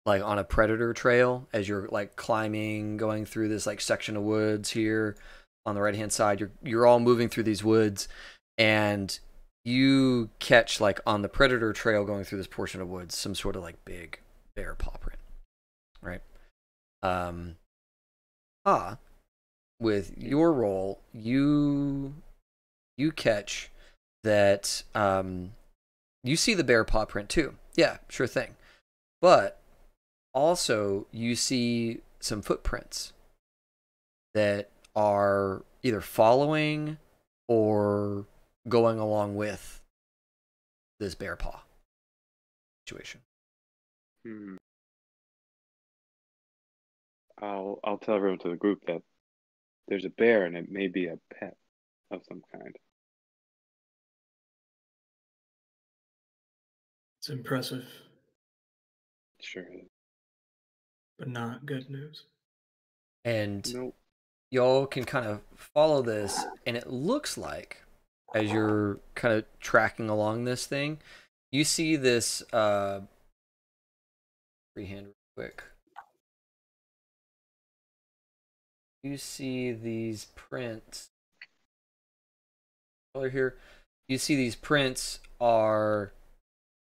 Like on a predator trail, as you're like climbing, going through this like section of woods here on the right hand side. You're all moving through these woods, and you catch like on the predator trail going through this portion of woods some sort of like big bear paw print, right? With your roll, you catch that you see the bear paw print too. Yeah, sure thing. But also you see some footprints that are either following or going along with this bear paw situation. I'll tell everyone to the group that there's a bear and it may be a pet of some kind. It's impressive. Sure is. But not good news. And y'all can kind of follow this, and it looks like, as you're kind of tracking along this thing, you see this freehand real quick. You see these prints. Color here. You see these prints are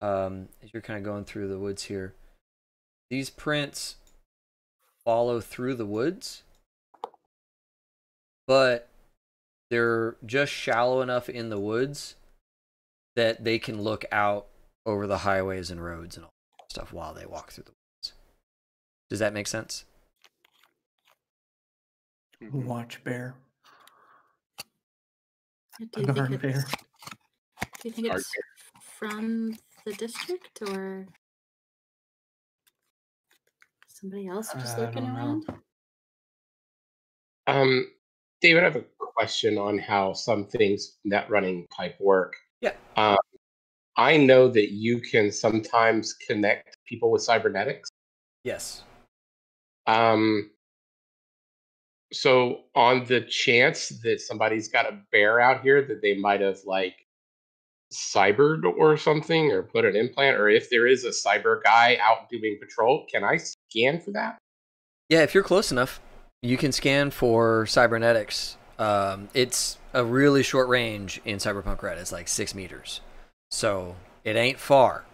as you're kind of going through the woods here. These prints follow through the woods, but they're just shallow enough in the woods that they can look out over the highways and roads and all that stuff while they walk through the woods. Does that make sense? Watch bear. Do you think it's from the district or somebody else just looking around? David, I have a question on how some things net running type work. Yeah. I know that you can sometimes connect people with cybernetics. Yes. So on the chance that somebody's got a bear out here that they might have like cybered or something, or put an implant, or if there is a cyber guy out doing patrol, can I scan for that? Yeah, if you're close enough, you can scan for cybernetics. It's a really short range in Cyberpunk Red. It's like 6 meters. So it ain't far.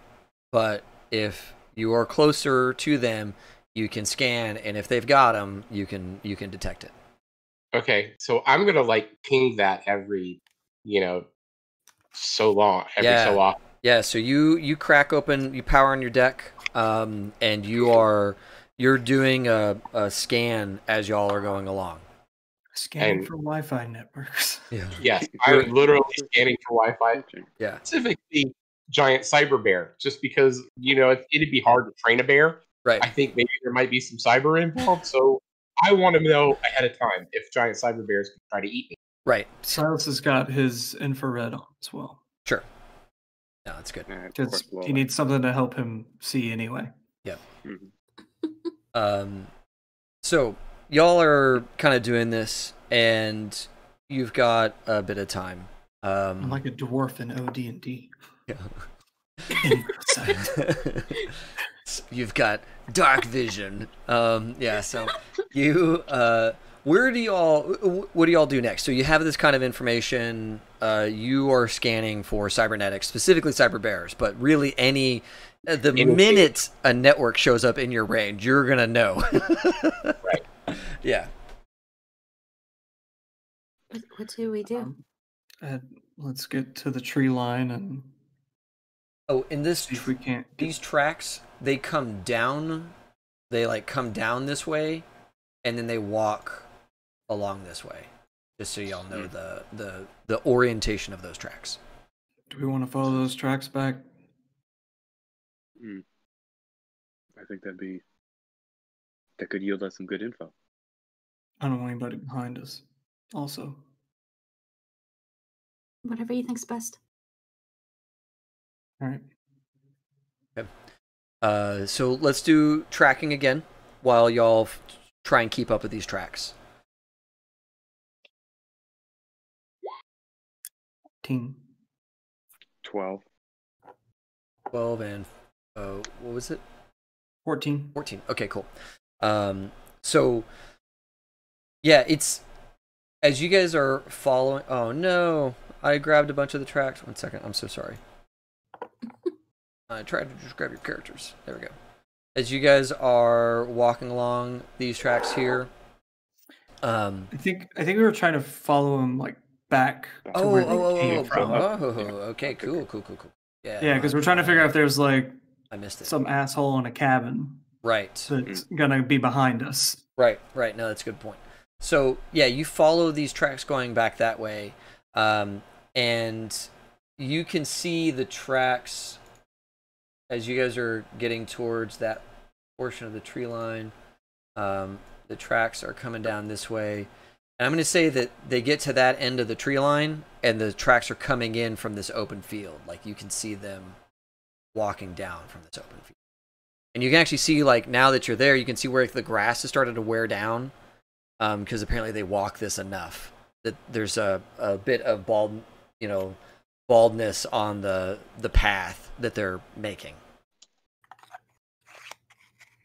But if you are closer to them, you can scan, and if they've got them, you can detect it. Okay, so I'm gonna like ping that every, so often. Yeah, so you crack open, you power on your deck, and you're doing a scan as y'all are going along. Scanning for Wi-Fi networks. Yeah. Yes, I'm literally scanning for Wi-Fi. Yeah. Specifically, giant cyber bear, just because it'd be hard to train a bear. Right. I think maybe there might be some cyber involved, so I want to know ahead of time if giant cyber bears can try to eat me. Right. Silas has got his infrared on as well. Sure. No, that's good. Because he needs something to help him see anyway. Yeah. Mm-hmm. So y'all are kind of doing this, and you've got a bit of time. I'm like a dwarf in OD&D. Yeah. You've got dark vision. Yeah. So you, what do y'all do next? So you have this kind of information. You are scanning for cybernetics, specifically cyber bears, but really the minute a network shows up in your range, you're gonna know. Right. Yeah. What do we do? Let's get to the tree line and in this, see if we can't. These tracks, they come down. They like come down this way, and then they walk along this way. Just so y'all know the orientation of those tracks. Do we want to follow those tracks back? I think that could yield us some good info. I don't want anybody behind us. Also. Whatever you think's best. All right. Okay. So let's do tracking again while y'all try and keep up with these tracks. 12 and what was it? 14. Okay, cool. So yeah, it's as you guys are following. Oh no, I grabbed a bunch of the tracks. 1 second, I'm so sorry. I tried to just grab your characters. There we go. As you guys are walking along these tracks here, I think we were trying to follow him like back to where they came from. Okay, cool. Yeah, because we're trying to figure out if there's like I missed it. Some asshole in a cabin. Right. That's gonna be behind us. Right. No, that's a good point. So yeah, you follow these tracks going back that way, and you can see the tracks as you guys are getting towards that portion of the tree line. The tracks are coming down this way. And I'm going to say that they get to that end of the tree line, and the tracks are coming in from this open field. Like, you can see them walking down from this open field. And you can actually see, like, now that you're there, you can see where the grass has started to wear down, because apparently they walk this enough that there's a bit of baldness on the path that they're making.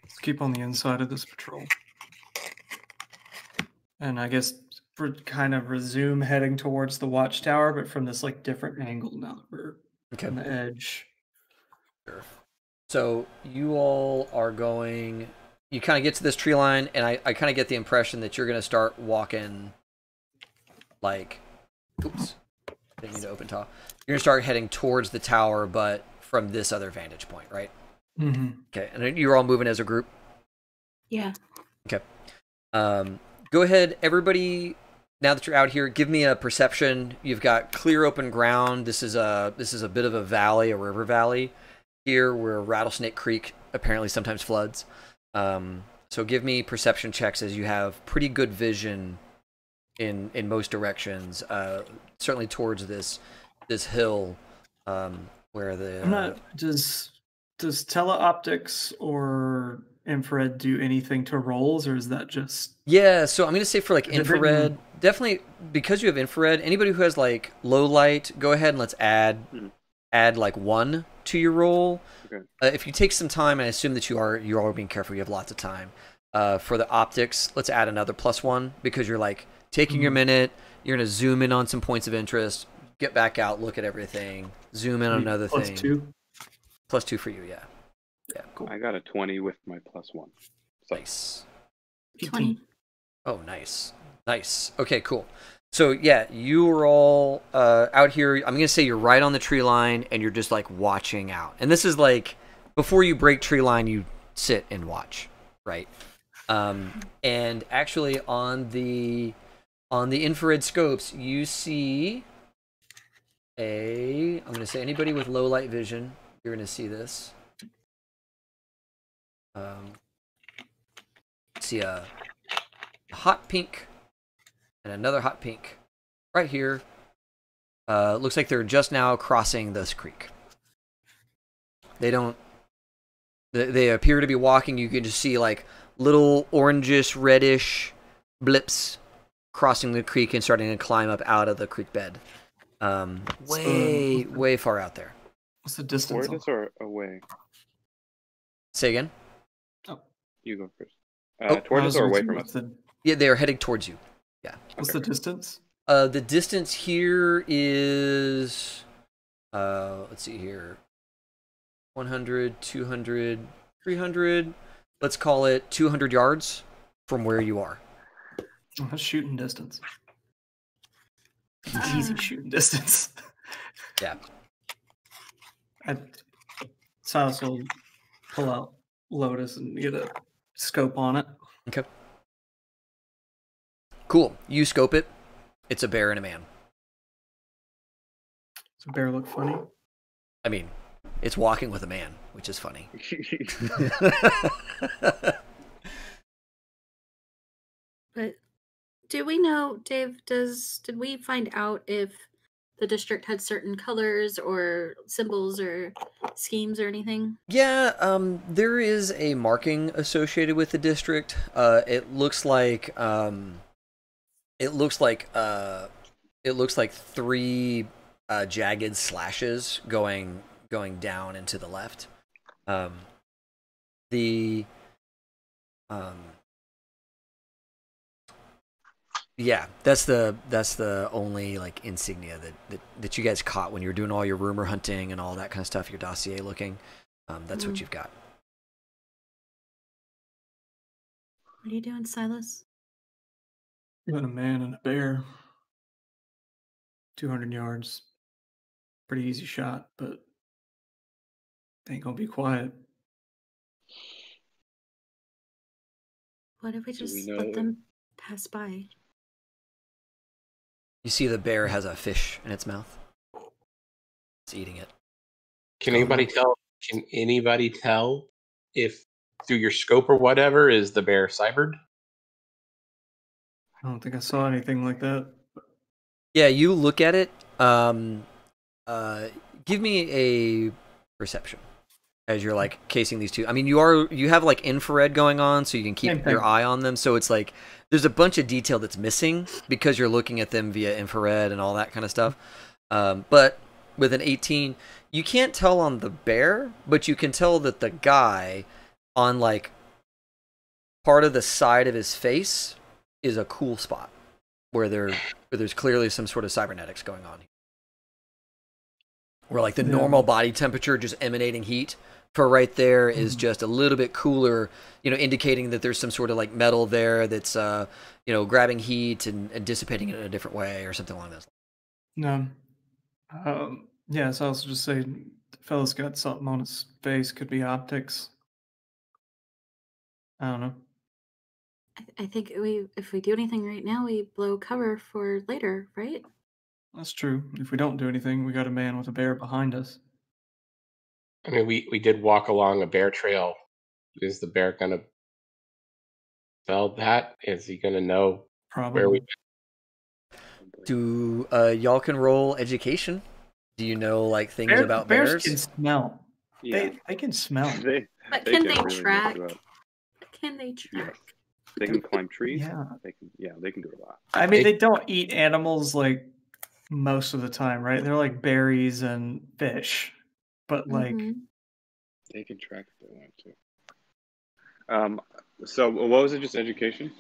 Let's keep on the inside of this patrol. And I guess we're kind of resume heading towards the watchtower, but from this like different angle now that we're on the edge. Sure. So you all are going. You kind of get to this tree line, and I kind of get the impression that you're going to start walking. Like, oops, didn't mean to open top. You're going to start heading towards the tower, but from this other vantage point, right? Mm-hmm. Okay, and you're all moving as a group. Yeah. Okay. Go ahead, everybody. Now that you're out here, give me a perception. You've got clear open ground. This is a bit of a valley, a river valley here, where Rattlesnake Creek apparently sometimes floods. So give me perception checks, as you have pretty good vision in most directions. Certainly towards this hill, where the does teleoptics or infrared do anything to rolls, or is that just so I'm gonna say for like infrared, definitely, because you have infrared, anybody who has like low light, go ahead and let's add like 1 to your roll. Okay. If you take some time, and I assume that you are being careful, you have lots of time. For the optics, let's add another +1, because you're like taking your minute, you're gonna zoom in on some points of interest, get back out, look at everything, zoom in on another thing. +2? +2 for you, yeah. Cool. I got a 20 with my +1. So. Nice. 20. Oh, nice. Okay, cool. So yeah, you are all out here. I'm gonna say you're right on the tree line, and you're just like watching out. And this is like before you break tree line, you sit and watch, right? And actually, on the infrared scopes, you see I'm gonna say anybody with low light vision, you're gonna see this. See a hot pink and another hot pink right here. Looks like they're just now crossing this creek. They appear to be walking. You can just see like little orangish, reddish blips crossing the creek and starting to climb up out of the creek bed. Way far out there. What's the distance? Towards us or away? Say again? Oh. You go first. Towards us or away from us? Yeah, they are heading towards you. Yeah. What's the distance? The distance here is, let's see here, 100, 200, 300. Let's call it 200 yards from where you are. Oh, that's shooting distance. Easy shooting distance. Yeah. Silas will pull out Lotus and get a scope on it. Okay. Cool. You scope it. It's a bear and a man. Does a bear look funny? I mean, it's walking with a man, which is funny. But do we know, Dave, did we find out if the district had certain colors or symbols or schemes or anything? Yeah, there is a marking associated with the district. It looks like three jagged slashes going down and to the left. Yeah, that's the only like insignia that you guys caught when you were doing all your rumor hunting and all that kind of stuff, your dossier looking. That's what you've got. What are you doing, Silas? Got a man and a bear. 200 yards. Pretty easy shot, but they ain't gonna be quiet. What if we just let them pass by? You see the bear has a fish in its mouth. It's eating it. Can anybody tell if through your scope or whatever is the bear cybered? I don't think I saw anything like that. Yeah, you look at it. Give me a perception as you're like casing these two. I mean, you have like infrared going on, so you can keep your eye on them. So it's like there's a bunch of detail that's missing because you're looking at them via infrared and all that kind of stuff. But with an 18, you can't tell on the bear, but you can tell that the guy on like part of the side of his face is a cool spot where there's clearly some sort of cybernetics going on. Where like the normal body temperature just emanating heat for right there is just a little bit cooler, indicating that there's some sort of like metal there that's grabbing heat and dissipating it in a different way or something along those lines. No. Yeah, so I was just saying the fella's got something on his face, could be optics. I don't know. I think if we do anything right now, we blow cover for later, right? That's true. If we don't do anything, we got a man with a bear behind us. I mean, we did walk along a bear trail. Is the bear gonna smell that? Is he gonna know where we? Do y'all can roll education? Do you know like things about bears? Bears can smell. Yeah. They can smell. But can they track? Can they track? They can climb trees. Yeah. They can do a lot. I mean, they don't eat animals like most of the time, right? They're like berries and fish. But like they can track if they want to. So what was it, just education?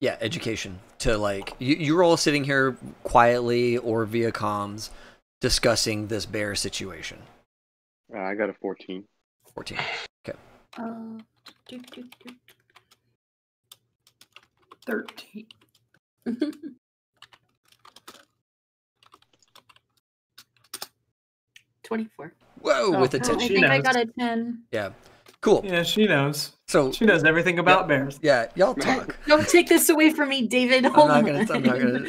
Yeah, education. To like you're all sitting here quietly or via comms discussing this bear situation. I got a 14. 14. Okay. 13. 24. Whoa, with a 10. I think I got a 10. Yeah. Cool. Yeah, she knows. So she knows everything about bears. Yeah, y'all talk. Don't take this away from me, David. I'm not gonna.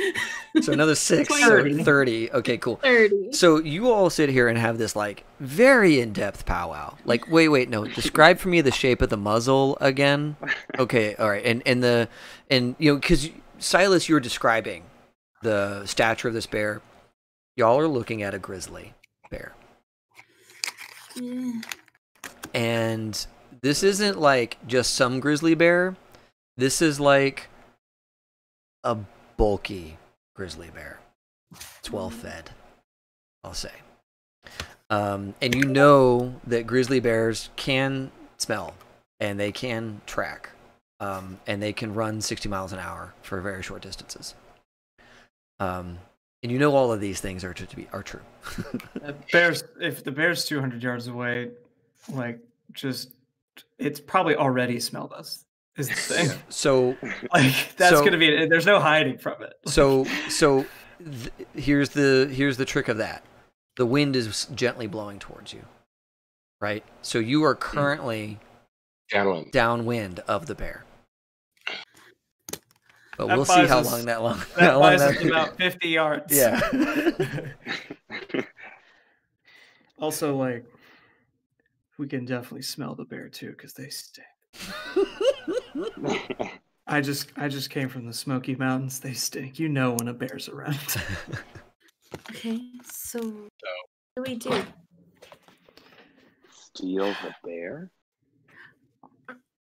So another 6, 30. So 30. Okay, cool. 30. So you all sit here and have this like very in-depth powwow. Like, wait, no. Describe for me the shape of the muzzle again. Okay, all right, and because Silas, you were describing the stature of this bear. Y'all are looking at a grizzly bear. Yeah. And This isn't like just some grizzly bear. This is like a bulky grizzly bear. It's well fed, I'll say. And you know that grizzly bears can smell and they can track, and they can run 60 miles an hour for very short distances. And you know all of these things are true. If the bear's 200 yards away, like it's probably already smelled us. Is the thing. So like that's gonna be. There's no hiding from it. Here's the trick of that. The wind is gently blowing towards you, right? So you are currently downwind of the bear. But we'll see how long that buys us about 50 yards. Yeah. Also, like, we can definitely smell the bear too because they stink. I just came from the Smoky Mountains. They stink. You know when a bear's around. Okay, so what do we do? Steal the bear?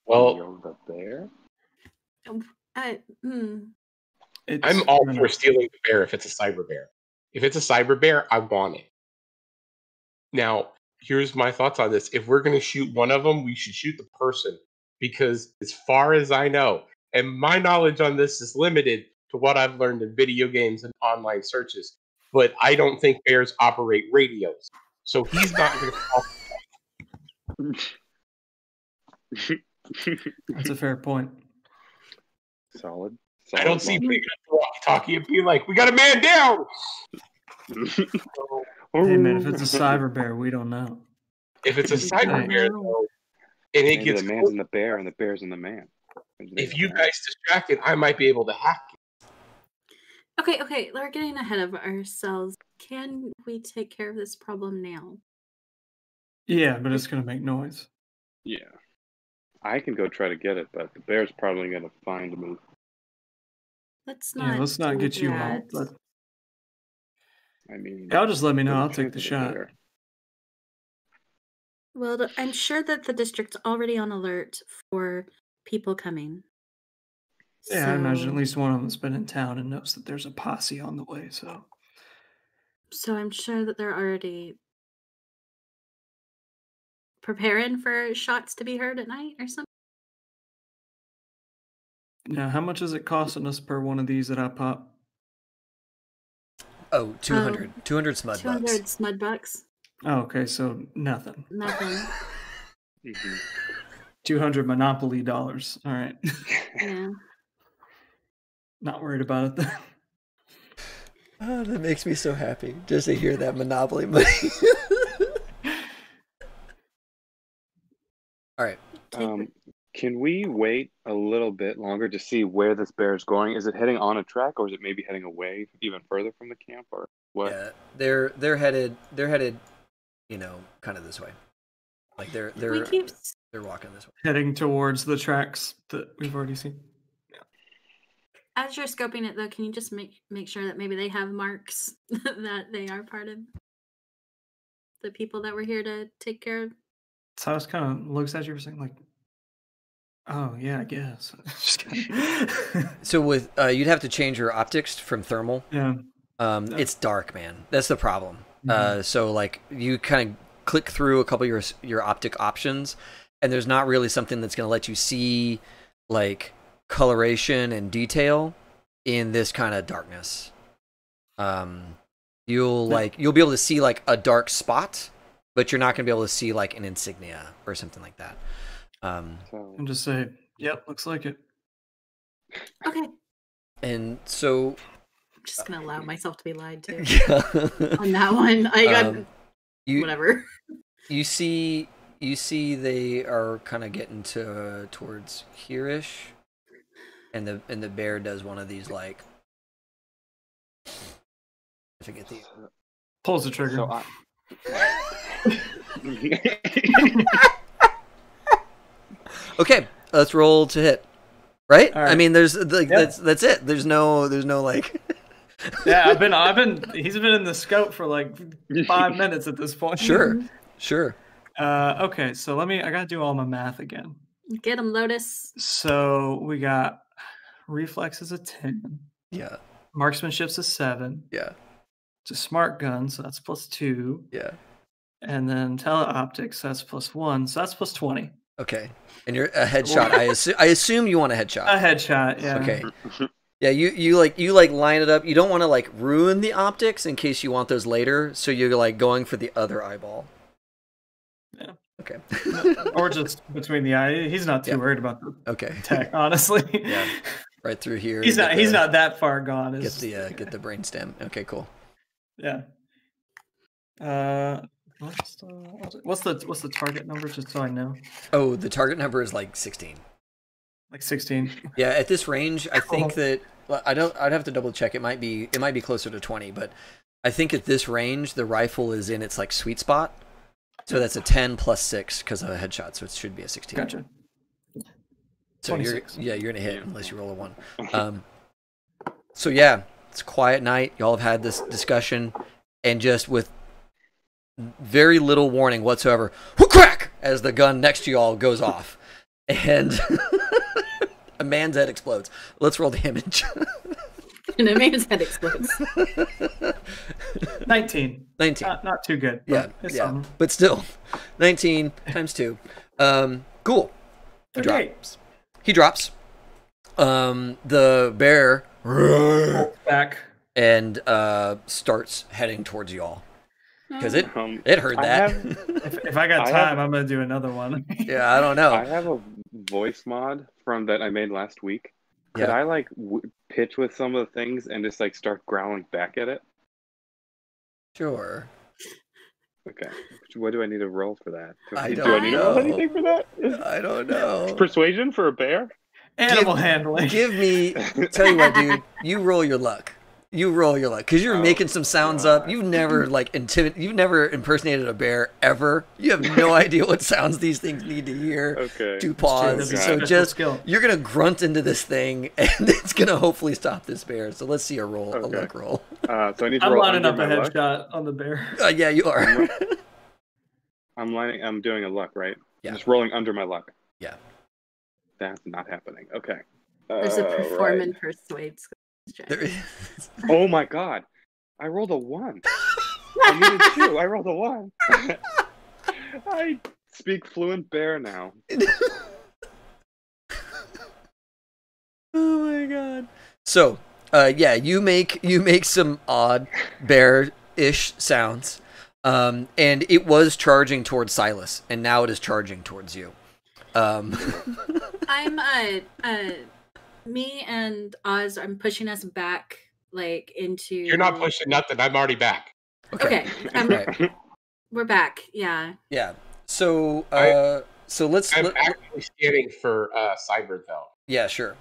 Well, steal the bear? I'm all for stealing the bear if it's a cyber bear. If it's a cyber bear, I want it. Now, here's my thoughts on this. If we're going to shoot one of them, we should shoot the person. Because as far as I know, and my knowledge on this is limited to what I've learned in video games and online searches, but I don't think bears operate radios. So he's not going to... That's a fair point. Solid. I don't see picking up the walkie-talkie and be like, we got a man down! Hey man, if it's a cyber bear, we don't know. If it's a cyber bear, though, and it gets the man's in the bear and the bear's in the man. If you guys distracted, I might be able to hack it. Okay, we're getting ahead of ourselves. Can we take care of this problem now? Yeah, but it's going to make noise. Yeah. I can go try to get it, but the bear's probably going to find me. Let's not get you out. But... I mean... Y'all just let me know. I'll take the shot. Bear. Well, I'm sure that the district's already on alert for people coming. Yeah, so... I imagine at least one of them's been in town and knows that there's a posse on the way, so... So I'm sure that they're already preparing for shots to be heard at night or something. Now, how much is it costing us per one of these that I pop? Oh, 200. 200 smud bucks. 200 smud bucks. Oh, okay, so nothing. Nothing. 200 Monopoly dollars. All right. Yeah. Not worried about it then. Oh, that makes me so happy just to hear that Monopoly money. All right. Can we wait a little bit longer to see where this bear is going? Is it heading on a track, or is it maybe heading away even further from the camp, or what? Yeah, they're headed, you know, kind of this way. Like they're walking this way, heading towards the tracks that we've already seen. Yeah. As you're scoping it, though, can you just make sure that maybe they have marks that they are part of the people that were here to take care of? So I was kind of looks at you for saying like, oh yeah, I guess. So with you'd have to change your optics from thermal. Yeah. It's dark, man. That's the problem. Mm-hmm. So like you kind of click through a couple of your optic options, and there's not really something that's going to let you see like coloration and detail in this kind of darkness. You'll be able to see like a dark spot, but you're not going to be able to see like an insignia or something like that. I'm just saying, yep, looks like it. Okay. And so I'm just gonna allow myself to be lied to. Yeah. On that one. Whatever. You see they are kind of getting towards here-ish. And the bear does one of these like I forget the pulls the trigger. So Okay, let's roll to hit. Right? Right. I mean, there's like that's it. There's no like. Yeah, I've been. He's been in the scope for like 5 minutes at this point. Sure. Okay, so I gotta do all my math again. Get him, Lotus. So we got reflex is a 10. Yeah. Marksmanship's a 7. Yeah. It's a smart gun, so that's +2. Yeah. And then teleoptics, so that's +1, so that's +20. Okay. And you're a headshot. I assume you want a headshot. A headshot, yeah. Okay. Yeah, you line it up. You don't want to like ruin the optics in case you want those later, so you're like going for the other eyeball. Yeah. Okay. Or just between the eye. He's not too worried about the tech, honestly. Yeah. Right through here. He's not that far gone. Get the brainstem. Okay, cool. Yeah. What's the target number, just so I know? Oh, the target number is like 16. Like 16. Yeah, at this range, I think that I'd have to double check. It might be closer to 20, but I think at this range the rifle is in its like sweet spot. So that's a 10 plus 6 because of a headshot, so it should be a 16. Gotcha. So you're gonna hit unless you roll a 1. So yeah, it's a quiet night. Y'all have had this discussion, and just with very little warning whatsoever, crack as the gun next to y'all goes off, and a man's head explodes. Let's roll damage. And a man's head explodes. 19. 19. Not too good. But but still, 19 times 2. Cool. He drops. The bear back and starts heading towards y'all because it heard that. If I got time, I'm gonna do another one. Yeah, I don't know. I have a voice mod from that I made last week. Could I like pitch with some of the things and just like start growling back at it? Sure. Okay. What do I need to roll for that? Do I need know. to roll anything for that? I don't know. Persuasion for a bear? Animal handling. Tell you what, dude. You roll your luck. Because you're making some sounds up. You've never you've never impersonated a bear ever. You have no idea what sounds these things need to hear to pause. So you're gonna grunt into this thing, and it's gonna hopefully stop this bear. So let's see a roll, a luck roll. So I need to I'm roll lining up a luck. headshot on the bear. Yeah, you are. I'm doing a luck, right? Yeah. I'm just rolling under my luck. Yeah. That's not happening. Okay. There's a perform and persuade. Oh my god. I rolled a 1. I needed 2. I rolled a 1. I speak fluent bear now. Oh my god. So, you make some odd bear-ish sounds. And it was charging towards Silas, and now it is charging towards you. I'm me and Oz, I'm pushing us back like into. You're not pushing nothing. I'm already back. Okay. We're back. Yeah. Yeah. So I'm actually scanning for cyber though. Yeah, sure.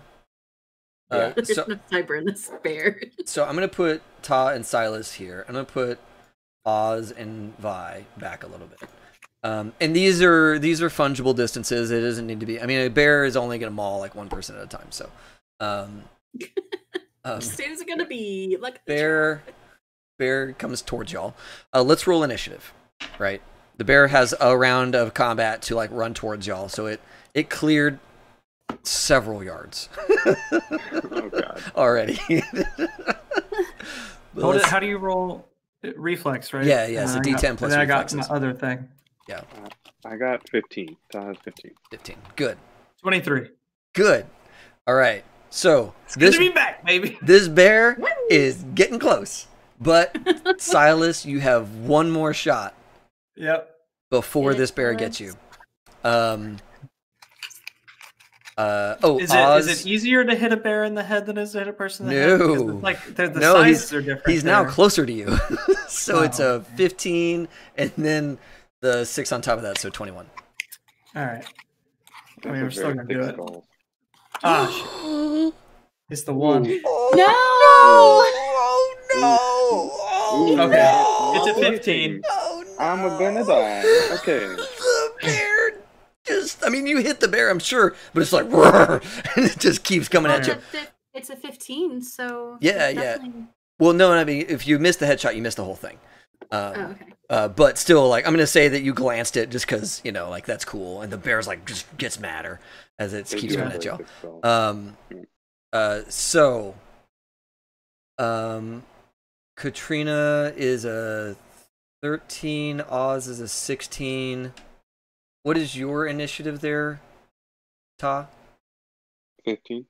There's no cyber in this bear. So I'm gonna put Ta and Silas here. I'm gonna put Oz and Vi back a little bit. And these are fungible distances. It doesn't need to be. I mean, a bear is only going to maul like one person at a time. So, it's going to be like bear comes towards y'all. Let's roll initiative. Right, the bear has a round of combat to like run towards y'all. So it cleared several yards. Oh god! Already. How do you roll? Reflex, right? Yeah. It's a D10 plus. And I got my other thing. Yeah. I got 15. Ta has 15. 15. Good. 23. Good. All right. So it's good to be back, baby. This bear is getting close, but Silas, you have one more shot. Yep. Before this bear gets you. Is it easier to hit a bear in the head than it is to hit a person in the head? Because the sizes are different. He's now closer to you. So it's a 15, and then the 6 on top of that, so 21. All right. I mean, we're still going to do it. Goal. It's the 1. No! Oh, no! Okay. It's a 15. Oh, no! I'm gonna die. Okay. The bear you hit the bear, I'm sure, but it's like, and it just keeps coming at you. It's a 15, so... Yeah. Well, no, I mean, if you miss the headshot, you miss the whole thing. Okay. But still, like, I'm gonna say that you glanced it just because, you know, like, that's cool, and the bear's like just gets madder as it keeps running at y'all. Katrina is a 13. Oz is a 16. What is your initiative there, Ta? 15.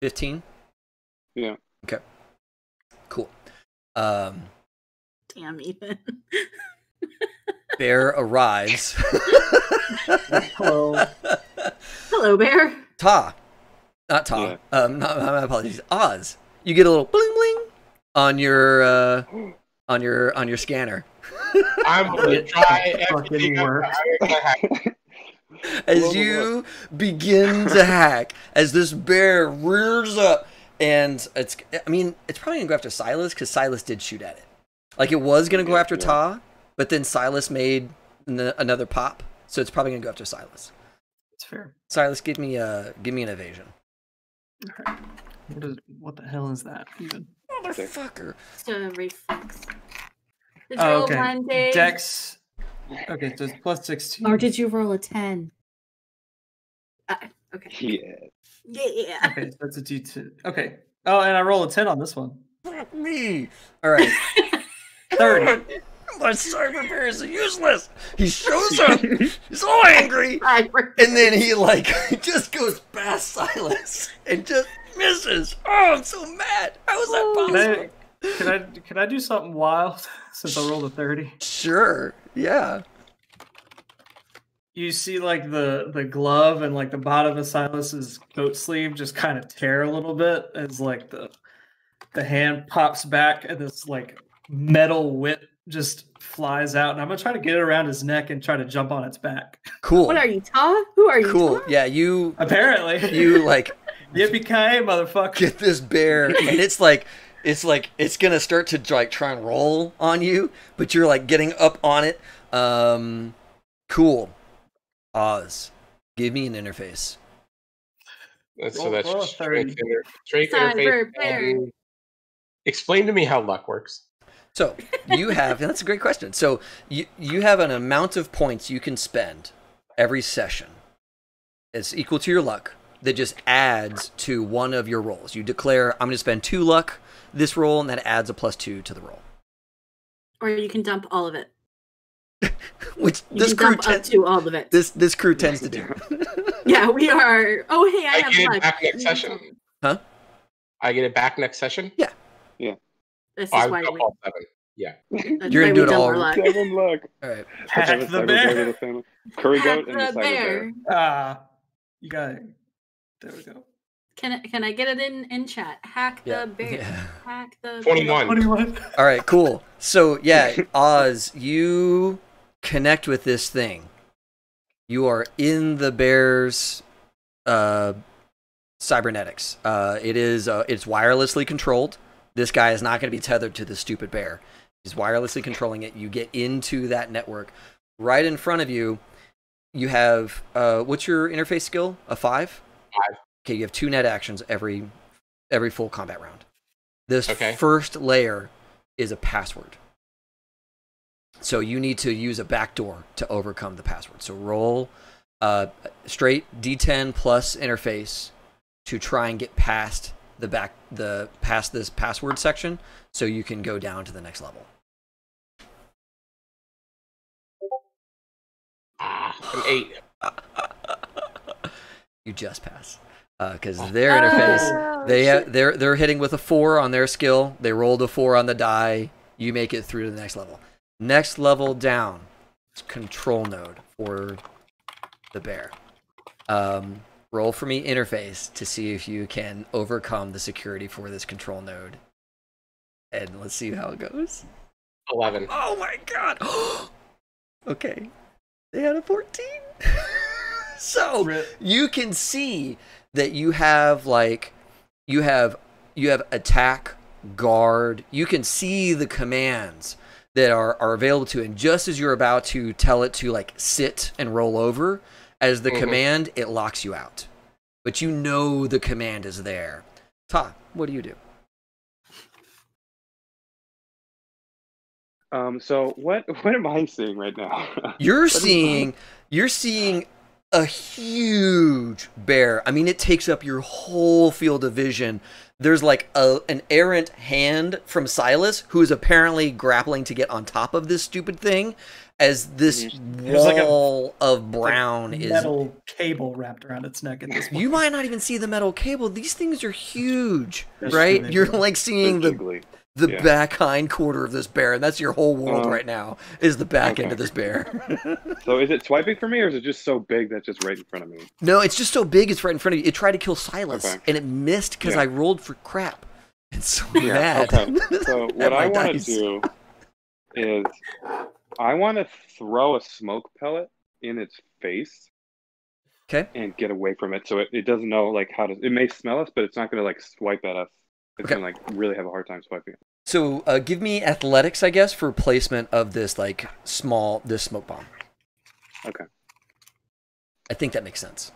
15? Yeah. Okay. Cool. Damn, Ethan. Bear arrives. Hello. Hello, Bear. Ta. Not Ta. Yeah. My apologies. Oz. You get a little bling bling on your scanner. I'm gonna try everything. As you begin to hack, as this bear rears up, and it's probably gonna go after Silas because Silas did shoot at it. Like, it was gonna go after Ta, but then Silas made another pop, so it's probably gonna go after Silas. That's fair. Silas, give me an evasion. All right. What the hell is that even? Motherfucker. It's a reflex. Did you roll okay. 1, Dave? Dex. Okay, so it's plus 16. Or did you roll a 10? Okay. Yeah. Okay, so that's a D2. Okay. Oh, and I roll a 10 on this one. Fuck me. All right. 30. My cyber bear is useless. He shows up. He's all angry, and then he just goes past Silas and just misses. Oh, I'm so mad. How was that possible? Can I do something wild since I rolled a 30? Sure. Yeah. You see, like, the glove and, like, the bottom of Silas's coat sleeve just kind of tear a little bit as, like, the hand pops back and this, like, metal whip just flies out, and I'm gonna try to get it around his neck and try to jump on its back. Cool. What are you, Ta? Who are you? Cool. Ta? Yeah, you. Apparently. You yippee-ki-yay, motherfucker. Get this bear, and it's gonna start to try and roll on you, but you're like getting up on it. Cool. Oz, give me an interface. So that's strength interface. Explain to me how luck works. So you have, and that's a great question. So you have an amount of points you can spend every session. It's equal to your luck that just adds to one of your rolls. You declare, I'm going to spend 2 luck this roll, and that adds a +2 to the roll. Or you can dump all of it. Which you this crew up to all of it. This crew tends to do. Yeah, we are. Oh, hey, I have get luck. It back next session. Huh? I get it back next session. Yeah. Yeah. This is why we. 7. Yeah. You're gonna do it all. 7 luck. All right. Hack the bear. Curry goat and the cyber bear. You got it. There we go. Can I get it in chat? Hack the bear. Yeah. Hack the 21. All right, cool. So yeah, Oz, you connect with this thing. You are in the bear's cybernetics. It's wirelessly controlled. This guy is not going to be tethered to the stupid bear. He's wirelessly controlling it. You get into that network. Right in front of you, you have what's your interface skill? A 5? 5. Okay, you have 2 net actions every full combat round. This first layer is a password. So you need to use a backdoor to overcome the password. So roll straight D10 plus interface to try and get past past this password section, so you can go down to the next level. An 8. You just pass because their interface they're hitting with a 4 on their skill. They rolled a 4 on the die. You make it through to the next level. Next level down, control node for the bear. Roll for me interface to see if you can overcome the security for this control node. And let's see how it goes. 11. Oh my god! Okay. They had a 14. So you can see that you have attack, guard. You can see the commands that are available to you. And just as you're about to tell it to sit and roll over, as the command, it locks you out. But you know the command is there. Ta, what do you do? So what am I seeing right now? You're seeing a huge bear. I mean, it takes up your whole field of vision. There's like an errant hand from Silas, who is apparently grappling to get on top of this stupid thing, as this wall of brown is metal cable wrapped around its neck at this point. You might not even see the metal cable. These things are huge, right? You're like seeing the back hind quarter of this bear, and that's your whole world right now, is the back end of this bear. So is it swiping for me, or is it just so big that's just right in front of me? No, it's just so big it's right in front of you. It tried to kill Silas, and it missed because I rolled for crap. It's so mad. Okay. So what I want to do is I want to throw a smoke pellet in its face. Okay. And get away from it, so it doesn't know like how to. It may smell us, but it's not going to like swipe at us. It's gonna like really have a hard time swiping it. So give me athletics, I guess, for placement of this like this smoke bomb. Okay. I think that makes sense.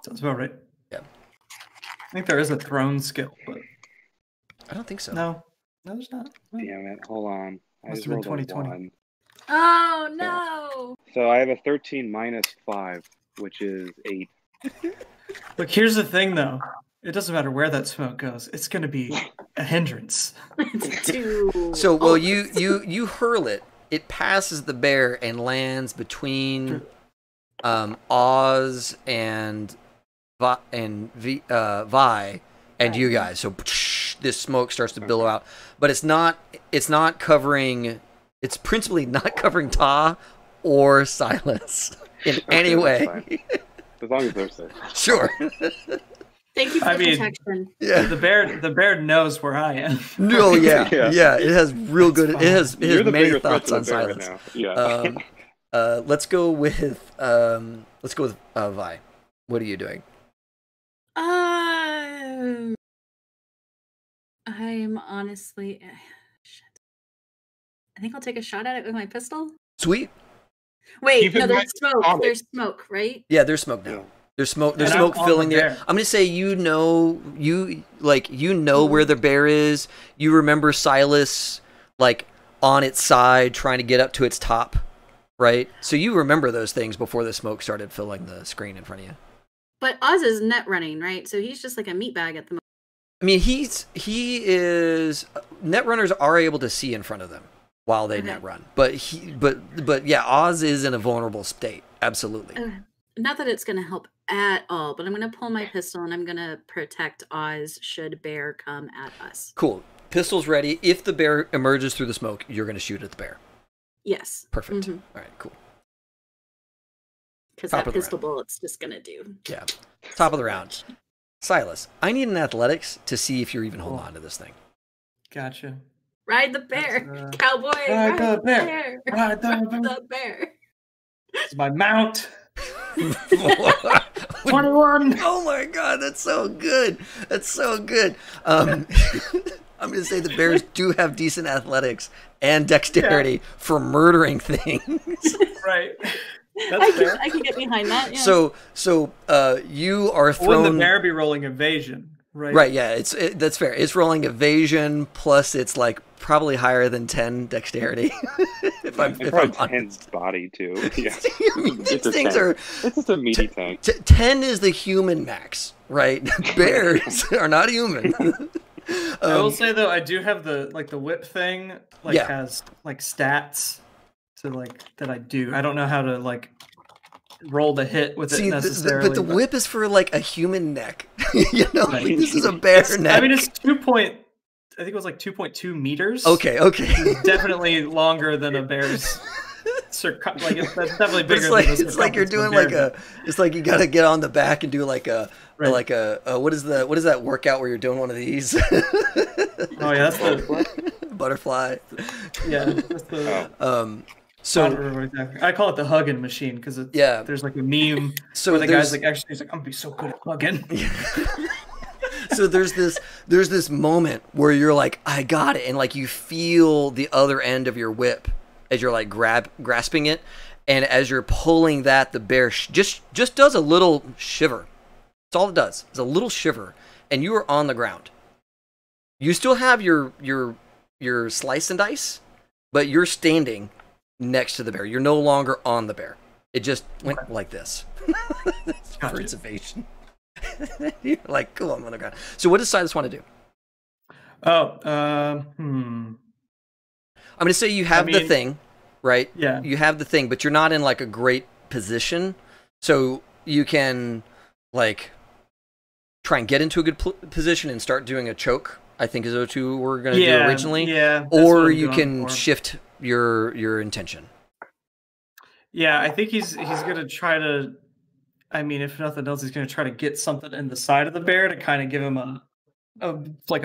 Sounds about right. Yeah. I think there is a thrown skill, but I don't think so. No, there's not. Damn it! Hold on. Must have been 2020. Oh no! So I have a 13 minus 5, which is 8. Look, here's the thing, though. It doesn't matter where that smoke goes. It's going to be a hindrance. So, well, you hurl it. It passes the bear and lands between Oz and Vi and you guys. So this smoke starts to billow out, but it's not covering. It's principally not covering Ta or Silas in any way. As long as they're safe. Sure. Thank you for the protection. Yeah, the bear knows where I am. No, yeah. It has real good. It has many thoughts on Silas. Right now. Yeah. Let's go with Vi. What are you doing? I'm honestly. Shit. I think I'll take a shot at it with my pistol. Sweet. Wait, no, there's smoke. There's smoke, right? Yeah, there's smoke now. There's smoke. There's smoke filling the air. I'm gonna say you know where the bear is. You remember Silas like on its side trying to get up to its top, right? So you remember those things before the smoke started filling the screen in front of you. But Oz is net running, right? So he's just like a meatbag at the moment. I mean, he is. Net runners are able to see in front of them while they net run, but yeah, Oz is in a vulnerable state. Absolutely. Not that it's going to help at all, but I'm going to pull my pistol and I'm going to protect Oz should bear come at us. Cool. Pistol's ready. If the bear emerges through the smoke, you're going to shoot at the bear. Yes. Perfect. All right, cool. Because that pistol bullet's just going to do. Yeah. Top of the round. Silas, I need an athletics to see if you're even holding on to this thing. Gotcha. Ride the bear, cowboy. Ride the bear. Ride the bear. It's my mount. 21. Oh my god, that's so good. That's so good. I'm going to say the bears do have decent athletics and dexterity for murdering things. Right. I can get behind that. Yeah. So you are thrown. Wouldn't the bear be rolling evasion? Right. Right. Yeah. That's fair. It's rolling evasion plus it's like probably higher than 10 dexterity. if I'm honest. 10 body too. Yeah. These things are. It's just a meaty tank. 10 is the human max, right? Bears are not human. I will say though, I do have the whip thing. Has like stats. So that I do. I don't know how to roll the hit with it necessarily. But the whip is for like a human neck. This is a bear neck. I mean, it's 2.2 meters. Okay. It's definitely longer than a bear's. It's definitely bigger. It's like you're doing it's like you got to get on the back and do what is that workout where you're doing one of these? Oh yeah, that's the butterfly. Yeah. That's the, So I call it the hugging machine because there's like a meme where the guy's like, actually, he's like, I'm gonna be so good at hugging. So there's this moment where you're like, I got it, and like you feel the other end of your whip as you're like grasping it, and as you're pulling that, the bear just does a little shiver. That's all it does. It's a little shiver, and you are on the ground. You still have your your slice and dice, but you're standing next to the bear. You're no longer on the bear. It just went like this. For its evasion. You're like, cool, I'm on the ground. So what does Silas want to do? I'm going to say you have the thing, right? Yeah. You have the thing, but you're not in like a great position. So you can like try and get into a good position and start doing a choke, I think is what you were going to do originally. Yeah. Or you can shift your intention. Yeah, I think he's going to try to, I mean, if nothing else, he's going to try to get something in the side of the bear to kind of give him a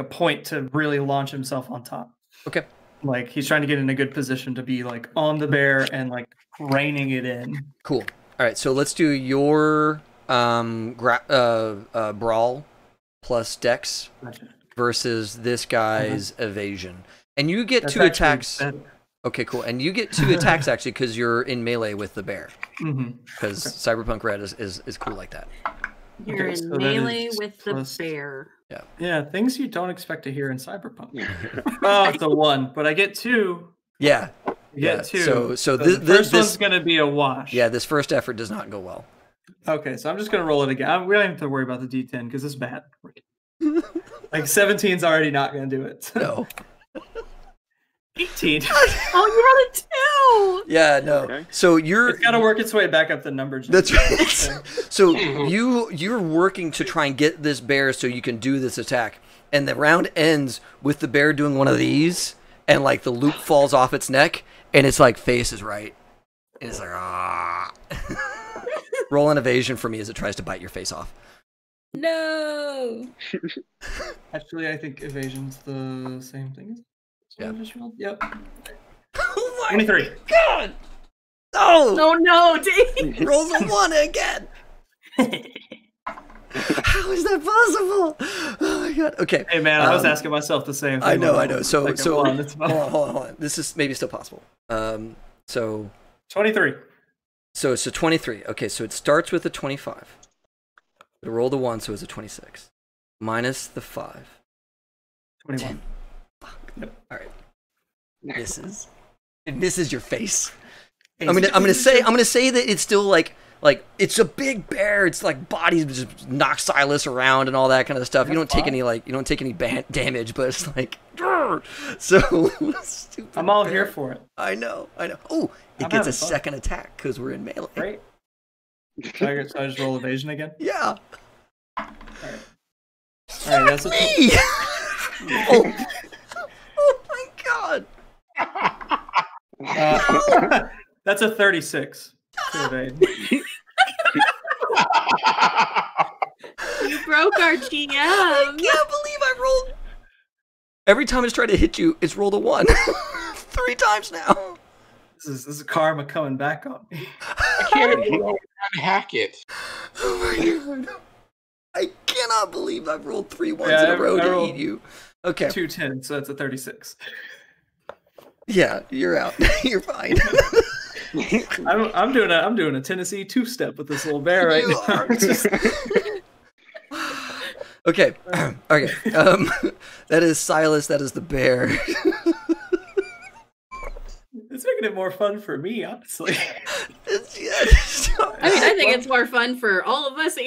point to really launch himself on top. Okay. Like he's trying to get in a good position to be like on the bear and like reining it in. Cool. All right, so let's do your brawl plus dex versus this guy's evasion, and you get 2 attacks. Okay, cool. And you get 2 attacks actually because you're in melee with the bear. Because Cyberpunk Red is cool like that. You're in melee with the bear. Yeah. Yeah, things you don't expect to hear in Cyberpunk. Oh, it's a 1, but I get 2. Yeah. You get 2. So this first one's going to be a wash. Yeah, this first effort does not go well. Okay, so I'm just going to roll it again. We don't have to worry about the D10 because it's bad. Like 17's already not going to do it. No. 18. Oh, you rolled a 2. Yeah, no. Okay. So it's got to work its way back up the numbers. That's right. So you're working to try and get this bear so you can do this attack, and the round ends with the bear doing one of these, and like the loop falls off its neck, and it's like face is right, and it's like ah. Roll an evasion for me as it tries to bite your face off. No. Actually, I think evasion's the same thing. Yeah. Yep. Oh my 23. God! No! No, Dave! Rolls a 1 again! How is that possible? Oh my God. Okay. Hey man, I was asking myself the same thing. I know. So hold on. on. This is maybe still possible. So 23. So 23. Okay, so it starts with a 25. It rolled a 1, so it's a 26. Minus the 5. 21. 10. Fuck. Yep. All right. This is your face. I'm gonna say that it's still like it's a big bear. It's like bodies just knock Silas around and all that kind of stuff. You don't take any damage, but it's like so. Stupid I'm all bear. here for it. I know. Oh, it gets a second attack because we're in melee. Great. So I just roll evasion again. Yeah. All right. That's me. Oh my God. That's a 36 to evade. You broke our GM. I can't believe I rolled. Every time it's tried to hit you, it's rolled a 1. 3 times now. This is karma coming back on me. I can't even unhack it. Oh my God. I cannot believe I've rolled 3 ones in a row to eat you. Okay. 2 10, so that's a 36. Yeah, you're out. You're fine. I'm doing a Tennessee 2-step with this little bear right now. Okay. Okay. That is Silas. That is the bear. It's making it more fun for me, honestly. I think it's more fun for all of us.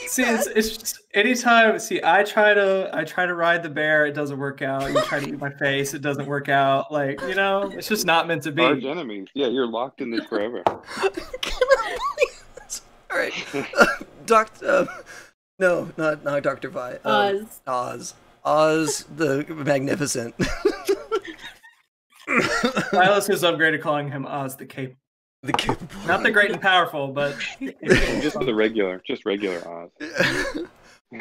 See, it's just anytime. See, I try to ride the bear. It doesn't work out. You try to eat my face. It doesn't work out. Like, it's just not meant to be. Large enemies. Yeah, you're locked in this forever. All right, Doctor. No, not Dr. Vi. Oz the Magnificent. Silas has upgraded calling him Oz the Capable. The capable. Not the great and powerful, but just regular Oz.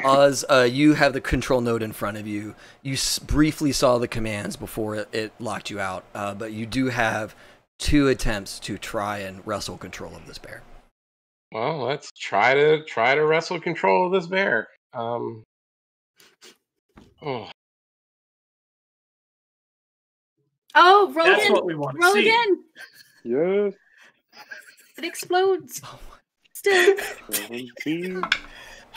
Oz, you have the control node in front of you. You briefly saw the commands before it locked you out, but you do have 2 attempts to try and wrestle control of this bear. Well, let's try to wrestle control of this bear. That's again. What we want to roll see. Again. Yes. It explodes. Still. 17.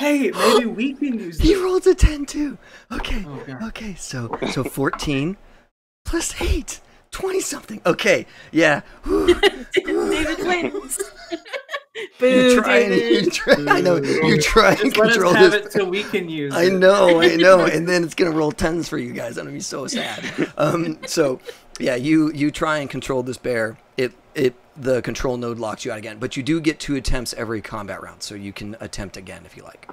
Hey, maybe we can use He rolled a 10 too. Okay. Okay, so 14 plus 8. 20 something. Okay, yeah. David wins. You try I know. You try and control this. It till we can use I know. And then it's gonna roll 10s for you guys. I'm gonna be so sad. So yeah, you try and control this bear. The control node locks you out again, but you do get 2 attempts every combat round, so you can attempt again if you like.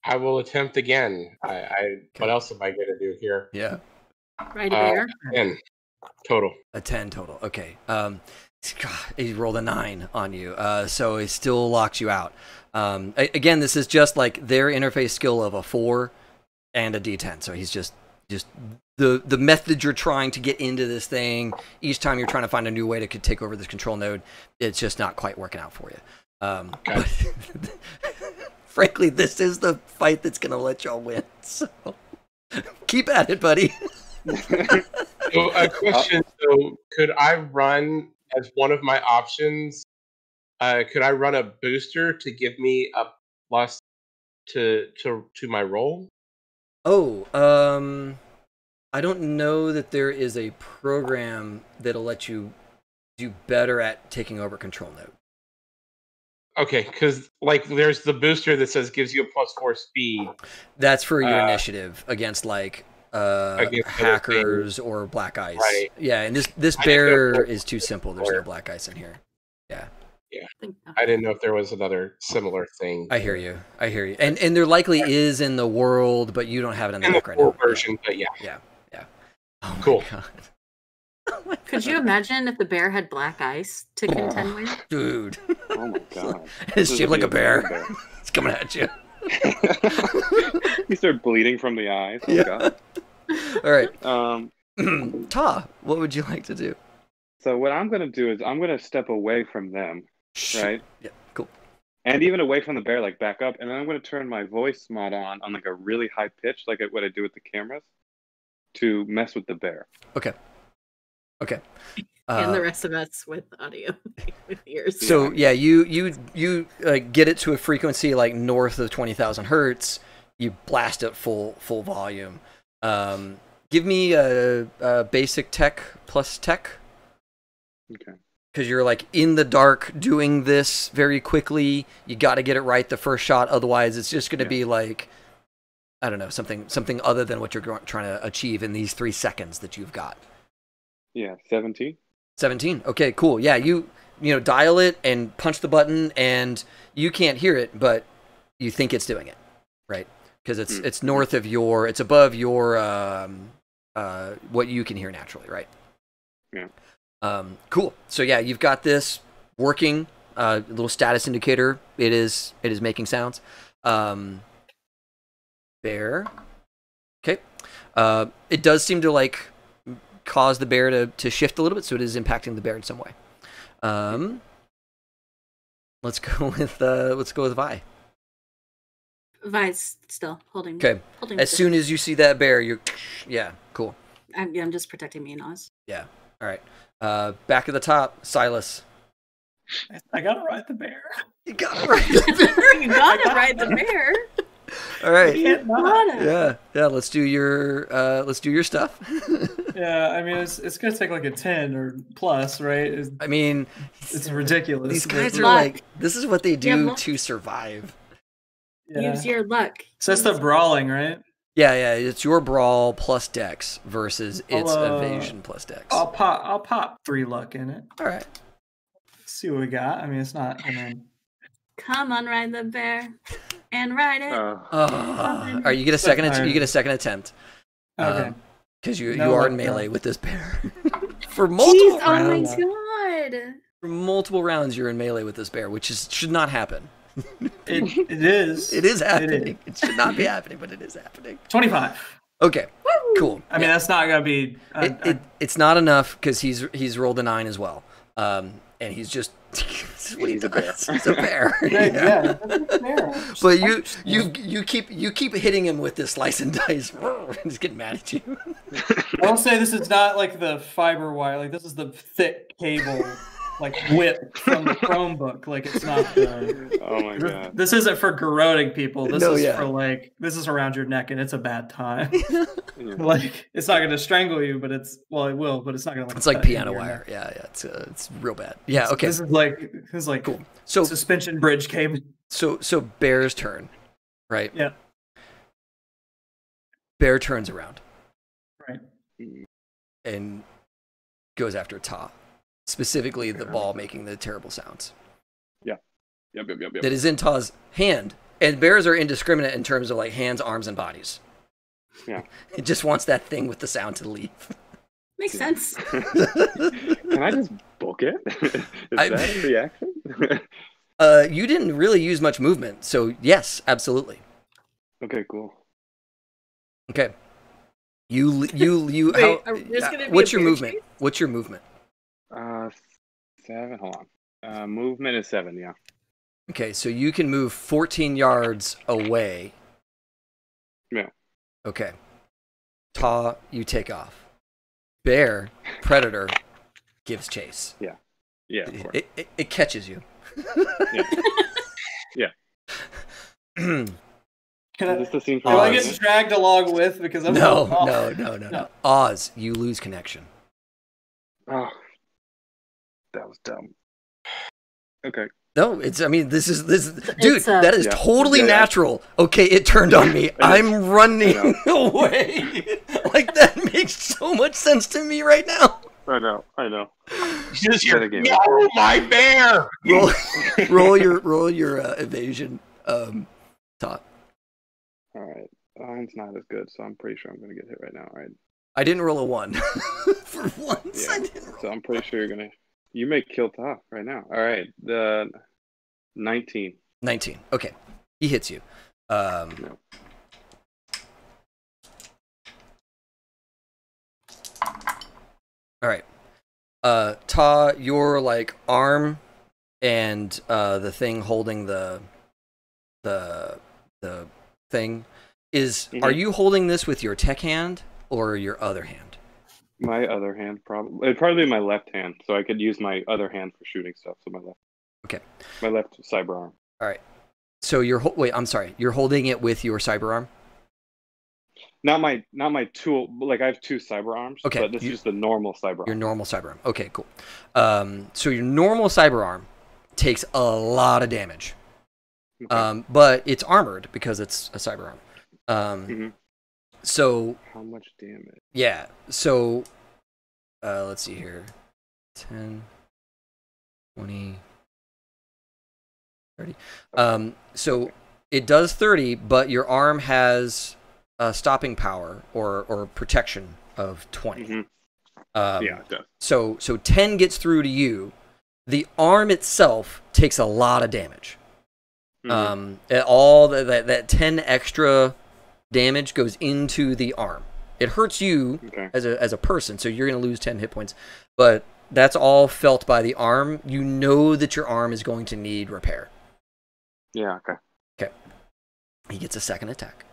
I will attempt again. What else am I gonna do here? Yeah. Right, a bear. 10 total. A 10 total. Okay. God, he rolled a 9 on you, so it still locks you out. Again, this is just like their interface skill of a 4 and a D10. So he's just the method you're trying to get into this thing. Each time you're trying to find a new way to take over this control node, it's just not quite working out for you. But frankly, this is the fight that's going to let y'all win. So keep at it, buddy. So a question, so could I run as one of my options? Could I run a booster to give me a plus to my roll? Oh, I don't know that there is a program that'll let you do better at taking over control node. Okay, because like there's the booster that says gives you a +4 speed. That's for your initiative against like hackers or black ice. Right. Yeah, and this bear is too simple. There's no black ice in here. Yeah. Yeah. I didn't know if there was another similar thing. I hear you. And there likely is in the world, but you don't have it in the book right now. Version, but yeah. Yeah. Oh my cool. God. Could you imagine if the bear had black ice to contend with? Dude. Oh my God. It's shaped like a bear. It's coming at you. You start bleeding from the eyes. Oh, yeah. God. All right. Ta, what would you like to do? So what I'm going to do is I'm going to step away from them, right? Yeah, cool. And even away from the bear, like back up. And then I'm going to turn my voice mod on like a really high pitch, like what I do with the cameras, to mess with the bear. Okay. And the rest of us with audio, with ears. So yeah, you get it to a frequency like north of 20,000 hertz. You blast it full volume. Give me a basic tech plus tech. Okay. Because you're like in the dark doing this very quickly. You got to get it right the first shot. Otherwise, it's just going to be like, I don't know, something other than what you're trying to achieve in these 3 seconds that you've got. Yeah, 17. 17. Okay, cool. Yeah, you dial it and punch the button, and you can't hear it, but you think it's doing it, right? Because it's north of it's above your what you can hear naturally, right? Yeah. Cool. So yeah, you've got this working. Little status indicator. It is making sounds. Bear. Okay. It does seem to like cause the bear to shift a little bit, so it is impacting the bear in some way. Let's go with Vi. Vi's still holding. Okay. As soon as you see that bear, cool. I'm just protecting me and Oz. Yeah. All right. Back at the top, Silas. I gotta ride the bear. You gotta ride the bear. You gotta ride the bear. All right. Yeah. Let's do your stuff. Yeah, I mean it's gonna take like a 10 or plus, right? It's ridiculous. These guys are like, this is what they do to survive. Yeah. Use your luck. So that's the brawling, right? Yeah. It's your brawl plus dex versus its evasion plus dex. I'll pop 3 luck in it. All right. Let's see what we got. I mean, it's not gonna. Come on, ride the bear, and ride it. All right, you get a second. You get a second attempt. Okay. Because you are in melee with this bear for multiple rounds. Oh my God! For multiple rounds, you're in melee with this bear, which should not happen. It is. It is happening. It should not be happening, but it is happening. 25. Okay. Cool. I mean, that's not gonna be. It's not enough because he's rolled a 9 as well. And he's just he's a bear. He's a bear. Yeah, that's a bear. But you keep hitting him with this slice and dice. He's getting mad at you. I will say this is not like the fiber wire. Like this is the thick cable. like whip from the Chromebook. Like it's not the. Oh my god! This isn't for garroting people. This No, is yeah. for like this is around your neck, and it's a bad time. Like it's not going to strangle you, but it's well, it will, but it's not going to. It's like piano wire. Yeah, it's real bad. Yeah, okay. This is like cool. So suspension bridge cable. So Bear's turn, right? Yeah. Bear turns around. Right. And goes after Ta. Specifically the ball making the terrible sounds. Yeah. Yep. That is in Ta's hand. And bears are indiscriminate in terms of like hands, arms, and bodies. Yeah. It just wants that thing with the sound to leave. Makes sense. Can I just book it? Is that a reaction? You didn't really use much movement, so yes, absolutely. Okay, cool. Okay. You Wait, what's your movement? What's your movement? 7. Hold on. Movement is 7. Yeah. Okay, so you can move 14 yards away. Yeah. Okay. Ta, you take off. Bear, predator, gives chase. Yeah. Yeah. Of course. It catches you. Yeah. Can do I get dragged along with because I'm no. Oz, you lose connection. Oh, that was dumb. Okay. No, this is dude, that is Yeah. totally Yeah. natural. Okay, it turned on me. I'm running away. Like that makes so much sense to me right now. I know. Just no, my bear. Roll your evasion, Ta. All right. Mine's not as good, so I'm pretty sure I'm gonna get hit right now. All right. I didn't roll a 1. For once, Yeah. I didn't roll. So I'm pretty sure you may kill Ta right now. All right. The 19. 19. Okay, he hits you. No. All right. Ta, your like arm and the thing holding the thing is. Mhm. Are you holding this with your tech hand or your other hand? My other hand, probably. It'd probably be my left hand, so I could use my other hand for shooting stuff. So my left. Okay. My left cyber arm. All right. So wait. I'm sorry. You're holding it with your cyber arm. Not my tool. Like I have 2 cyber arms. Okay, But this is just the normal cyber Your arm. normal cyber arm. Okay, cool. So your normal cyber arm takes a lot of damage. Okay. But it's armored because it's a cyber arm. Mhm. So How much damage? yeah. So let's see here. 10, 20, 30. So it does 30, but your arm has stopping power or protection of 20. Mhm. Yeah, it does. So 10 gets through to you. The arm itself takes a lot of damage. Mhm. All that 10 extra damage goes into the arm. It hurts you Okay. as a person, so you're going to lose 10 hit points. But that's all felt by the arm. You know that your arm is going to need repair. Yeah. Okay. Okay. He gets a second attack.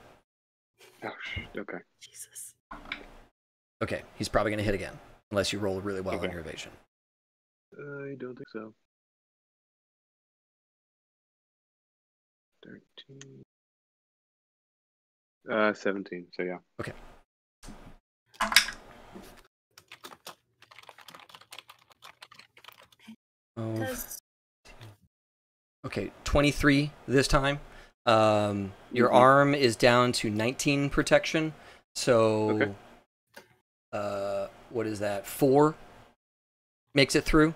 Oh, okay. Jesus. Okay, he's probably going to hit again, unless you roll really well Okay. on your evasion. I don't think so. 13. 17. So yeah. Okay. Does Okay, 23 this time. Your Mhm. arm is down to 19 protection. So, Okay. What is that? 4 makes it through.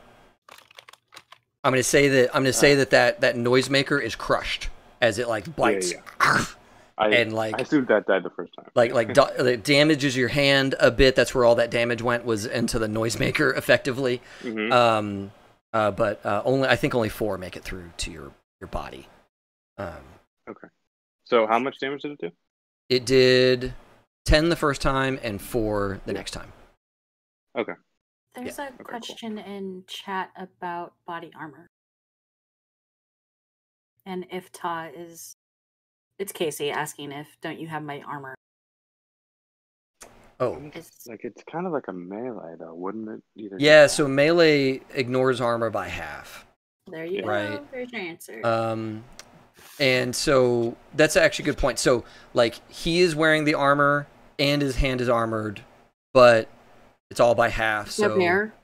I'm gonna say that that noisemaker is crushed as it like bites. Yeah. And like I assumed that died the first time. it damages your hand a bit. That's where all that damage went, was into the noisemaker effectively. Mm-hmm. But I think only 4 make it through to your body. Okay. So how much damage did it do? It did 10 the first time and 4 the next time. Okay. There's a cool. question in chat about body armor. And if Ta is... It's Casey asking if, don't you have my armor? Oh. It's kind of like a melee, though, wouldn't it? Yeah, so melee ignores armor by half. There you go. There's your answer. And so that's actually a good point. So, like, he is wearing the armor and his hand is armored, but it's all by half. So, bear.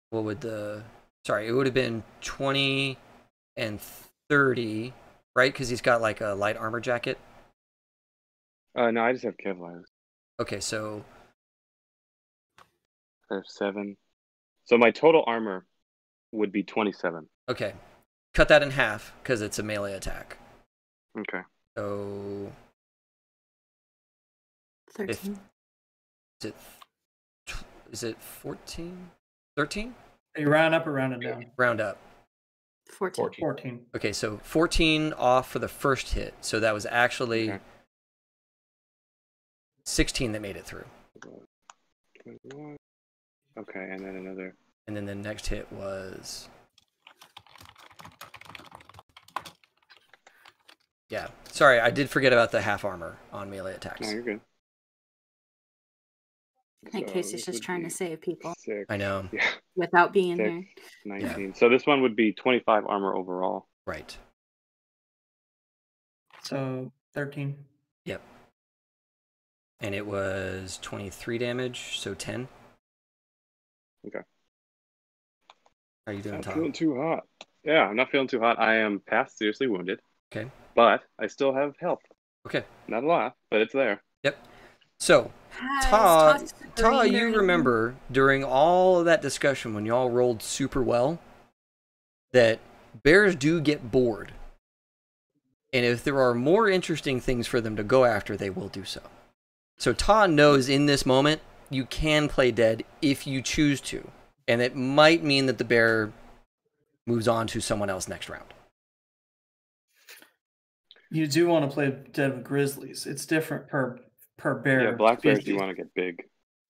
What would it would have been 20 and 30, right? Because he's got, like, a light armor jacket. No, I just have Kevlar. Okay, so I have 7. So my total armor would be 27. Okay. Cut that in half, because it's a melee attack. Okay. So 13. Is it 14? 13? Are you round up or rounding down? Round up. 14. Okay, so 14 off for the first hit. So that was actually 16 that made it through. 21. Okay, and then another. And then the next hit was... Yeah. Sorry, I did forget about the half armor on melee attacks. No, you're good. I think Casey's just trying to save people. 6. I know. Yeah. Without being 6, here. 19. Yeah. So this one would be 25 armor overall. Right. So 13. Yep. And it was 23 damage, so 10. Okay. How are you doing, Not Tom? feeling too hot. Yeah, I'm not feeling too hot. I am past seriously wounded. Okay. But I still have health. Okay. Not a lot, but it's there. Yep. So, Ta, you remember during all of that discussion when y'all rolled super well that bears do get bored. And if there are more interesting things for them to go after, they will do so. So Ta knows in this moment you can play dead if you choose to. And it might mean that the bear moves on to someone else next round. You do want to play dead with grizzlies. It's different per bear. Yeah, black bears you want to get big.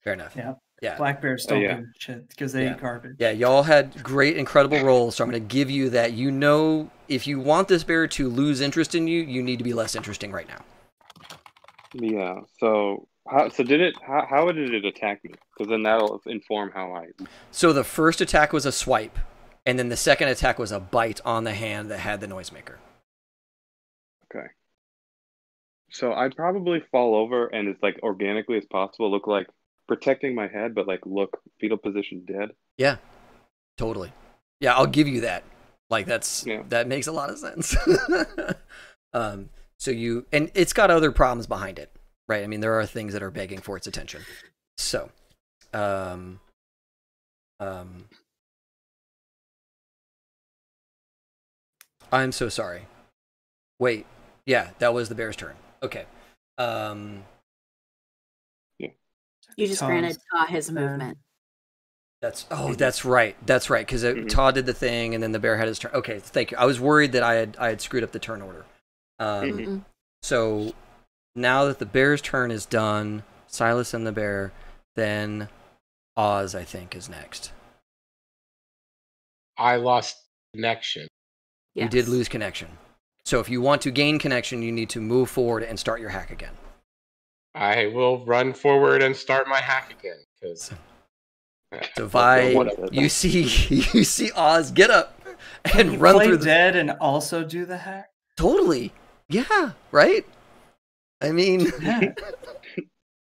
Fair enough. Yeah. Black bears don't do shit because they eat garbage. Yeah, y'all had great, incredible rolls, so I'm going to give you that. You know, if you want this bear to lose interest in you, you need to be less interesting right now. Yeah. So how did it attack me? Because then that'll inform how I. So the first attack was a swipe, and then the second attack was a bite on the hand that had the noisemaker. Okay. So I'd probably fall over and as like organically as possible look like protecting my head, but like look fetal position dead. Yeah, totally. Yeah, I'll give you that. Like that makes a lot of sense. So and it's got other problems behind it, right? I mean, there are things that are begging for its attention. So, I'm so sorry. Wait, yeah, that was the bear's turn. Okay. You just granted Ta his movement. That's right. That's right. Because Ta did the thing, and then the bear had his turn. Okay, thank you. I was worried that I had screwed up the turn order. So now that the bear's turn is done, Silas and the bear, then Oz, I think, is next. I lost connection. Yes. You did lose connection. So if you want to gain connection, you need to move forward and start your hack again. I will run forward and start my hack again. Because so you see Oz get up and run through dead and also do the hack. Totally, yeah, right. I mean,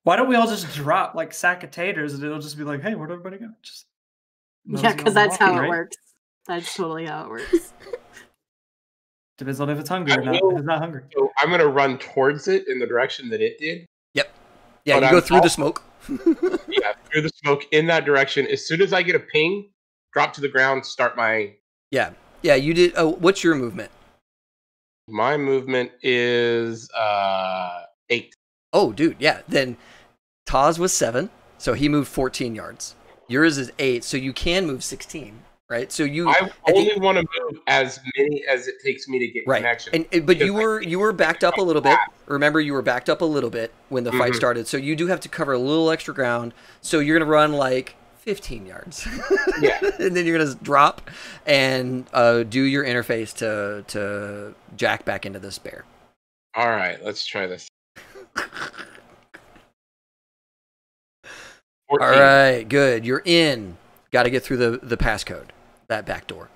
why don't we all just drop like sack of taters and it'll just be like, hey, where'd everybody go? Just because that's how it works. That's totally how it works. Depends on if it's hungry or not. If it's not hungry. So I'm going to run towards it in the direction that it did. Yep. Yeah, you go through the smoke. Yeah, through the smoke in that direction. As soon as I get a ping, drop to the ground, start my... Yeah, you did... Oh, what's your movement? My movement is 8. Oh, dude, yeah. Then Taz was 7, so he moved 14 yards. Yours is 8, so you can move 16. Right, so I only want to move as many as it takes me to get connection. But you were backed up a little bit. Remember, you were backed up a little bit when the fight started, so you do have to cover a little extra ground. So you're gonna run like 15 yards, yeah, and then you're gonna drop and do your interface to jack back into this bear. All right, let's try this. 14. All right, good. You're in. Got to get through the passcode, that back door.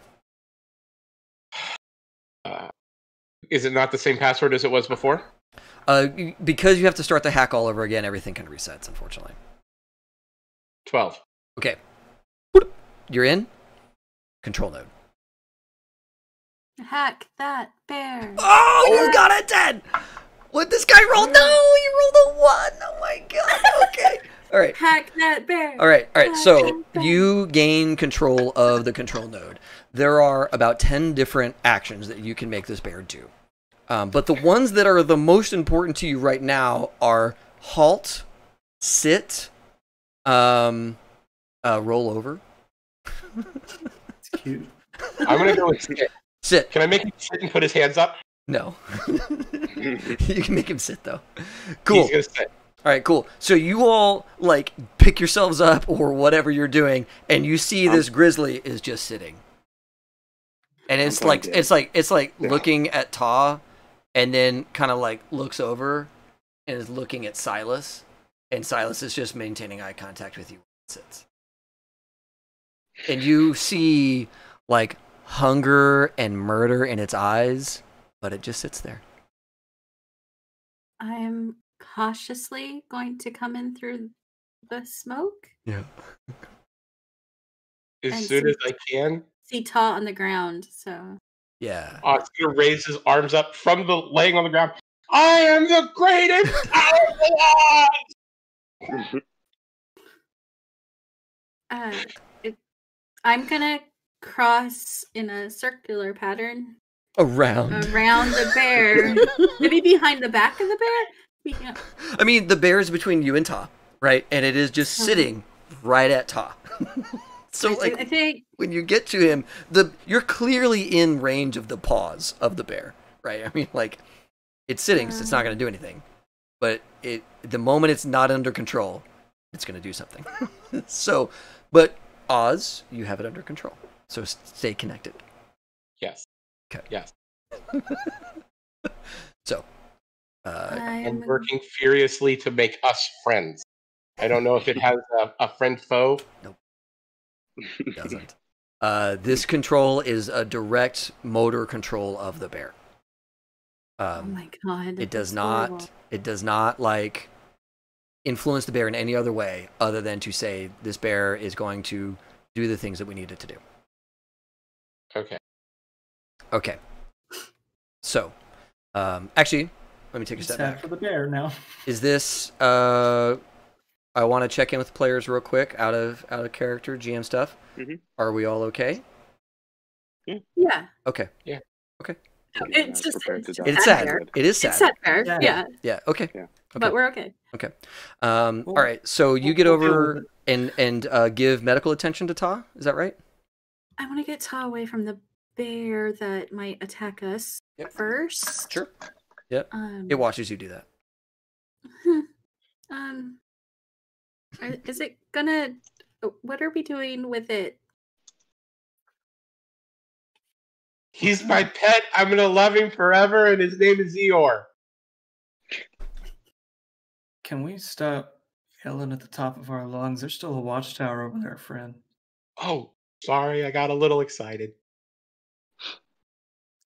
Is it not the same password as it was before? Because you have to start the hack all over again, everything kind of resets, unfortunately. 12. Okay. You're in. Control node. Hack that bear. Oh, you got a 10! What this guy rolled? No, you rolled a 1. Oh my god. Okay. All right. Hack that bear. All right. So you gain control of the control node. There are about 10 different actions that you can make this bear do. But the ones that are the most important to you right now are halt, sit, roll over. It's cute. I'm going to go with sit. Sit. Can I make him sit and put his hands up? No. You can make him sit, though. Cool. He's going to sit. All right, cool. So you all, like, pick yourselves up or whatever you're doing, and you see this grizzly is just sitting. And it's like looking at Ta, and then kind of like looks over and is looking at Silas, and Silas is just maintaining eye contact with you when it sits. And you see like hunger and murder in its eyes, but it just sits there. I'm cautiously going to come in through the smoke. Yeah. As soon as I can. See Ta on the ground, so. Yeah. He's going to raise his arms up from the laying on the ground. I am the greatest powerful Oz! I'm gonna cross in a circular pattern around the bear. Maybe behind the back of the bear. Yeah. I mean, the bear is between you and Ta, right? And it is just sitting right at Ta. So, like, I think when you get to him, you're clearly in range of the paws of the bear, right? I mean, like, it's sitting, so it's not going to do anything. But the moment it's not under control, it's going to do something. So, but Oz, you have it under control. So stay connected. Yes. Okay. Yes. So, I'm working furiously to make us friends. I don't know if it has a friend-foe. Nope. It doesn't. This control is a direct motor control of the bear. Oh my god! It does not. Horrible. It does not like influence the bear in any other way other than to say this bear is going to do the things that we need it to do. Okay. So, actually, let me take a step back. For the bear now. Is this? I want to check in with the players real quick, out of character GM stuff. Mm-hmm. Are we all okay? Yeah. Okay. Yeah. Okay. It's sad. It is sad. It's sad bear. Yeah. Yeah. Okay. Yeah. But we're okay. Okay. All right. So you get over and give medical attention to Ta. Is that right? I want to get Ta away from the bear that might attack us first. Sure. Yep. It watches you do that. Is it gonna? What are we doing with it? He's my pet. I'm gonna love him forever, and his name is Eeyore. Can we stop yelling at the top of our lungs? There's still a watchtower over there, friend. Oh, sorry, I got a little excited.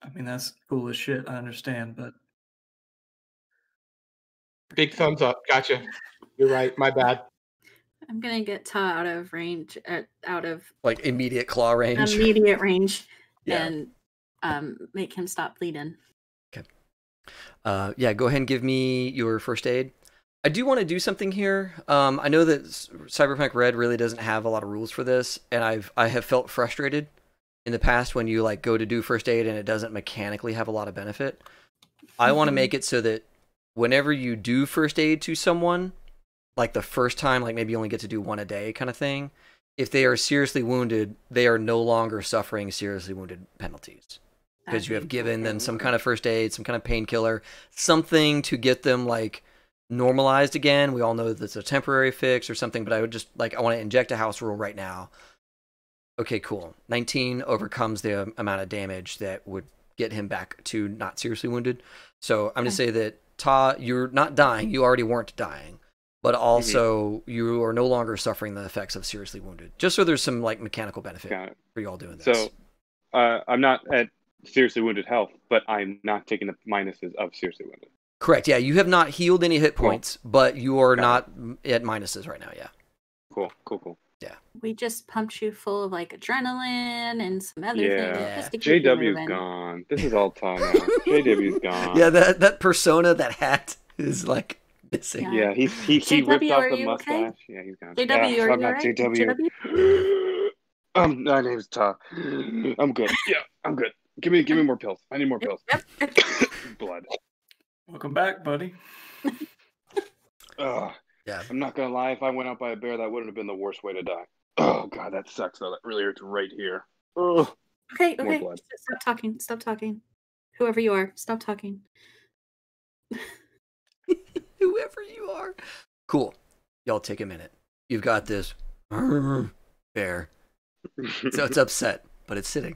I mean, that's cool as shit, I understand, but... Big thumbs up. Gotcha. You're right. My bad. I'm going to get Ta out of range, out of... Like, immediate claw range? Immediate range, and make him stop bleeding. Okay. Yeah, go ahead and give me your first aid. I do want to do something here. I know that Cyberpunk Red really doesn't have a lot of rules for this, and I have felt frustrated in the past when you like go to do first aid and it doesn't mechanically have a lot of benefit. I want to make it so that whenever you do first aid to someone, like the first time, like maybe you only get to do one a day kind of thing, if they are seriously wounded, they are no longer suffering seriously wounded penalties. Because you have given them some kind of first aid, some kind of painkiller, something to get them like normalized again. We all know that it's a temporary fix or something, but I would just like, I want to inject a house rule right now. Okay, cool. 19 overcomes the amount of damage that would get him back to not seriously wounded. So I'm going to say that Ta, you're not dying. You already weren't dying. but also you are no longer suffering the effects of seriously wounded. Just so there's some like mechanical benefit for you all doing this. So I'm not at seriously wounded health, but I'm not taking the minuses of seriously wounded. Correct. Yeah, you have not healed any hit points, but you are not at minuses right now. Yeah. Cool. Yeah. We just pumped you full of like adrenaline and some other things. JW's gone. This is all time now. JW's gone. Yeah, that persona, that hat is like missing. Yeah, he ripped off the mustache. Okay? Yeah, he's gone. JW, are you not right? JW. My name's Ta. I'm good. Yeah, I'm good. Give me more pills. I need more pills. Yep. Blood. Welcome back, buddy. Yeah. I'm not gonna lie. If I went out by a bear, that wouldn't have been the worst way to die. Oh god, that sucks though. That really hurts right here. Oh. Okay. Stop talking. Whoever you are, stop talking. Whoever you are. Cool. Y'all take a minute. You've got this bear. So it's upset, but it's sitting.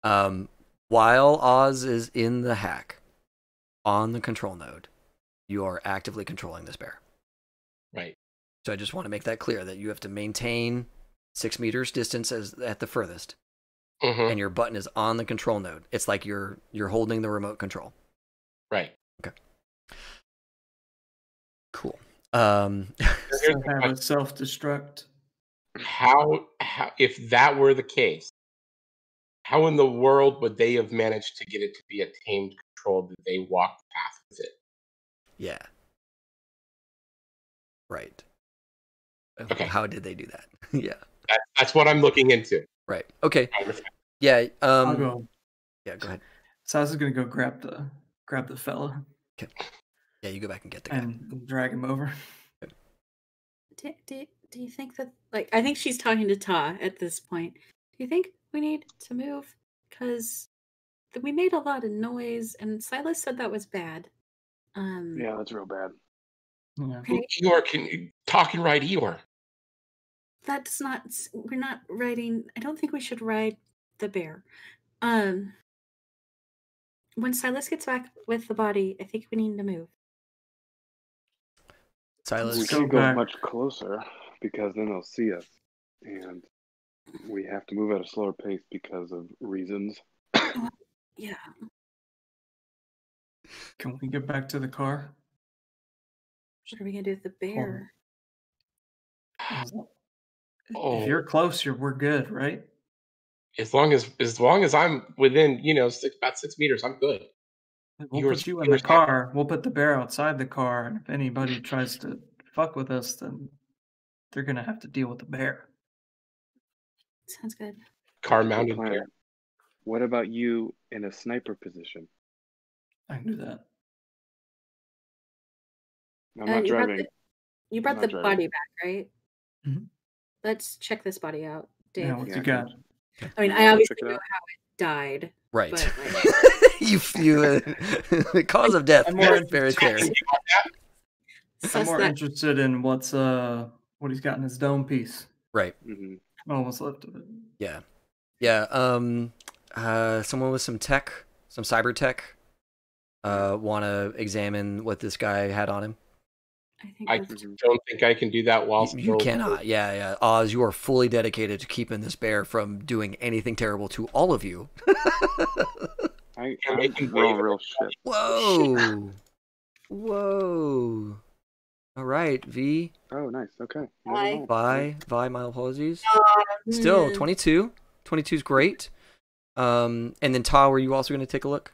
While Oz is in the hack on the control node, you are actively controlling this bear. Right. So I just want to make that clear that you have to maintain 6 meters distance at the furthest, and your button is on the control node. It's like you're holding the remote control. Right. Okay. Cool. Have a self-destruct. How if that were the case, how in the world would they have managed to get it to be a tamed control? Did they walk the path with it? Yeah. Right. Okay. How did they do that? Yeah. That's what I'm looking into. Right. Okay. Yeah. I'll go. Yeah. Go ahead. Saz is gonna go grab the fella. Okay. Yeah, you go back and get the guy and drag him over. Do you think that, like, I think she's talking to Ta at this point. Do you think we need to move? Because we made a lot of noise, and Silas said that was bad. Yeah, that's real bad. Yeah. Okay. Eeyore, talking right, Eeyore. That's not. We're not riding. I don't think we should ride the bear. When Silas gets back with the body, I think we need to move. Silas, we can't go much closer because then they'll see us, and we have to move at a slower pace because of reasons. Yeah. Can we get back to the car? What are we gonna do with the bear? If you're close, we're good, right? As long as I'm within, about 6 meters, I'm good. We'll put you in the car. We'll put the bear outside the car, and if anybody tries to fuck with us, then they're gonna have to deal with the bear. Sounds good. Car mounted bear. What about you in a sniper position? I can do that. I'm not driving. You brought the body back, right? Mm-hmm. Let's check this body out, Dave. Yeah, what you got? I mean, I obviously know how it died. Right. But, like, you the cause of death. Very clear. I'm more interested in what he's got in his dome piece. Right. Mm-hmm. Almost left of it. Yeah. Yeah. Someone with some tech, some cyber tech, want to examine what this guy had on him. I don't think I can do that while you cannot. Yeah. Oz, you are fully dedicated to keeping this bear from doing anything terrible to all of you. I can real shit. Whoa. All right, V. Oh, nice. Okay. Bye. My apologies. Still 22. 22 is great. And then Ta, were you also going to take a look?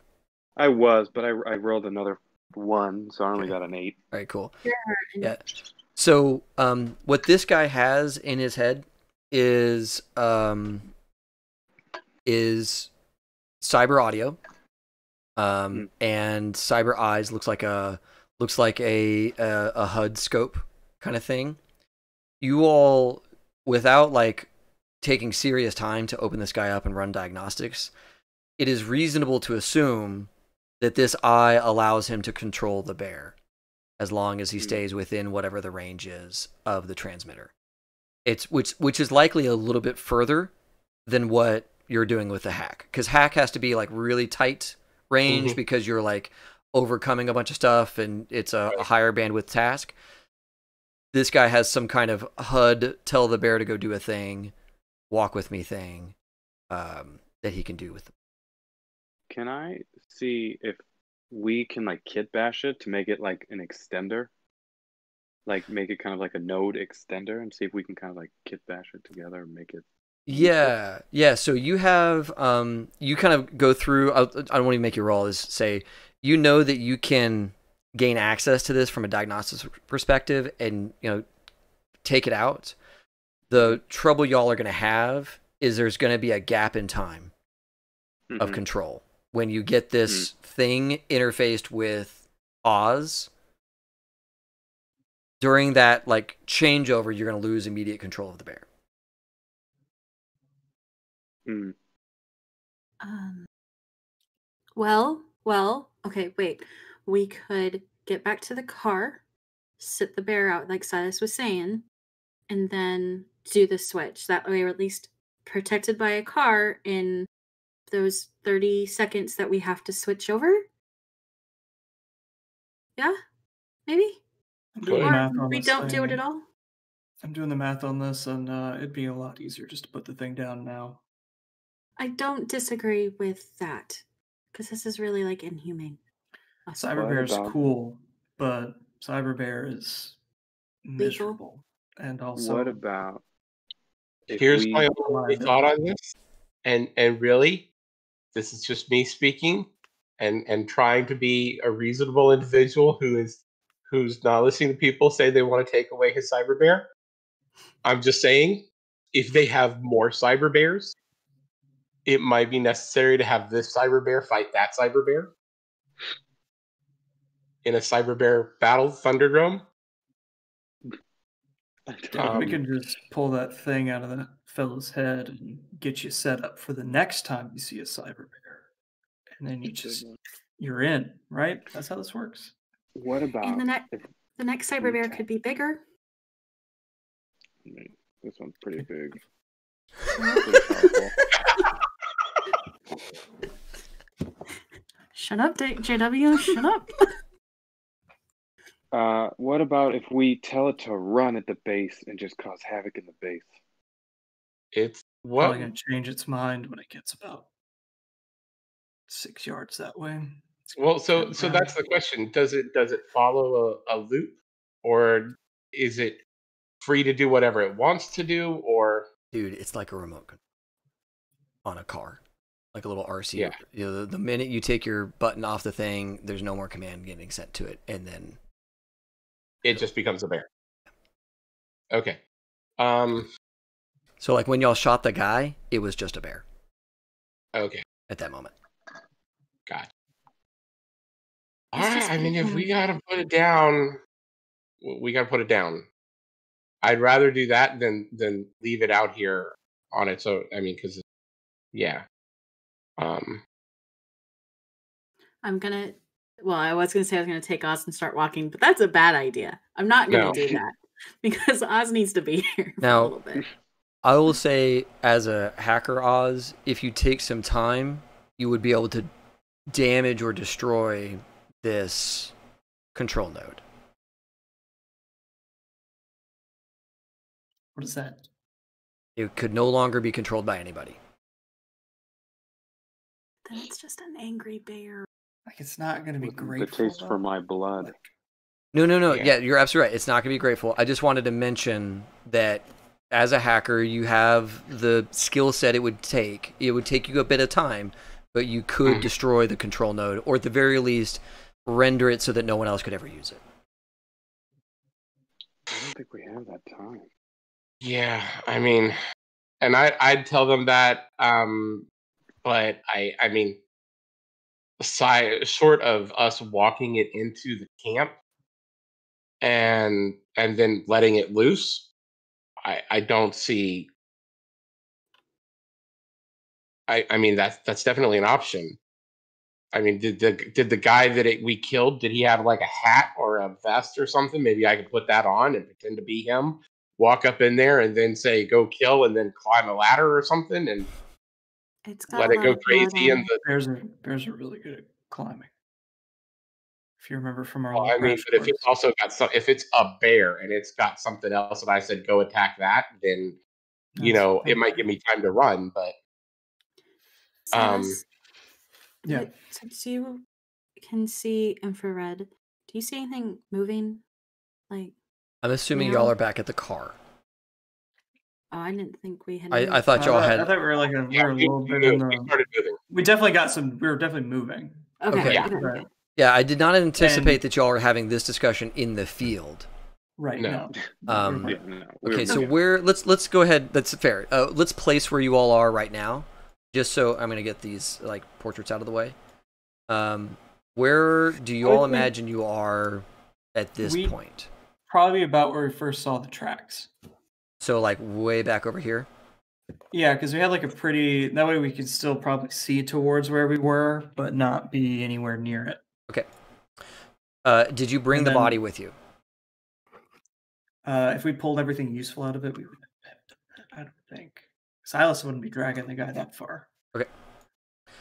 I was, but I rolled another 1, so I only got an 8. All right, cool. Yeah. So, what this guy has in his head is cyber audio, and cyber eyes. Looks like a HUD scope kind of thing. You all, without like taking serious time to open this guy up and run diagnostics, it is reasonable to assume that this eye allows him to control the bear as long as he stays within whatever the range is of the transmitter. It's which is likely a little bit further than what you're doing with the hack, because hack has to be like really tight range because you're like overcoming a bunch of stuff and it's a higher bandwidth task. this guy has some kind of HUD, tell the bear to go do a thing, walk with me thing that he can do with them. Can I see if we can like kit bash it to make it like an extender? Like make it kind of like a node extender and see if we can kind of like kit bash it together and make it. Yeah. So you have you kind of go through. I don't want to make you roll. Is say you know that you can gain access to this from a diagnostics perspective, and take it out. The trouble y'all are going to have is there's going to be a gap in time of control when you get this thing interfaced with Oz. During that like changeover, you're going to lose immediate control of the bear. Well, okay, wait. We could get back to the car, sit the bear out like Silas was saying, and then do the switch. That way we're at least protected by a car in those 30 seconds that we have to switch over. Yeah? Maybe? I'm doing the math on we this don't thing. do it at all? I'm doing the math on this, and it'd be a lot easier just to put the thing down now. I don't disagree with that, because this is really like inhumane. Cyber Bear is cool, but Cyber Bear is miserable. And also, what about? Here's my only thought on this, and really, this is just me speaking, and trying to be a reasonable individual who's not listening to people say they want to take away his Cyber Bear. I'm just saying, if they have more Cyber Bears, it might be necessary to have this Cyber Bear fight that Cyber Bear in a Cyber Bear battle Thunderdome. We can just pull that thing out of that fellow's head and get you set up for the next time you see a Cyber Bear, and then you're in, right? That's how this works. What about and the next Cyber Bear could be bigger? This one's pretty big. Shut up, JW. Shut up. What about if we tell it to run at the base and just cause havoc in the base? It's probably going to change its mind when it gets about 6 yards that way. Well, so that's the question. Does it follow a loop, or is it free to do whatever it wants to do? Or dude, it's like a remote control on a car, like a little RC. Yeah. The minute you take your button off the thing, there's no more command getting sent to it, and then it just becomes a bear. Okay. So like when y'all shot the guy, it was just a bear. Okay. At that moment. God. All right. I mean, if we gotta put it down, we gotta put it down. I'd rather do that than leave it out here on its own. I mean, because yeah. I was gonna say I was gonna take Oz and start walking, but that's a bad idea. I'm not gonna do that because Oz needs to be here for a little bit. I will say, as a hacker, Oz, if you take some time, you would be able to damage or destroy this control node. What is that? It could no longer be controlled by anybody. Then it's just an angry bear. Like, it's not going to be grateful. The taste for my blood. No. Yeah, you're absolutely right. It's not going to be grateful. I just wanted to mention that as a hacker, you have the skill set it would take. It would take you a bit of time, but you could destroy the control node, or at the very least, render it so that no one else could ever use it. I don't think we have that time. Yeah, I mean, and I'd tell them that, but I mean, sort of us walking it into the camp and then letting it loose, I don't see. I mean, that's definitely an option. I mean, did the guy that we killed, did he have like a hat or a vest or something? Maybe I could put that on and pretend to be him, walk up in there and then say, go kill, and then climb a ladder or something and let it go crazy. And bears are really good at climbing. If you remember from our well, I mean, but if it's also got if it's a bear and it's got something else, and I said go attack that, then it might give me time to run. But yeah. Since you can see infrared, do you see anything moving? Like, I'm assuming y'all are back at the car. Oh, I didn't think we had. I thought y'all had. I thought we were like we were a little bit in the. We started moving. We definitely got some. We were definitely moving. Okay. Yeah, I did not anticipate that y'all are having this discussion in the field. Right. No. Okay, so let's go ahead. That's fair. Let's place where you all are right now, just so I'm gonna get these like portraits out of the way. Where do you all imagine you are at this point? Probably about where we first saw the tracks. So like way back over here. Yeah, because we had like a pretty. That way we could still probably see towards where we were, but not be anywhere near it. Okay. Did you bring the body with you? If we pulled everything useful out of it, we would. I don't think Silas wouldn't be dragging the guy that far. Okay.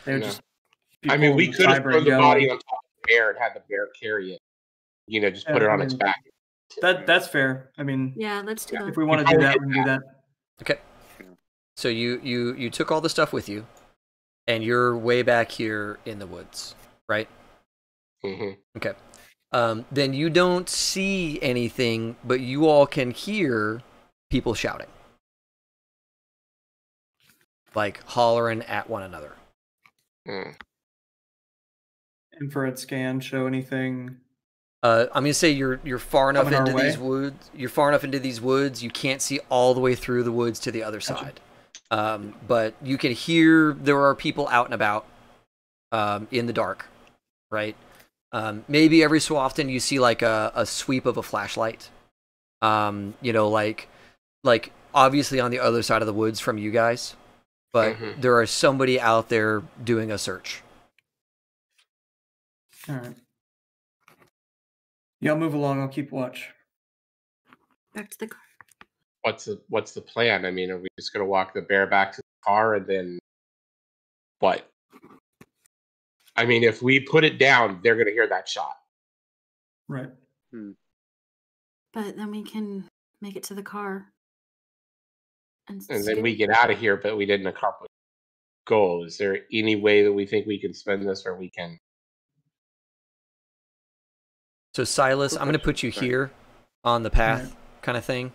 They would just. I mean, we could have thrown the body on top of the bear and had the bear carry it. Just put it on its back. That's fair. I mean, yeah, let's do that. If we want to do that, we can do that. Okay. So you took all the stuff with you, and you're way back here in the woods, right? Mm-hmm. Okay. Then you don't see anything, but you all can hear people shouting, like hollering at one another. Infrared scan show anything? I'm gonna say you're far enough into these woods. You're far enough into these woods. You can't see all the way through the woods to the other side, but you can hear there are people out and about in the dark, right? Maybe every so often you see like a sweep of a flashlight. Like obviously on the other side of the woods from you guys, but there is somebody out there doing a search. All right. Yeah, I'll move along. I'll keep watch. Back to the car. What's the plan? I mean, are we just gonna walk the bear back to the car and then what? I mean, if we put it down, they're gonna hear that shot. Right. But then we can make it to the car. And then we get out of here, but we didn't accomplish the goal. Is there any way that we think we can spend this or we can? So Silas, I'm going to put you here on the path kind of thing.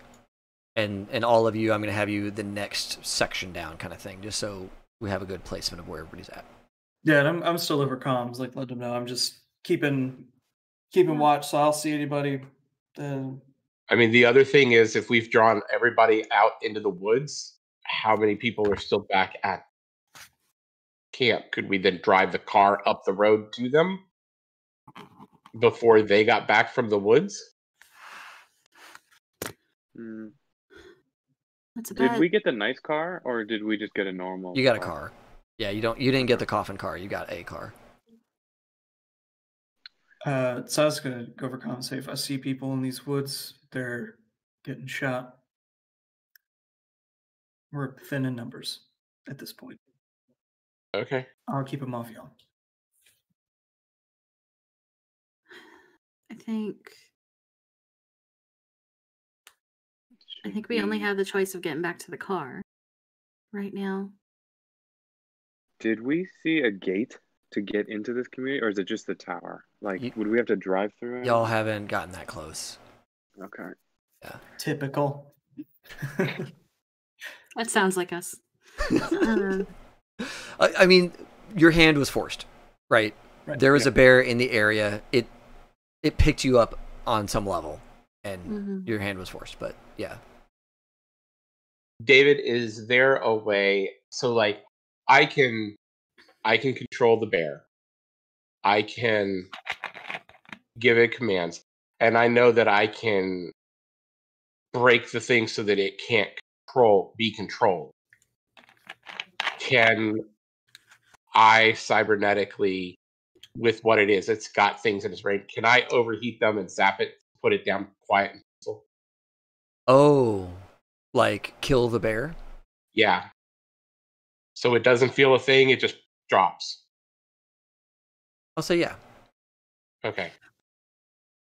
And all of you, I'm going to have you the next section down kind of thing, just so we have a good placement of where everybody's at. Yeah, and I'm still over comms, like let them know. I'm just keeping watch, so I'll see anybody. I mean, the other thing is if we've drawn everybody out into the woods, how many people are still back at camp? Could we then drive the car up the road to them before they got back from the woods? Did we get the nice car, or did we just get a normal? You got a car. Yeah, you didn't get the coffin car. You got a car. So I was gonna go over comms and say if I see people in these woods, they're getting shot. We're thin in numbers at this point. Okay. I'll keep them off y'all. I think we only have the choice of getting back to the car right now. Did we see a gate to get into this community, or is it just the tower? Like, would we have to drive through it? Y'all haven't gotten that close. Okay. Yeah. Typical. That sounds like us. I mean, your hand was forced, right? There was a bear in the area. It picked you up on some level, and your hand was forced. But yeah. David, is there a way? So, like, I can control the bear. I can give it commands, and I know that I can break the thing so that it can't be controlled. Can I cybernetically, with what it is, it's got things in its brain, can I overheat them and zap it, put it down quiet and peaceful? Oh, like kill the bear? Yeah. So it doesn't feel a thing, it just drops. I'll say yeah. Okay.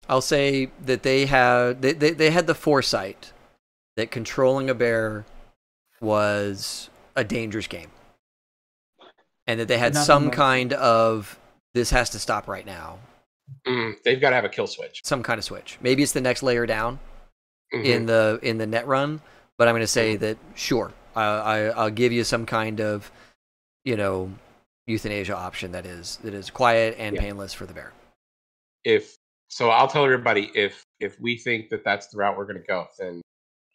I'll say that they had the foresight that controlling a bear was a dangerous game, and that they had some kind of this has to stop right now. They've got to have a kill switch. Some kind of switch. Maybe it's the next layer down in the net run, but I'm going to say that sure, I'll give you some kind of, you know, euthanasia option that is quiet and painless for the bear. So I'll tell everybody if we think that that's the route we're going to go, then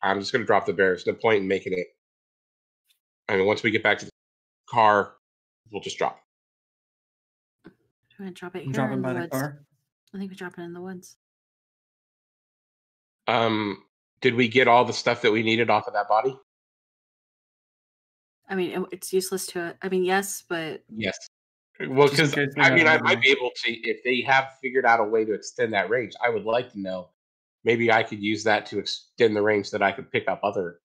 I'm just going to drop the bear. There's no point in making it. I mean, once we get back to the car, we'll just drop it. I'm going to drop it here drop in it by the the woods. car. I think we drop it in the woods. Did we get all the stuff that we needed off of that body? I mean, it's useless to it. I mean, yes, but yes. Well, because I mean, I might be able to, if they have figured out a way to extend that range. I would like to know. Maybe I could use that to extend the range that I could pick up other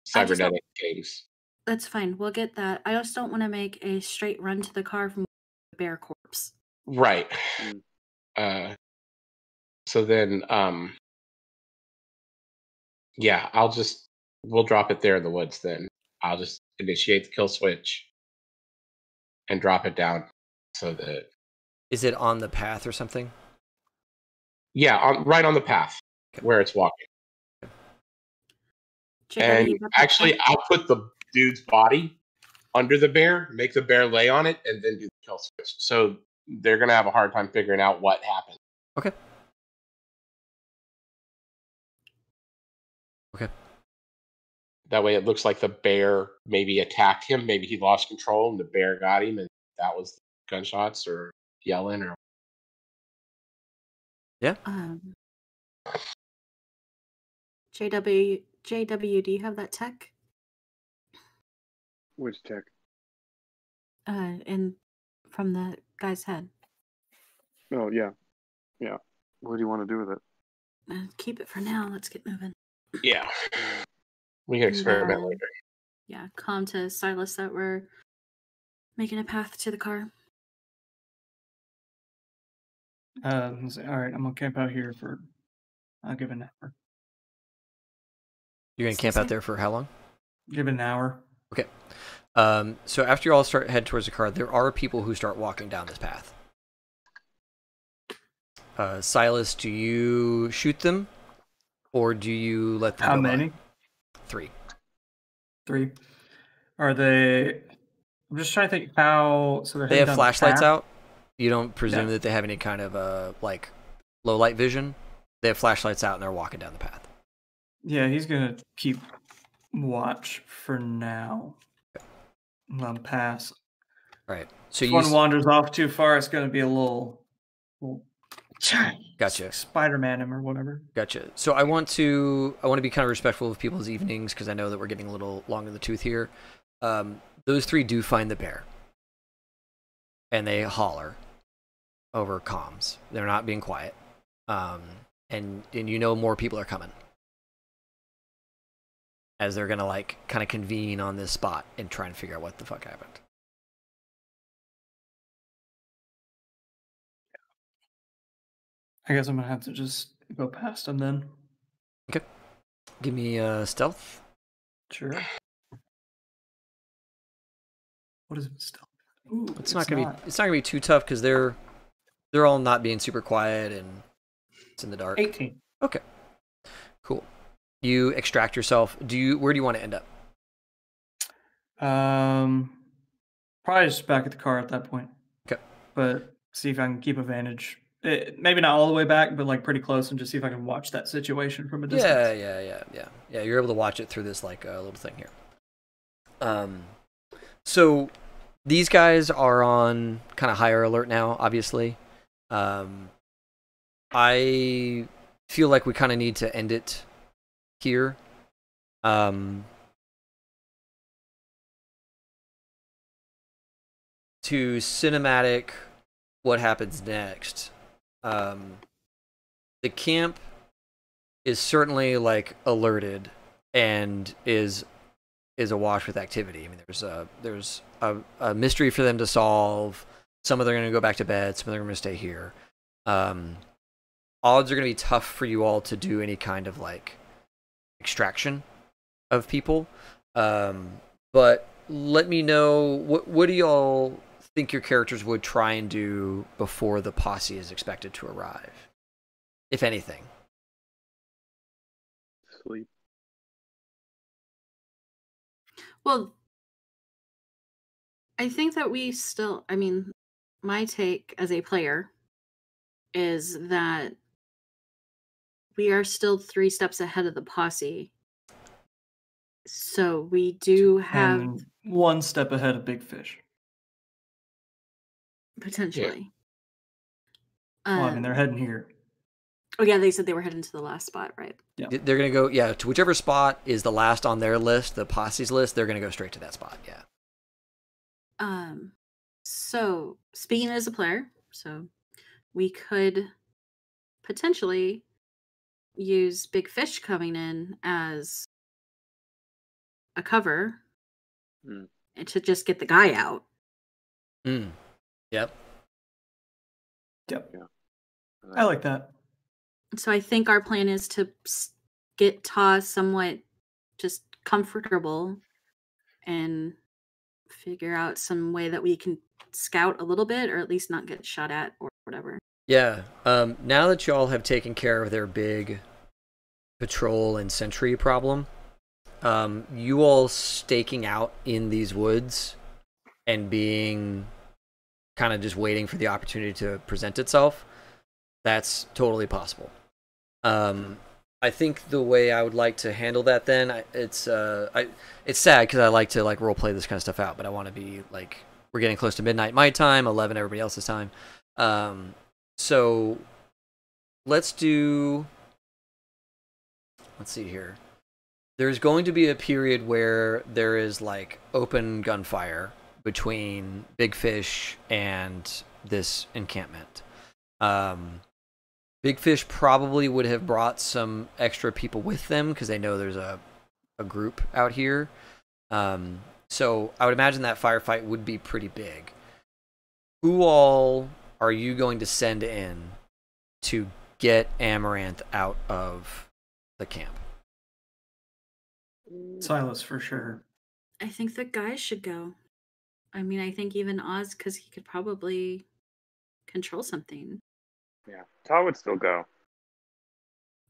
cybernetic games. That's fine. We'll get that. I just don't want to make a straight run to the car from the bear corpse. Right. So then, yeah, we'll drop it there in the woods then. I'll just initiate the kill switch and drop it down so that... Is it on the path or something? Yeah, right on the path where it's walking. And actually, I'll put the dude's body under the bear, make the bear lay on it, and then do the kill switch. So they're going to have a hard time figuring out what happened. Okay. That way it looks like the bear maybe attacked him. Maybe he lost control and the bear got him, and that was gunshots or yelling or... Yeah. JW, do you have that tech? Which tech? From the guy's head. Oh, yeah. Yeah. What do you want to do with it? Keep it for now. Let's get moving. Yeah. We can experiment later. Yeah, calm to Silas that we're making a path to the car. All right, I'm gonna camp out here for... I'll give it an hour. You're gonna camp out there for how long? Give it an hour. Okay. So after you all head towards the car, there are people who start walking down this path. Silas, do you shoot them, or do you let them? How many? By? 3. 3. Are they? I'm just trying to think how. So they have flashlights out. You don't presume that they have any kind of like low light vision. They have flashlights out and they're walking down the path. Yeah, he's gonna keep watch for now. Pass. Right. So if one wanders off too far, it's gonna be a little gotcha. Spider-Man him or whatever. Gotcha. So I want to be kind of respectful of people's evenings because I know that we're getting a little long in the tooth here. Those 3 do find the bear, and they holler over comms. They're not being quiet, and you know more people are coming as they're gonna like kind of convene on this spot and try and figure out what the fuck happened. I guess I'm gonna have to just go past them then. Okay. Give me stealth. Sure. What is stealth? Ooh, it's not gonna be too tough because they're all not being super quiet and it's in the dark. 18. Okay. Cool. You extract yourself. Where do you want to end up? Probably just back at the car at that point. Okay. But see if I can keep a vantage. Maybe not all the way back, but like pretty close, and just see if I can watch that situation from a distance. Yeah. You're able to watch it through this like little thing here. So these guys are on kind of higher alert now, obviously. I feel like we kind of need to end it here. To cinematic what happens next. The camp is certainly like alerted and is awash with activity. I mean, there's a mystery for them to solve. Some of them are going to go back to bed. Some of them are going to stay here. odds are going to be tough for you all to do any kind of like extraction of people. But let me know, what do y'all think your characters would try and do before the posse is expected to arrive, if anything? Sleep. Well, I think that we still, I mean, my take as a player is that we are still 3 steps ahead of the posse. So we do have... And 1 step ahead of Big Fish. Potentially. Yeah. Well, I mean, they're heading here. Oh, yeah, they said they were heading to the last spot, right? Yeah. They're going to go, to whichever spot is the last on their list, the posse's list, they're going to go straight to that spot, yeah. So, speaking as a player, so we could potentially use Big Fish coming in as a cover and to just get the guy out. Yep. Yep. Yeah. I like that. So I think our plan is to get Taz somewhat just comfortable and figure out some way that we can scout a little bit, or at least not get shot at or whatever. Yeah. Now that y'all have taken care of their big patrol and sentry problem, you all staking out in these woods and being kind of just waiting for the opportunity to present itself, that's totally possible. I think the way I would like to handle that then, it's sad because I like to like role play this kind of stuff out, but I want to be like, we're getting close to midnight my time, 11 everybody else's time. So let's see here. There's going to be a period where there is like open gunfire between Big Fish and this encampment. Big Fish probably would have brought some extra people with them because they know there's a group out here. So I would imagine that firefight would be pretty big. Who all are you going to send in to get Amaranth out of the camp? Silas, for sure. I think the guys should go. I mean, I think even Oz, because he could probably control something. Yeah, Tal would still go.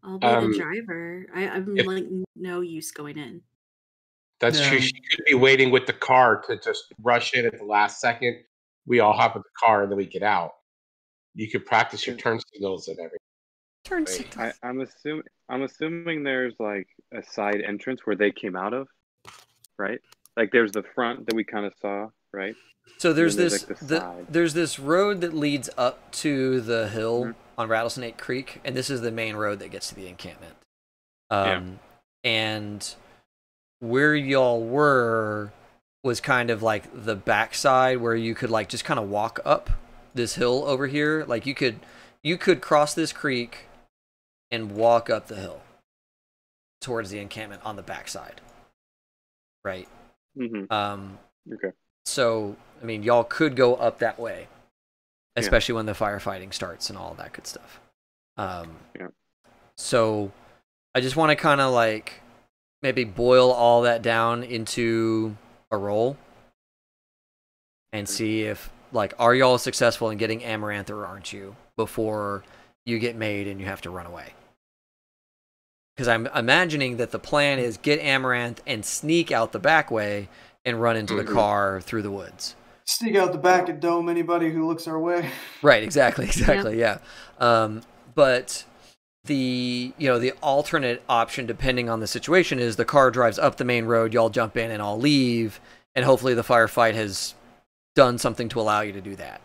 I'll be the driver. I'm like no use going in. That's true. She could be waiting with the car to just rush in at the last second. We all hop in the car and then we get out. You could practice your turn signals and everything. Turn signals. I'm assuming there's like a side entrance where they came out of, right? Like there's the front that we kind of saw, right? So there's this there's this road that leads up to the hill on Rattlesnake Creek, and this is the main road that gets to the encampment. And where y'all were was kind of like the backside where you could like just kind of walk up this hill over here. Like you could cross this creek and walk up the hill towards the encampment on the backside. Right? Okay. So, I mean, y'all could go up that way, especially when the firefighting starts and all that good stuff. So, I just want to kind of like maybe boil all that down into a roll and see if, like, are y'all successful in getting Amaranth or aren't you before you get made and you have to run away? Because I'm imagining that the plan is get Amaranth and sneak out the back way and run into the car through the woods. Sneak out the back and dome anybody who looks our way. Right, exactly, yeah. But the alternate option, depending on the situation, is the car drives up the main road, y'all jump in and all leave, and hopefully the firefight has done something to allow you to do that.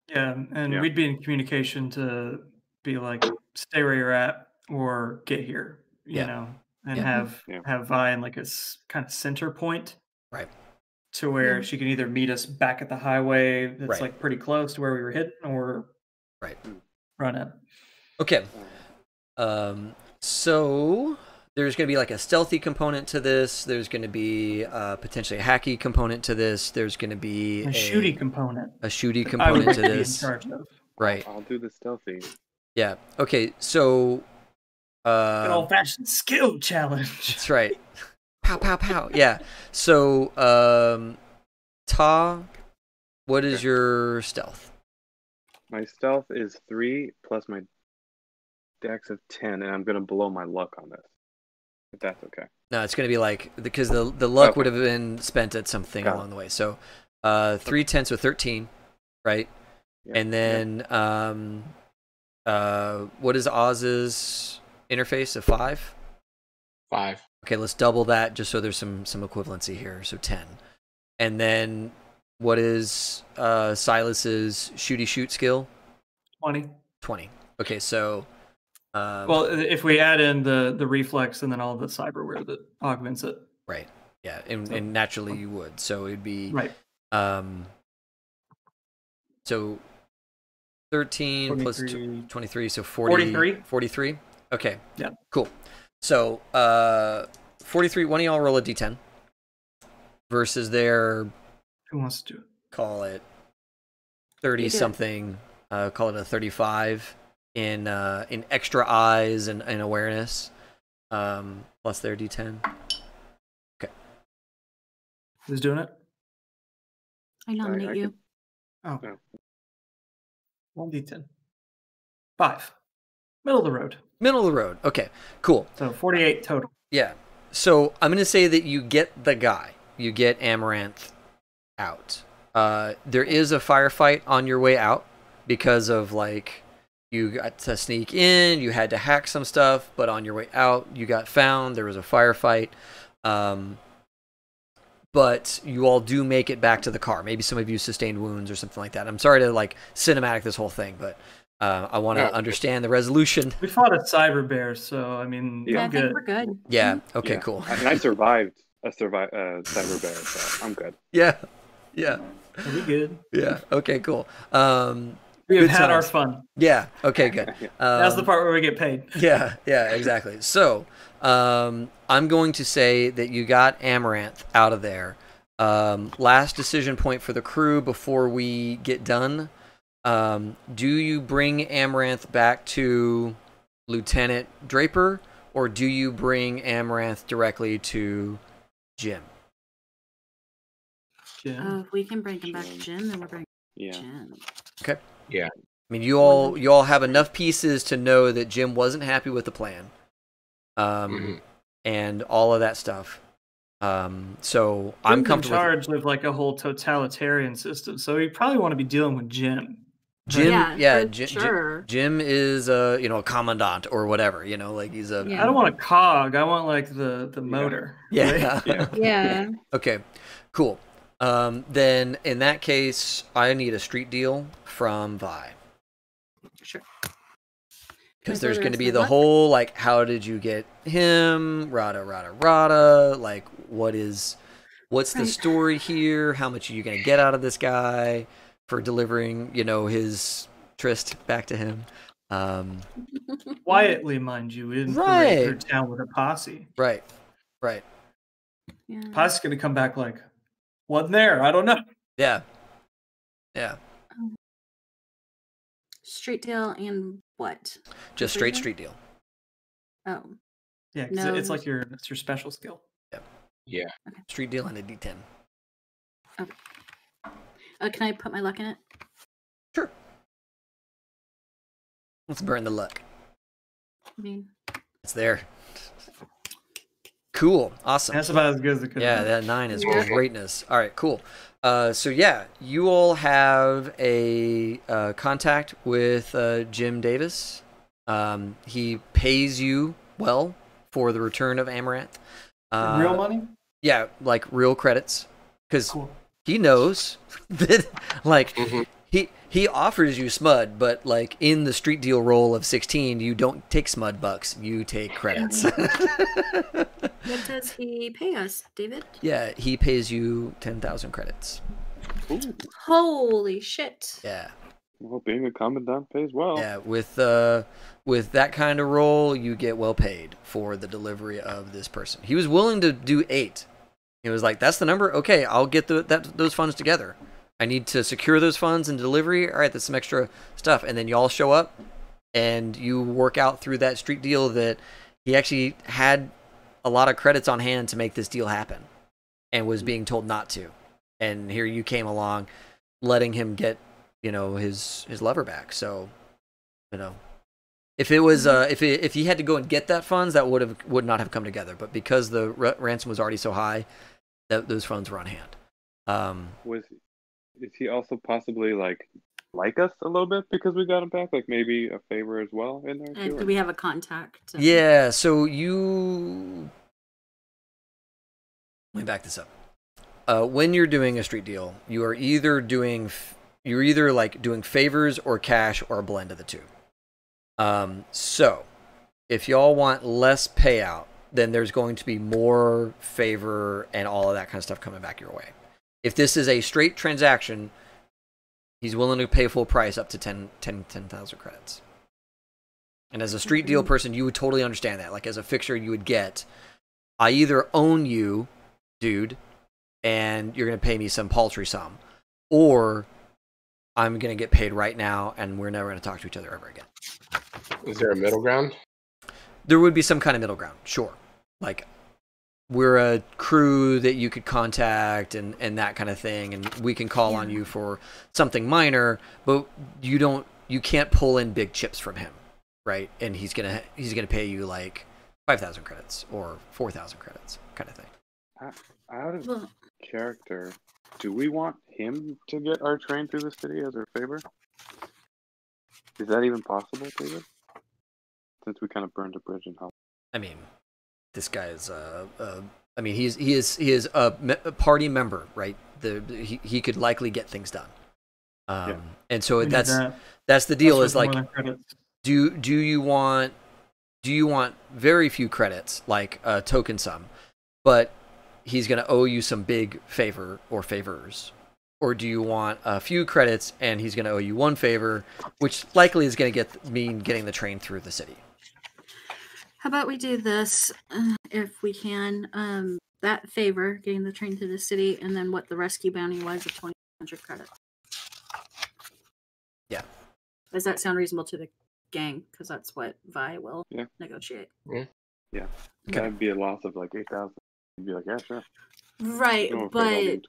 Yeah, and we'd be in communication to be like, stay where you're at or get here, you know, and have Vi in like a kind of center point. Right. To where she can either meet us back at the highway that's like pretty close to where we were hitting, or run in. Okay. So there's going to be like a stealthy component to this. There's going to be potentially a hacky component to this. There's going to be a shooty component. A shooty component to this. Be in charge of. Right. I'll do the stealthy. Yeah. Okay. So. An old-fashioned skill challenge. That's right. Pow, pow, pow. Yeah. So, Ta, what is your stealth? My stealth is 3 plus my dex of 10, and I'm going to blow my luck on this. If that's okay. No, it's going to be like, because the luck would have been spent at something along the way. So, 3 10, so 13, right? Yeah. And then, what is Oz's interface? A 5? 5. Okay, let's double that just so there's some equivalency here. So 10. And then what is Silas's shooty shoot skill? 20. 20. Okay, so well, if we add in the reflex and then all the cyberware that augments it. Right. Yeah, and naturally you would. So it'd be right. So 13 plus 23, so 43. 43. Okay. Yeah. Cool. So 43. One of y'all roll a d10 versus their. Who wants to do it? Call it 30 something. Call it a 35 in extra eyes and awareness. Plus their d10. Okay. Who's doing it? I nominate you. Oh. 1d10. 5. Middle of the road. Middle of the road. Okay, cool. So 48 total. Yeah. So I'm going to say that you get the guy. You get Amaranth out. There is a firefight on your way out because of, like, you got to sneak in, you had to hack some stuff, but on your way out, you got found. There was a firefight. But you all do make it back to the car. Maybe some of you sustained wounds or something like that. I'm sorry to, like, cinematic this whole thing, but I want to understand the resolution. We fought a cyber bear, so I mean, yeah, I think we're good. Yeah. Okay. Cool. And I survived a cyber bear, so I'm good. Yeah. Yeah. Are we good? Yeah. Okay. Cool. We have had our fun. Yeah. Okay. Good. That's the part where we get paid. Yeah. Yeah. Exactly. So, I'm going to say that you got Amaranth out of there. Last decision point for the crew before we get done. Do you bring Amaranth back to Lieutenant Draper, or do you bring Amaranth directly to Jim? If we can bring him back to Jim, then we're bringing Jim. Okay. Yeah. I mean, you all have enough pieces to know that Jim wasn't happy with the plan, and all of that stuff. So I'm comfortable. In charge of like a whole totalitarian system, so we probably want to be dealing with Jim. Jim, sure. Jim is a commandant or whatever, like he's a. I don't want a cog. I want like the motor. Yeah. Right? Yeah. Okay, cool. Then in that case, I need a street deal from Vi. Sure. Because there's going to be the whole, like, how did you get him? Rada. Like, what's the story here? How much are you going to get out of this guy for delivering, his tryst back to him? Quietly, mind you. We didn't parade her down with a posse. Right. Yeah. Posse's going to come back like, wasn't there? I don't know. Yeah. Street deal and what? Just straight street deal. Oh. Yeah, because it's like your special skill. Yeah. Okay. Street deal and a D10. Okay. Can I put my luck in it? Sure. Let's burn the luck. I mean, it's there. Cool. Awesome. That's about as good as it could. Yeah, that 9 is greatness. All right, cool. So yeah, you all have a contact with Jim Davis. He pays you well for the return of Amaranth. Real money? Yeah, like real credits. Because he knows that, like, he offers you SMUD, but, like, in the street deal roll of 16, you don't take SMUD bucks. You take credits. What does he pay us, David? Yeah, he pays you 10,000 credits. Ooh. Holy shit. Yeah. Well, being a commandant pays well. Yeah, with that kind of role, you get well paid for the delivery of this person. He was willing to do 8. He was like, that's the number? Okay, I'll get those funds together. I need to secure those funds and delivery. All right, that's some extra stuff. And then you all show up, and you work out through that street deal that he actually had a lot of credits on hand to make this deal happen and was being told not to. And here you came along letting him get, his lever back. So, if it was if he had to go and get that funds, that would not have come together. But because the ransom was already so high, those funds were on hand. Is he also possibly like us a little bit because we got him back? Like maybe a favor as well in there too? Do we have a contact? Yeah. So let me back this up. When you're doing a street deal, you're either like doing favors or cash or a blend of the two. So if y'all want less payout, then there's going to be more favor and all of that kind of stuff coming back your way. If this is a straight transaction, he's willing to pay full price up to 10,000 credits. And as a street deal person, you would totally understand that. Like as a fixer, you would get, I either own you, dude, and you're going to pay me some paltry sum, or I'm going to get paid right now and we're never going to talk to each other ever again. Is there a middle ground? There would be some kind of middle ground, sure. Like, we're a crew that you could contact and that kind of thing, and we can call on you for something minor, but you can't pull in big chips from him, right? And he's gonna pay you like 5,000 credits or 4,000 credits, kind of thing. Out of character, do we want him to get our train through the city as our favor? Is that even possible, David? Since we kind of burned a bridge in hell. I mean, this guy is he is a party member, right? He could likely get things done. And so that's the deal. Is like, do you want very few credits, like a token sum, but he's going to owe you some big favor or favors? Or do you want a few credits and he's going to owe you one favor, which likely is going to mean getting the train through the city? How about we do this, if we can, that favor, getting the train through the city, and then what the rescue bounty was of 2,100 credits. Yeah. Does that sound reasonable to the gang? Because that's what Vi will negotiate. Yeah. Okay. That'd be a loss of like 8,000. You'd be like, yeah, sure. Right, but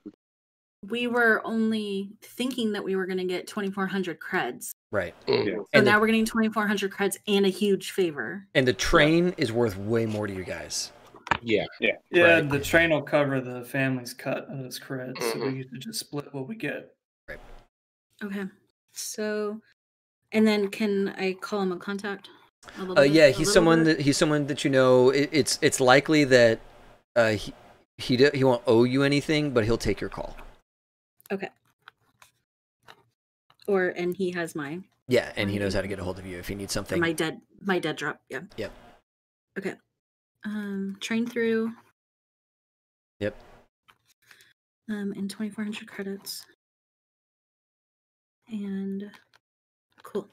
we were only thinking that we were going to get 2,400 creds. Right. Yeah. So now we're getting 2,400 creds and a huge favor. And the train is worth way more to you guys. Yeah. Right. The train will cover the family's cut of those creds, so we get to just split what we get. Right. Okay. So, and then can I call him a contact? He's someone that you know. It's likely that he won't owe you anything, but he'll take your call. Okay. And he has my... Yeah, and he knows how to get a hold of you if he needs something. My dead drop, yeah. Yep. Okay. Train through. Yep. And 2,400 credits. And cool.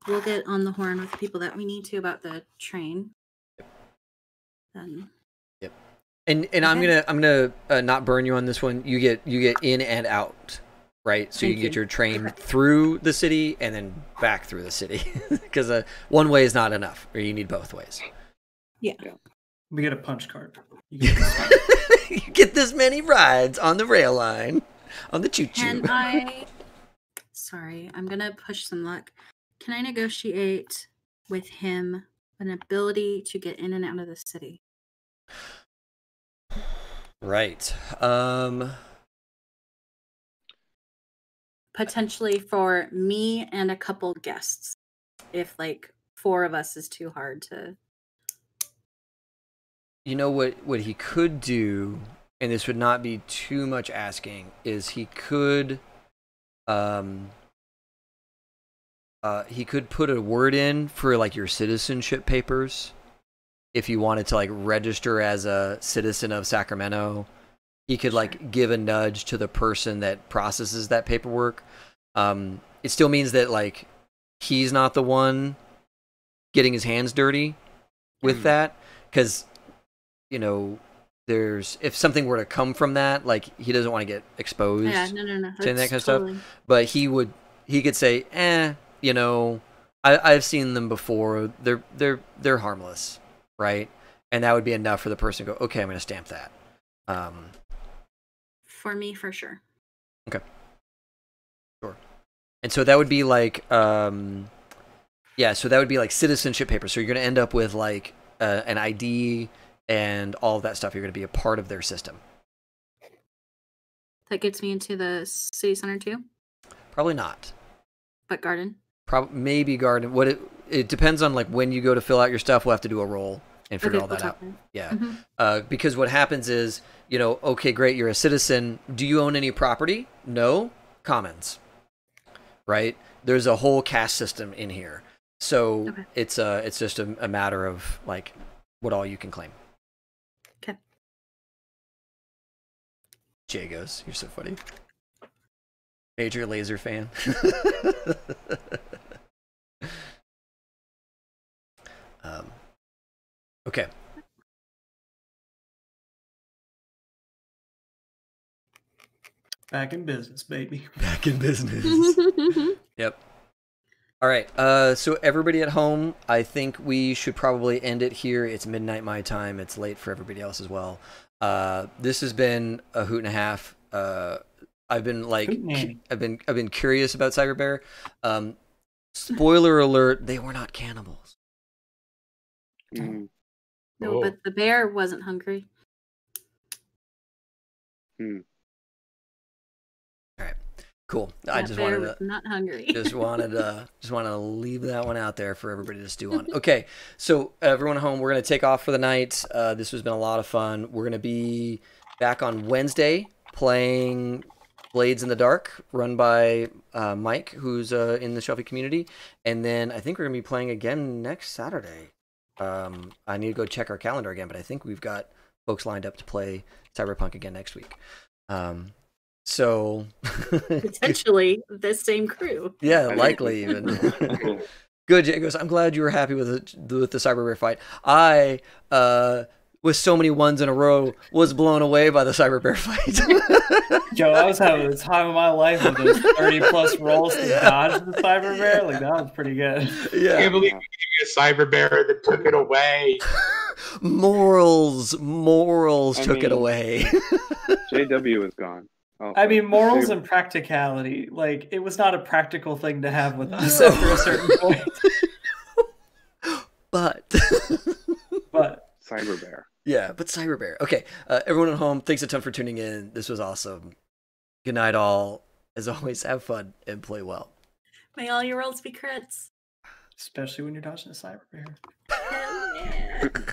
We'll get on the horn with the people that we need to about the train. Yep. Then. Yep. And okay. I'm gonna not burn you on this one. You get in and out, right? So you get your train through the city and then back through the city, because one way is not enough, or you need both ways. Yeah. We get a punch card. You get this many rides on the rail line, on the choo-choo. Sorry, I'm gonna push some luck. Can I negotiate with him an ability to get in and out of the city? Right. Potentially for me and a couple guests. If like 4 of us is too hard to... You know what he could do, and this would not be too much asking, is he could put a word in for like your citizenship papers. If you wanted to like register as a citizen of Sacramento, he could like give a nudge to the person that processes that paperwork. It still means that like he's not the one getting his hands dirty with that, because if something were to come from that, like he doesn't want to get exposed. Yeah, no. To that kind of stuff. But he could say, I've seen them before. They're harmless, right? And that would be enough for the person to go, okay, I'm going to stamp that. For me, for sure. Okay. Sure. And so that would be like, yeah, so that would be like citizenship papers. So you're going to end up with like an ID and all of that stuff. You're going to be a part of their system. That gets me into the city center too? Probably not. But garden? Maybe garden. It depends on like when you go to fill out your stuff. We'll have to do a roll and figure all that out. Yeah. Mm-hmm. Because what happens is, you know, okay, great, you're a citizen. Do you own any property? No. Commons. Right? There's a whole caste system in here. So it's just a matter of like what all you can claim. Okay. Jay goes, you're so funny. Major laser fan. Okay. Back in business, baby. Back in business. Yep. All right. So everybody at home, I think we should probably end it here. It's midnight my time. It's late for everybody else as well. This has been a hoot and a half. I've been like, I've been curious about Cyber Bear. Spoiler alert: they were not cannibals. No, but the bear wasn't hungry. All right, cool. I just wanted to not hungry. just wanted to leave that one out there for everybody to stew on. Okay, so everyone at home, we're gonna take off for the night. This has been a lot of fun. We're gonna be back on Wednesday playing Blades in the Dark, run by Mike, who's in the Shelfie community, and then I think we're gonna be playing again next Saturday. I need to go check our calendar again, but I think we've got folks lined up to play Cyberpunk again next week. So potentially the same crew. Yeah, likely even. Good, Jagos. I'm glad you were happy with the Cyber Bear fight. I with so many ones in a row was blown away by the Cyber Bear fight. Joe, I was having the time of my life with those 30+ rolls to dodge the Cyber Bear. Like, that was pretty good. Yeah. I can't believe you gave me a Cyber Bear that took it away. Morals took it away. JW is gone. Oh, I mean, morals and practicality. Like, it was not a practical thing to have with us after a certain point. But Cyber Bear. Yeah, but Cyber Bear. Okay, everyone at home, thanks a ton for tuning in. This was awesome. Good night, all. As always, have fun and play well. May all your rolls be crits. Especially when you're dodging a Cyber Bear. Hell yeah.